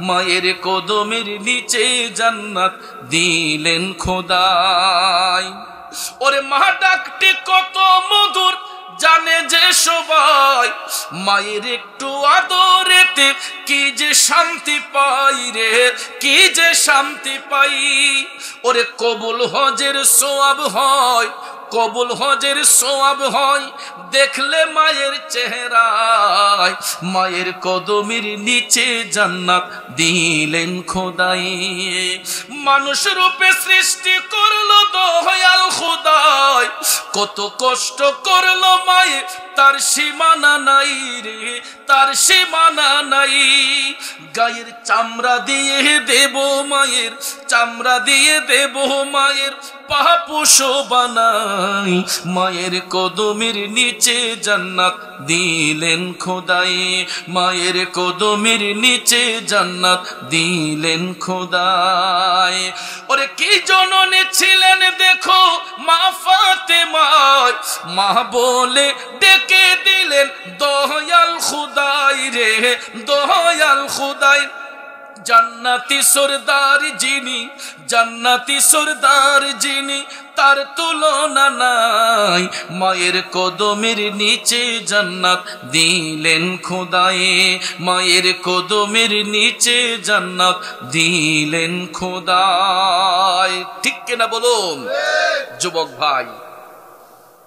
মায়ের কদমের নিচে জান্নাত দিলেন খোদাই ওরে মা ডাকটি কত মধুর জানে যে সবাই মায়ের একটু আদরেতে কি যে শান্তি পাই রে কি যে শান্তি পাই ওরে কবুল হজের সওয়াব হয় কবুল হজের সওয়াব হয় দেখলে মায়ের চেহারায় মায়ের কদমের নিচে জান্নাত দিলেন খোদাই মানুষ রূপে সৃষ্টি করলো দয়াল খোদাই কত কষ্ট করলো মায়ে তার সীমানা নাই রে তার সীমানা নাই গায়ের চামড়া দিয়ে দেব মায়ের চামড়া দিয়ে দেব মায়ের পাপুষ বানাই মায়ের কদমের নিচে জান্নাত দিলেন খোদাই মায়ের কদমের নিচে জান্নাত দিলেন খোদাই ওরে কি জননী ছিলেন দেখো মা ফাতেমা মা বলে ডেকে দিলেন দয়াল খোদাই রে দয়াল খোদাই জান্নাতি সরদার যিনি জান্নাতি সরদার যিনি তার তুলনা নাই মায়ের কদমের নিচে জান্নাত দিলেন খোদাই মায়ের কদমের নিচে জান্নাত দিলেন খোদাই ঠিক কিনা বলুন যুবক ভাই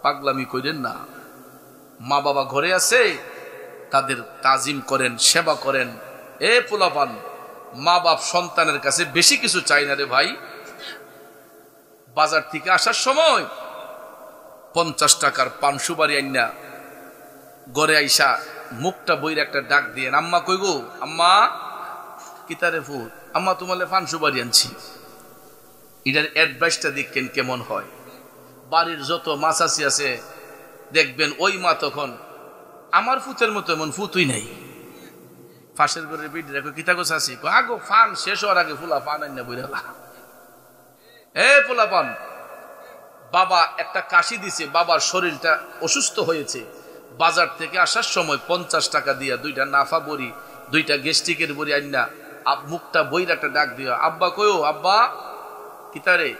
পাগলামি কইরেন না মা বাবা ঘরে আছে তাদের তাজিম করেন সেবা করেন এ পোলাপান মা বাপ সন্তানের কাছে বেশি কিছু চাই না রে ভাই বাজার থেকে আসার সময় 50 টাকার পান সুপারি আইনা ঘরে আইসা মুখটা বইরে একটা ডাক দিয়ে আম্মা কই গো আম্মা কিতারে ফুট আম্মা তোমালে পান সুপারি আনছি এটার অ্যাডভাইসটা দেখেন কেমন হয় বাড়ির যত মাছাছি আছে দেখবেন ওই মা তখন আমার ফুতের মতো এমন ফুতুই নাই ফাঁসের করে পিঠ রেখো কিতা গোছ আছি আগো ফান শেষ হওয়ার আগে ফুলা ফান আইনা বইরা এ পোলা পান বাবা একটা কাশি দিছে বাবার শরীরটা অসুস্থ হয়েছে বাজার থেকে আসার সময় 50 টাকা দিয়া 2টা নাফা বড়ি 2টা গেস্টিকের বড়ি আইনা মুখটা বইর একটা ডাক দিও, আব্বা কয়ো, আব্বা কিতারে,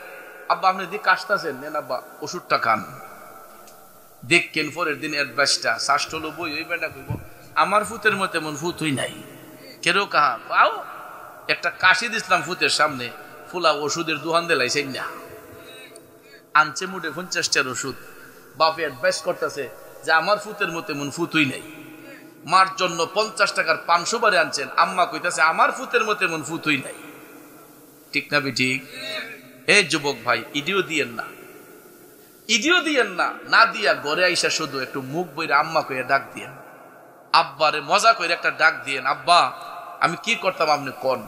আব্বা আপনি দিক আসতেছেন, নেন আব্বা ওষুধটা খান। দেখেন পরের দিন অ্যাডভাইসটা শাসটলো বই ওই বেটা কইব আমার ফুতের মতো এমন ফুত হই নাই, কেরো কাহা পাও একটা কাশি দিছিলাম ফুতের সামনে, ফুলা ওষুধের দোকান দিলাইছেন না, আনছে মুঠে 50টার ওষুধ। বাপে অ্যাডভাইস করতেছে যে আমার ফুতের মতো এমন ফুত হই নাই। মার জন্য 50 টাকার 500 বারে আনছেন, আম্মা কইতাছে আমার ফুতের মতো এমন ফুত হই নাই। ঠিক না ঠিক? এই যুবক ভাই, ইডিও দিয়েন না, ইডিও দিয়েন না, না দিয়া ঘরে আইসা শুধু একটু মুখ বইরে আম্মা কইরা ডাক দিয়েন, আব্বারে মজা করে একটা ডাক দিয়েন, আব্বা আমি কি করতাম আপনি কোন।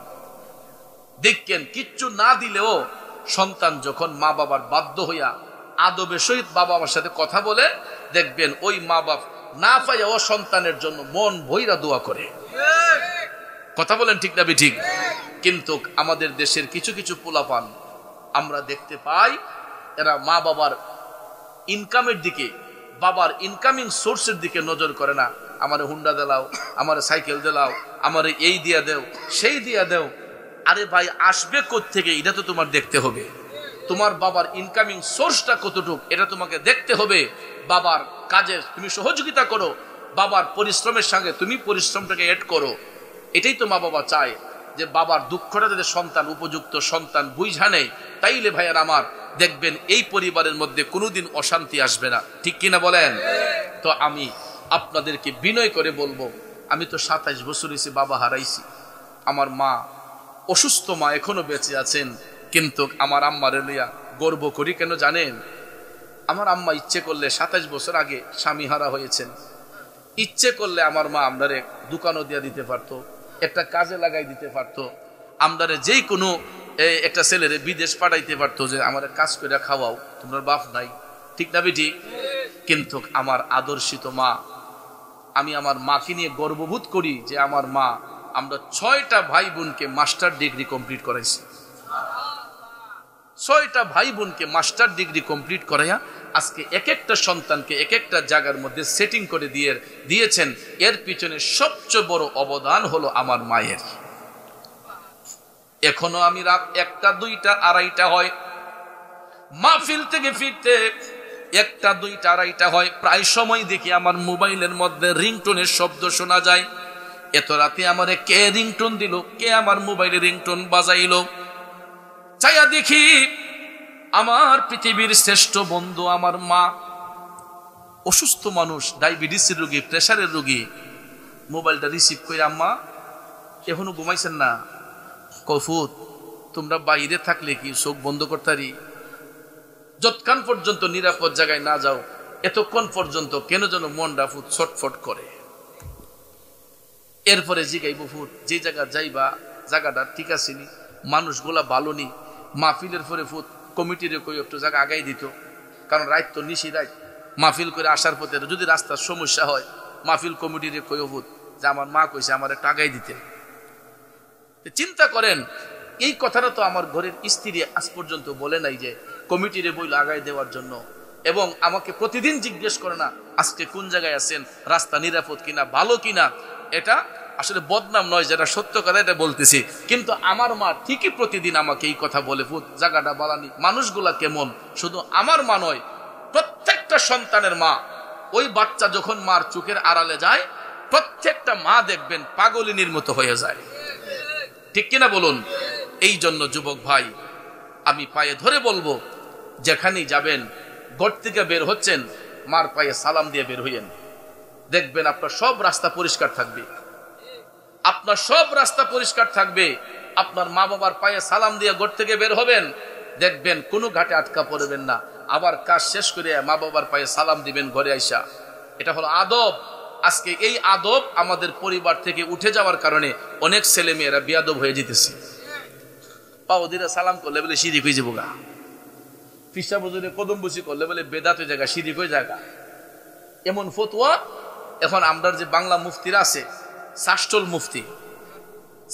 দেখেন কিচ্ছু না দিলেও সন্তান যখন মা বাবার বাধ্য হইয়া আদবের সহিত বাবা মার সাথে কথা বলে, দেখবেন ওই মা বাপ না পাইয়া ও সন্তানের জন্য মন ভইরা দোয়া করে। কথা বলেন ঠিক না ঠিক? কিন্তু আমাদের দেশের কিছু কিছু পোলাপান আমরা দেখতে পাই, এরা মা বাবার ইনকামের দিকে, বাবার ইনকামিং সোর্সের দিকে নজর করে না। আমারে হুন্ডা দিলাও, আমারে সাইকেল দিলাও, আমারে এই দিয়া দেও, সেই দিয়া দেও। আরে ভাই আসবে কোত্থেকে এটা তো তোমার দেখতে হবে। তোমার বাবার ইনকামিং সোর্সটা কতটুক এটা তোমাকে দেখতে হবে। বাবার কাজে তুমি সহযোগিতা করো, বাবার পরিশ্রমের সঙ্গে তুমি পরিশ্রমটাকে এড করো। এটাই তো মা বাবা চায়, যে বাবার দুঃখটা যাতে সন্তান উপযুক্ত সন্তান বুঝা নেই। তাইলে ভাইয়ার আমার দেখবেন এই পরিবারের মধ্যে কোনোদিন অশান্তি আসবে না। ঠিক কিনা বলেন? তো আমি আপনাদেরকে বিনয় করে বলবো, আমি তো 27 বছর হয়েছে বাবা হারাইছি। আমার মা অসুস্থ, মা এখনো বেঁচে আছেন, কিন্তু আমার আম্মারে লইয়া গর্ব করি কেন জানেন? আমার আম্মা ইচ্ছে করলে 27 বছর আগে স্বামী হারা হয়েছেন, ইচ্ছে করলে আমার মা আমরারে দোকানও দিয়া দিতে পারতো, একটা কাজে লাগাই দিতে পারতো, আমরারে যেই কোনো একটা ছেলেরে বিদেশ পাঠাইতে পারতো, যে আমার কাজ করে খাওয়াও, তোমার বাপ নাই। ঠিক না বেটি? কিন্তু আমার আদর্শিত মা, আমি আমার মাকে নিয়ে গর্ববোধ করি যে আমার মা আমরা 6টা ভাই বোনকে মাস্টার ডিগ্রি কমপ্লিট করাইছি। 6টা ভাই বোনকে মাস্টার ডিগ্রি কমপ্লিট করাইয়া আজকে এক একটা সন্তানকে এক একটা জায়গার মধ্যে সেটিং করে দিয়েছেন। এর পিছনে সবচেয়ে বড় অবদান হলো আমার মায়ের। এখনো আমি রাত 1টা 2টা 2:30টা হয়, মাহফিল থেকে ফিরতে 1টা 2টা 2:30টা হয়। প্রায় সময় দেখি আমার মোবাইলের মধ্যে রিংটোনের শব্দ শোনা যায়। এত রাতে আমারে কে রিংটোন দিল, কে আমার মোবাইলে রিংটোন বাজাইলো। চাইয়া দেখি আমার পৃথিবীর শ্রেষ্ঠ বন্ধু আমার মা, অসুস্থ মানুষ, ডায়াবেটিসের রোগী, প্রেসারের রোগী। মোবাইলটা রিসিভ করে, আম্মা এখনো ঘুমাইছেন না? কফুত তোমরা বাইরে থাকলে কি চোখ বন্ধ করতারি? যতক্ষণ পর্যন্ত নিরাপদ জায়গায় না যাও এতক্ষণ পর্যন্ত কেন যেন মনটা ফুট ছটফট করে। এরপরে জিগাইব, ফুট যে জায়গা যাইবা জায়গাটা ঠিক আছে নি, মানুষগুলা ভালো নি। মাহফিলের পরে ফুট কমিটিরে কই একটু জায়গা আগাই দিত, কারণ রাত তো নিশি রাত। মাহফিল করে আসার পথে যদি রাস্তার সমস্যা হয়, মাহফিল কমিটিরে কই ফুট যে আমার মা কইছে আমার একটু আগাই দিতে। চিন্তা করেন, এই কথাটা তো আমার ঘরের স্ত্রী আজ পর্যন্ত বলে নাই যে কমিটিরে বইল আগাই দেওয়ার জন্য। এবং আমাকে প্রতিদিন জিজ্ঞেস করে না আজকে কোন জায়গায় আছেন, রাস্তা নিরাপদ কিনা, ভালো কিনা। এটা আসলে বদনাম নয়, যেটা সত্য কথা এটা বলতেছি। কিন্তু আমার মা ঠিকই প্রতিদিন আমাকে এই কথা বলে, ফুট জায়গাটা বালানি, মানুষগুলা কেমন। শুধু আমার মা নয়, প্রত্যেকটা সন্তানের মা, ওই বাচ্চা যখন মার চোখের আড়ালে যায় প্রত্যেকটা মা দেখবেন পাগলিনীর মতো হয়ে যায়। ঠিক কিনা বলুন? এই জন্য যুবক ভাই আমি পায়ে ধরে বলবো, যেখানেই যাবেন ঘর থেকে বের হচ্ছেন মার পায়ে সালাম দিয়ে বের হইয়েন। দেখবেন আপনার সব রাস্তা পরিষ্কার থাকবে, আপনার সব রাস্তা পরিষ্কার থাকবে। আপনার মা বাবার পায়ে সালাম দিয়ে ঘর থেকে বের হবেন, দেখবেন কোনো ঘাটে আটকা পড়বেন না। আবার কাজ শেষ করে মা বাবার পায়ে সালাম দিবেন ঘরে আইসা। এটা হলো আদব। আজকে এই আদব আমাদের পরিবার থেকে উঠে যাওয়ার কারণে অনেক ছেলে মেয়েরা বেয়াদব হয়ে যেতেছে। পাও দিরা সালাম করলে বলে শিরিক হয়ে যাবো গা, পিসা বুজুরে কদম বুসি করলে বলে বেদাত হয়ে জায়গা, শিরিক হয়ে জায়গা। এমন ফতোয়া এখন আমরা যে বাংলা মুফতিরা আছে, শাস্টল মুফতি,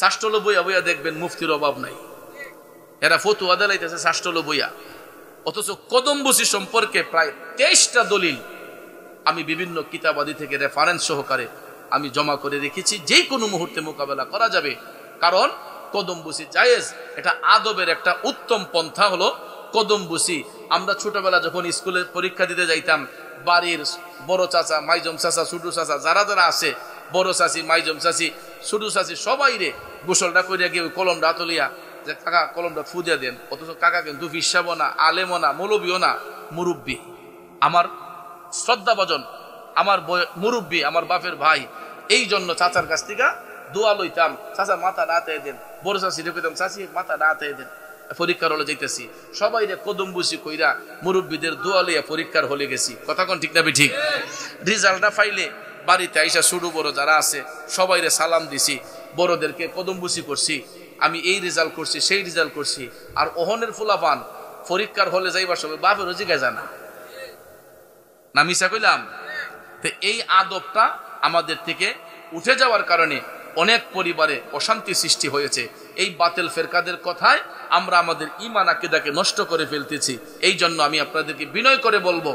শাস্টল বইয়া বইয়া দেখবেন মুফতির অভাব নাই। এরা ফতোয়া দিলাইতেছে শাস্টল বইয়া, অথচ কদম বুসি সম্পর্কে প্রায় 23টা দলিল আমি বিভিন্ন কিতাবাদি থেকে রেফারেন্স সহকারে আমি জমা করে রেখেছি, যেই কোনো মুহূর্তে মোকাবেলা করা যাবে। কারণ কদম বুসি জায়েজ, এটা আদবের একটা উত্তম পন্থা হলো কদম বুসি। আমরা ছোটবেলা যখন স্কুলে পরীক্ষা দিতে যাইতাম, বাড়ির বড় চাচা, মাইজম চাচা, ছোট চাচা যারা যারা আছে, বড় চাচি, মাইজম চাচি, ছোট চাচি, সবাই রে গোসলটা করিয়া গিয়ে ওই কলমটা তুলিয়া যে কাকা কলমটা ফুদিয়া দেন। অথচ কাকা কিন্তু বিশ্বাবও না, আলেমও না, মৌলবীও না, মুরব্বী, আমার শ্রদ্ধাভাজন, আমার মুরব্বী, আমার বাপের ভাই। এই জন্য চাচার কাছ থেকে দোয়া লইতাম, চাচা মাথা ডাতে দেন, বড় চাচি রেখেতাম, চাচি মাথা ডাতে দেন। পরীক্ষার হলে যাইতেছি, সবাই রে কদম বুসি কইরা মুরব্বীদের দোয়া লইয়া পরীক্ষার হলে গেছি। কথা কোন ঠিক না ঠিক? রেজাল্টটা পাইলে বাড়িতে আইসা ছোট বড় যারা আছে সবাই রে সালাম দিছি, বড়দেরকে কদম বুসি করছি, আমি এই রেজাল্ট করছি, সেই রেজাল্ট করছি। আর ওহনের ফুলাপান পরীক্ষার হলে যাইবার সবাই বাপেরও জিজ্ঞাসা জানা না, মিশা কইলাম? তো এই আদবটা আমাদের থেকে উঠে যাওয়ার কারণে অনেক পরিবারে অশান্তি সৃষ্টি হয়েছে। এই বাতিল ফেরকাদের কথায় আমরা আমাদের ঈমান আকীদাকে নষ্ট করে ফেলতেছি। এই জন্য আমি আপনাদেরকে বিনয় করে বলবো,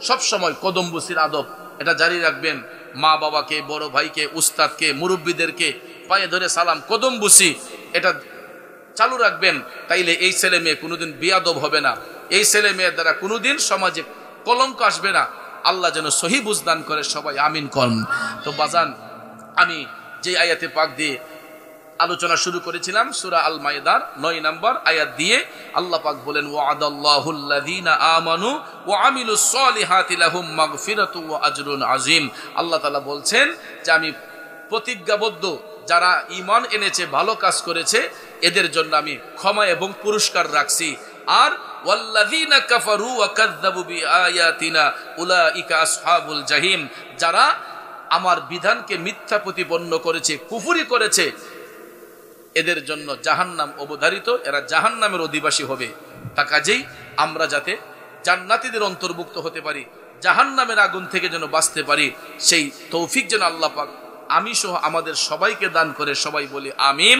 সব সময় কদম বুসির আদব এটা জারি রাখবেন। মা বাবাকে, বড় ভাইকে, উস্তাদকে, মুরব্বীদেরকে পায়ে ধরে সালাম, কদম বুসি এটা চালু রাখবেন। তাইলে এই ছেলে মেয়ে কোনোদিন বিয়াদব হবে না, এই ছেলে মেয়ের দ্বারা কোনোদিন সমাজে কলঙ্ক আসবে না। আল্লাহ যেন সহি বুঝদান করে, সবাই আমিন করুন। তো বাজান, আমি যে আয়াতে পাক দিয়ে আলোচনা শুরু করেছিলাম, সূরা আল মায়েদার 9 নম্বর আয়াত দিয়ে আল্লাহ পাক বলেন, ওয়াদাল্লাহুল্লাযীনা আমানু ওয়া আমিলুস সলিহাতি লাহুম মাগফিরাতু ওয়া আজরুন আযীম। আল্লাহ তাআলা বলছেন যে আমি প্রতিজ্ঞাবদ্ধ, যারা ঈমান এনেছে, ভালো কাজ করেছে, এদের জন্য আমি ক্ষমা এবং পুরস্কার রাখছি। আর ওয়াল্লাযীনা কাফারু ওয়া কাযযাবু বিআয়াতিনা উলাইকা আসহাবুল জাহিম, যারা আমার বিধানকে মিথ্যা প্রতিপন্ন করেছে, কুফরি করেছে, এদের জন্য জাহান্নাম অবধারিত, এরা জাহান্নামের অধিবাসী হবে। তা কাজেই আমরা যাতে জান্নাতীদের অন্তর্ভুক্ত হতে পারি, জাহান্নামের আগুন থেকে যেন বাঁচতে পারি, সেই তৌফিক যেন আল্লাহ পাক আমি সহ আমাদের সবাইকে দান করে। সবাই বলি আমিন।